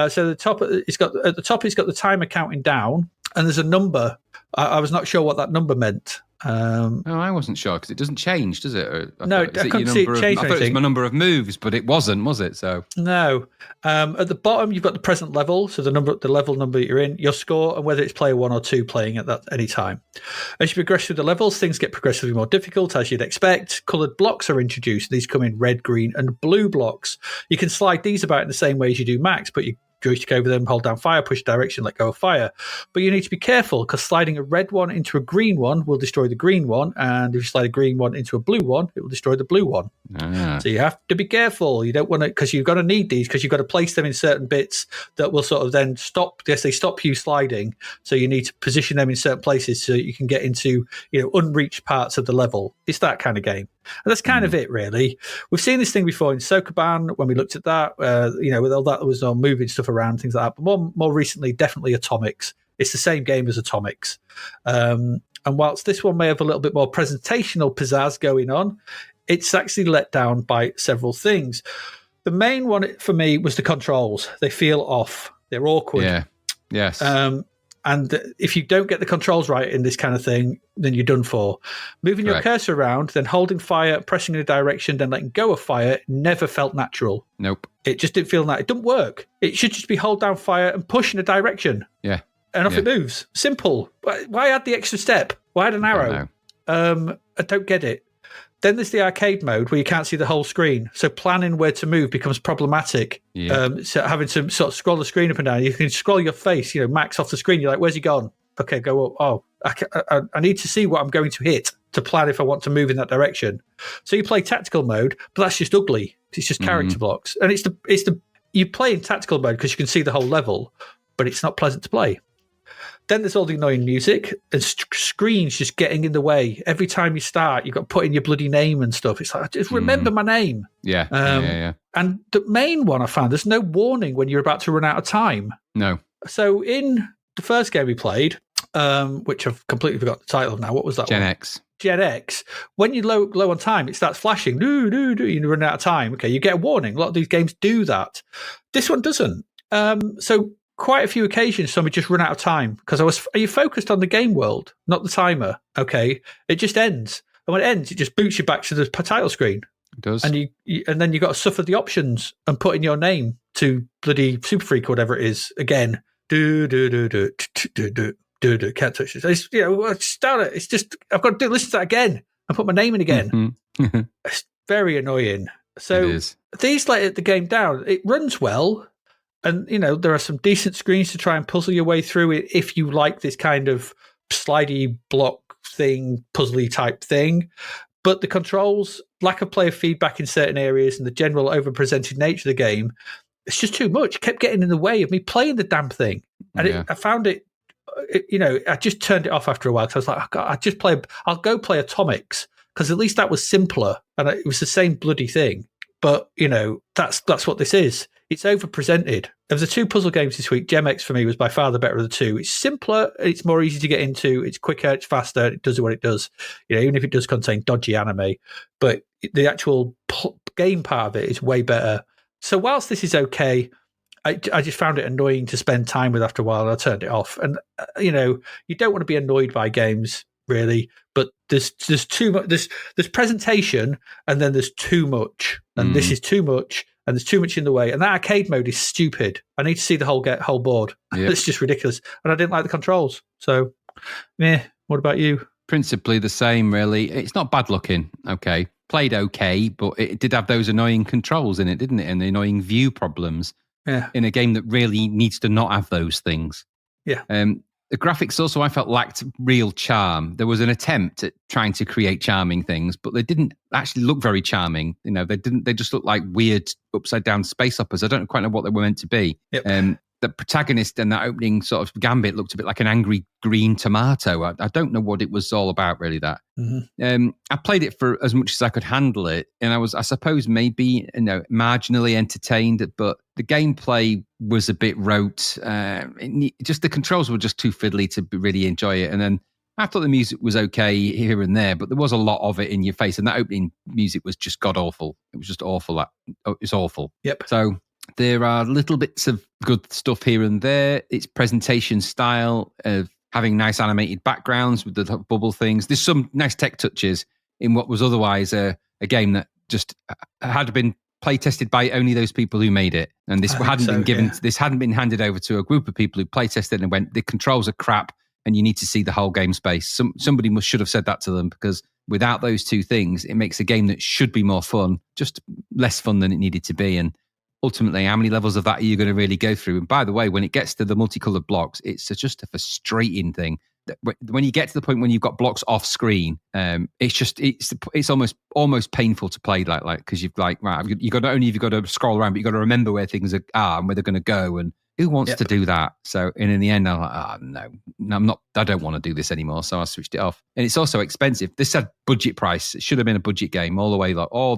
So the top, it's got the timer counting down, and there's a number. I was not sure what that number meant. No, I wasn't sure because it doesn't change, does it? No, I couldn't see it change. I thought it was my number of moves, but it wasn't, was it? So no. At the bottom, you've got the present level, so the level number you're in, your score, and whether it's player 1 or 2 playing at that any time. As you progress through the levels, things get progressively more difficult, as you'd expect. Coloured blocks are introduced. These come in red, green, and blue blocks. You can slide these about in the same way as you do Max, but you joystick over them, hold down fire, push direction, let go of fire. But you need to be careful because sliding a red one into a green one will destroy the green one, and if you slide a green one into a blue one, it will destroy the blue one. So you have to be careful. You don't want to, because you've got to need these, because you've got to place them in certain bits that will sort of then stop. Yes, they stop you sliding. So you need to position them in certain places so you can get into unreached parts of the level. It's that kind of game. And that's kind of it, really. We've seen this thing before in Sokoban when we looked at that. With all that, there was no moving stuff around, things like that. But more recently, definitely Atomics. It's the same game as Atomics. And whilst this one may have a little bit more presentational pizzazz going on, it's actually let down by several things. The main one for me was the controls. They feel off. They're awkward. Yeah. Yes. And if you don't get the controls right in this kind of thing, then you're done for. Moving your cursor around, then holding fire, pressing in a direction, then letting go of fire never felt natural. Nope. It just didn't feel that. It doesn't work. It should just be hold down fire and push in a direction. Yeah. And off it moves. Simple. Why add the extra step? Why add an arrow? I don't get it. Then there's the arcade mode where you can't see the whole screen. So planning where to move becomes problematic. Yeah. So having to sort of scroll the screen up and down. You can scroll your face, max off the screen. You're like, where's he gone? Okay, go up. Oh, I need to see what I'm going to hit to plan if I want to move in that direction. So you play tactical mode, but that's just ugly. It's just character blocks. And you play in tactical mode because you can see the whole level, but it's not pleasant to play. Then there's all the annoying music and screens just getting in the way. Every time you start, you've got to put in your bloody name and stuff. It's like, just remember my name. Yeah. And the main one I found, there's no warning when you're about to run out of time. No. So in the first game we played, which I've completely forgot the title of now. What was that Gen one? X. Gen X. When you're low on time, it starts flashing. You run out of time. Okay, you get a warning. A lot of these games do that. This one doesn't. So quite a few occasions, somebody just run out of time because are you focused on the game world, not the timer? Okay, it just ends, and when it ends, it just boots you back to the title screen. It does, and and then you got to suffer the options and put in your name to bloody Super Freak or whatever it is again. Can't touch this. Start it. It's just I've got to listen to that again and put my name in again. Mm-hmm. It's very annoying. So these let the game down. It runs well. And, there are some decent screens to try and puzzle your way through it if you like this kind of slidey block thing, puzzly type thing. But the controls, lack of player feedback in certain areas, and the general over-presented nature of the game, it's just too much. It kept getting in the way of me playing the damn thing. And I found it, I just turned it off after a while because I was like, I'll go play Atomics because at least that was simpler and it was the same bloody thing. But, that's what this is. It's over-presented. Of the two puzzle games this week, Gem X for me was by far the better of the two. It's simpler, it's more easy to get into, it's quicker, it's faster, it does what it does. Even if it does contain dodgy anime. But the actual game part of it is way better. So whilst this is okay, I just found it annoying to spend time with after a while, and I turned it off. And, you don't want to be annoyed by games, really, but there's too much. There's presentation, and then there's too much, and this is too much, and there's too much in the way. And that arcade mode is stupid. I need to see the whole board. Yep. It's just ridiculous. And I didn't like the controls. So, what about you? Principally the same, really. It's not bad looking, okay. Played okay, but it did have those annoying controls in it, didn't it? And the annoying view problems in a game that really needs to not have those things. Yeah. The graphics also, I felt, lacked real charm. There was an attempt at trying to create charming things, but they didn't actually look very charming. You know, they just looked like weird upside down space operas. I don't quite know what they were meant to be. Yep. The protagonist and that opening sort of gambit looked a bit like an angry green tomato. I don't know what it was all about, really, that. Mm-hmm. I played it for as much as I could handle it, and I suppose, maybe, marginally entertained, but the gameplay was a bit rote. Just the controls were just too fiddly to really enjoy it. And then I thought the music was okay here and there, but there was a lot of it in your face, and that opening music was just god-awful. It was just awful. It's awful. Yep. So there are little bits of good stuff here and there. Its presentation style of having nice animated backgrounds with the bubble things. There's some nice tech touches in what was otherwise a game that just had been play tested by only those people who made it. And this hadn't been given. Yeah. This hadn't been handed over to a group of people who play tested and went, the controls are crap and you need to see the whole game space. Somebody should have said that to them, because without those two things, it makes a game that should be more fun just less fun than it needed to be. And ultimately, how many levels of that are you going to really go through? And by the way, when it gets to the multicolored blocks, it's just a frustrating thing. When you get to the point when you've got blocks off screen, it's almost painful to play like, because you've right, you got, not only have you got to scroll around, but you've got to remember where things are and where they're going to go, and who wants to do that? So, and in the end, I'm like, no, I'm not. I don't want to do this anymore. So I switched it off. And it's also expensive. This had budget price. It should have been a budget game all the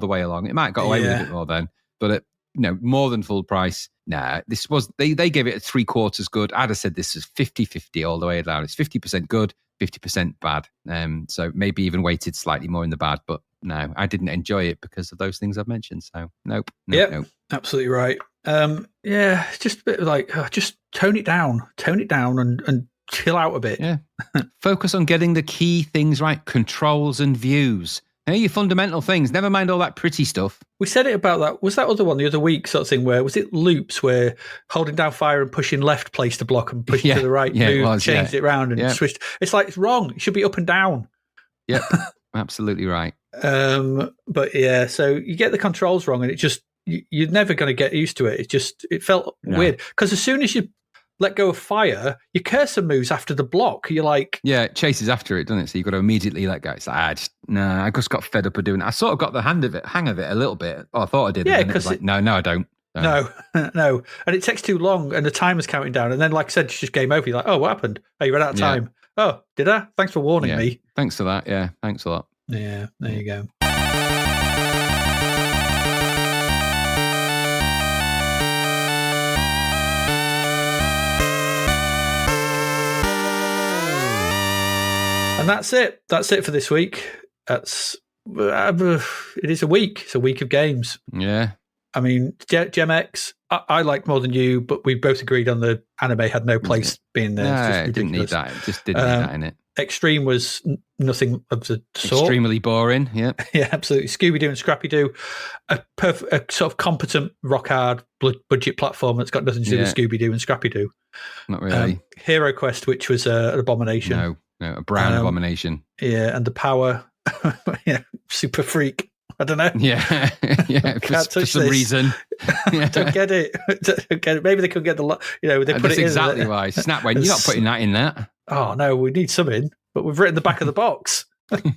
way along. It might have got away with a bit more then, but more than full price. Nah, this was, they gave it a 3/4 good. I'd have said this is 50-50 all the way down. It's 50% good, 50% bad. So maybe even weighted slightly more in the bad, but no, I didn't enjoy it because of those things I've mentioned. So nope. Absolutely right. Just a bit like, just tone it down and chill out a bit. Yeah. Focus on getting the key things right, controls and views. Your fundamental things. Never mind all that pretty stuff. We said it about that. Was that other one the other week sort of thing where, was it loops where holding down fire and pushing left placed the block and pushing to the right changed it around and switched? It's like, it's wrong. It should be up and down. Yep, absolutely right. But yeah, so you get the controls wrong and it just, you're never going to get used to it. It felt weird. Because as soon as you let go of fire, your cursor moves after the block. You're like... Yeah, it chases after it, doesn't it? So you've got to immediately let go. It's like, I just got fed up of doing it. I sort of got the hang of it a little bit. Oh, I thought I did. Yeah, because like, no, I don't. No. And it takes too long and the timer's counting down. And then, like I said, it's just game over. You're like, oh, what happened? Oh, you ran out of time. Oh, did I? Thanks for warning me. Thanks for that. Yeah, thanks a lot. Yeah, there you go. And that's it. That's it for this week. It is a week. It's a week of games. Yeah. I mean, Gem X, I liked more than you, but we both agreed on the anime had no place being there. No, it didn't need that. It just didn't need that in it. Extreme was nothing of the sort. Extremely boring, yeah. Yeah, absolutely. Scooby-Doo and Scrappy-Doo, a sort of competent, rock-hard budget platform that's got nothing to do with Scooby-Doo and Scrappy-Doo. Not really. Heroquest, which was an abomination. No, a brown abomination. Yeah, and the Power, super freak. I don't know. Yeah, for some reason. I don't get it. Maybe they couldn't get the, they put That's it in. Exactly why. Snap went, you're not putting that in there. Oh, no, we need some in, but we've written the back of the box. Anyway.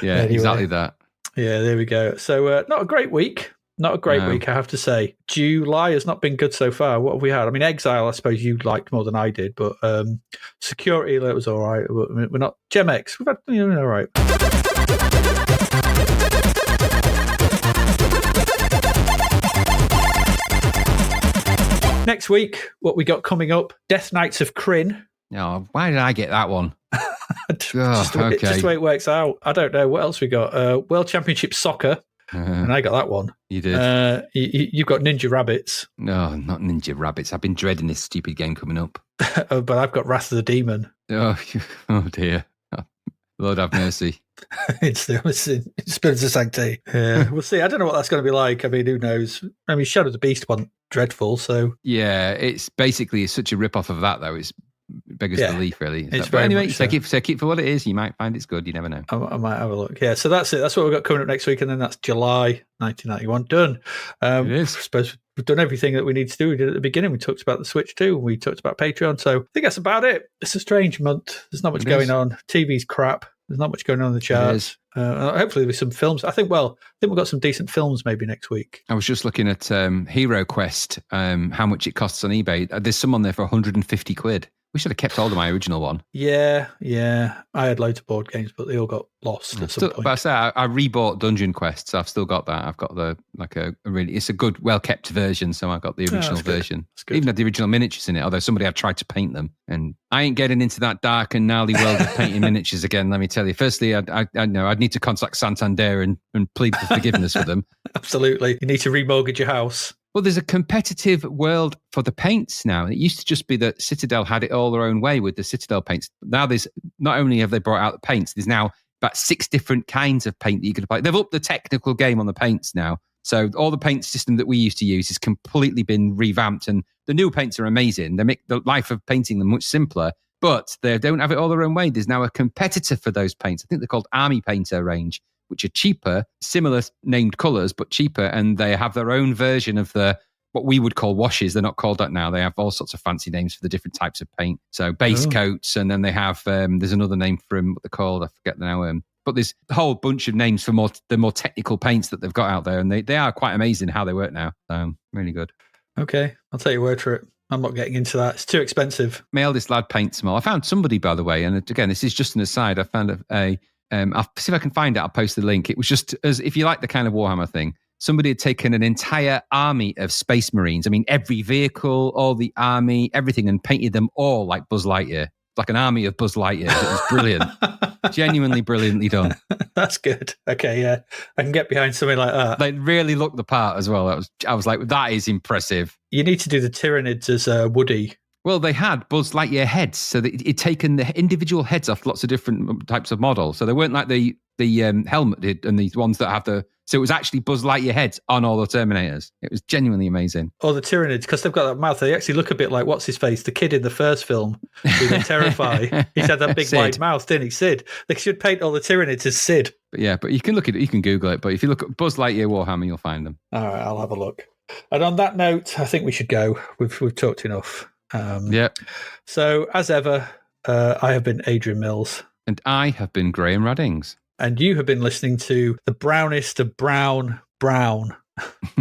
Exactly that. Yeah, there we go. So not a great week. Not a great week, I have to say. July has not been good so far. What have we had? I mean, Exile, I suppose you liked more than I did, but Security Alert was all right. We're not... Gem X, we've had all right. Next week, what we got coming up, Death Knights of Kryn. Oh, why did I get that one? Just the way it works out. I don't know. What else we got? World Championship Soccer. And I got that one. You did. You've got Ninja Rabbits. No, not Ninja Rabbits. I've been dreading this stupid game coming up. But I've got Wrath of the Demon. Oh dear. Oh, Lord have mercy. It's Spirits of Sanctity. Yeah, we'll see. I don't know what that's going to be like. I mean, who knows? I mean, Shadow of the Beast wasn't dreadful, so... Yeah, it's such a rip-off of that, though. It's beggars belief, really. But anyway, take it for what it is. You might find it's good. You never know. I might have a look. Yeah, so that's it. That's what we've got coming up next week, and then that's July 1991 done. It is. I suppose we've done everything that we need to do. We did at the beginning. We talked about the Switch too. We talked about Patreon. So I think that's about it. It's a strange month. There's not much going on. TV's crap. There's not much going on in the charts. Hopefully there's some films. I think we've got some decent films maybe next week. I was just looking at Heroquest, how much it costs on eBay. There's some on there for 150 quid. We should have kept hold of my original one. Yeah. I had loads of board games, but they all got lost at some point. But I rebought Dungeon Quest, so I've still got that. I've got it's a good, well-kept version, so I've got the original version. Even had the original miniatures in it, although somebody had tried to paint them. And I ain't getting into that dark and gnarly world of painting miniatures again, let me tell you. Firstly, I know I'd need to contact Santander and plead for forgiveness for them. Absolutely. You need to remortgage your house. Well, there's a competitive world for the paints now. It used to just be that Citadel had it all their own way with the Citadel paints. Now there's not only have they brought out the paints, there's now about 6 different kinds of paint that you can apply. They've upped the technical game on the paints now. So all the paint system that we used to use has completely been revamped, and the new paints are amazing. They make the life of painting them much simpler, but they don't have it all their own way. There's now a competitor for those paints. I think they're called Army Painter range, which are cheaper, similar named colours, but cheaper, and they have their own version of what we would call washes. They're not called that now. They have all sorts of fancy names for the different types of paint. So base coats, and then they have, there's another name for them, what they're called, I forget now. But there's a whole bunch of names for the more technical paints that they've got out there, and they are quite amazing how they work now. So really good. Okay, I'll take your word for it. I'm not getting into that. It's too expensive. My eldest lad paints them all. I found somebody, by the way, and again, this is just an aside, I found I'll see if I can find it. I'll post the link. It was just, as if you like the kind of Warhammer thing, somebody had taken an entire army of Space Marines. I mean, every vehicle, all the army, everything, and painted them all like Buzz Lightyear. Like an army of Buzz Lightyear. It was brilliant. Genuinely brilliantly done. That's good. Okay, yeah. I can get behind something like that. They really looked the part as well. I was like, that is impressive. You need to do the Tyranids as Woody. Well, they had Buzz Lightyear heads, so it'd taken the individual heads off lots of different types of models. So they weren't like the helmet did, and the ones that have the... So it was actually Buzz Lightyear heads on all the Terminators. It was genuinely amazing. Or the Tyranids, because they've got that mouth. They actually look a bit like, what's his face? The kid in the first film who they terrify. He's had that big wide mouth, didn't he? Sid. They should paint all the Tyranids as Sid. But you can look at it, you can Google it. But if you look at Buzz Lightyear Warhammer, you'll find them. All right, I'll have a look. And on that note, I think we should go. We've talked enough. So, as ever, I have been Adrian Mills. And I have been Graham Raddings. And you have been listening to the brownest of brown.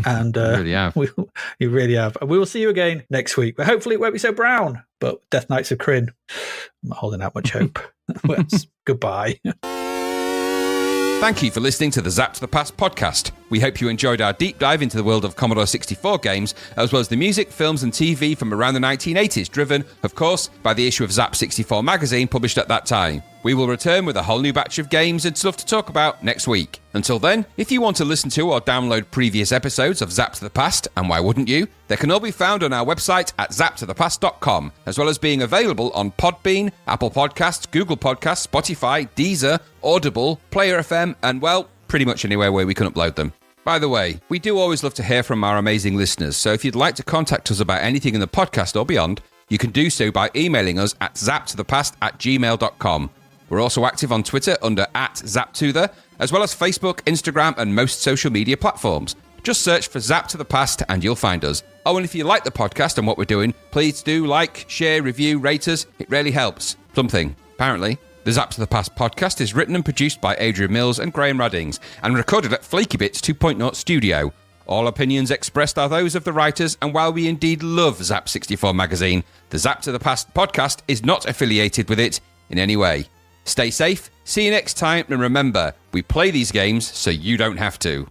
And you really have. You really have. And we will see you again next week. But hopefully it won't be so brown. But Death Knights of Kryn, I'm not holding out much hope. Goodbye. Thank you for listening to the Zapped to the Past podcast. We hope you enjoyed our deep dive into the world of Commodore 64 games, as well as the music, films and TV from around the 1980s, driven, of course, by the issue of Zap 64 magazine published at that time. We will return with a whole new batch of games and stuff to talk about next week. Until then, if you want to listen to or download previous episodes of Zapped to the Past, and why wouldn't you, they can all be found on our website at zappedtothepast.com, as well as being available on Podbean, Apple Podcasts, Google Podcasts, Spotify, Deezer, Audible, Player FM, and, well, pretty much anywhere where we can upload them. By the way, we do always love to hear from our amazing listeners, so if you'd like to contact us about anything in the podcast or beyond, you can do so by emailing us at zappedtothepast@gmail.com. We're also active on Twitter under @ZapTother, as well as Facebook, Instagram, and most social media platforms. Just search for Zapped to the Past and you'll find us. Oh, and if you like the podcast and what we're doing, please do like, share, review, rate us. It really helps. Something, apparently. The Zapped to the Past podcast is written and produced by Adrian Mills and Graham Raddings, and recorded at Flaky Bits 2.0 Studio. All opinions expressed are those of the writers, and while we indeed love Zap 64 magazine, the Zapped to the Past podcast is not affiliated with it in any way. Stay safe, see you next time, and remember, we play these games so you don't have to.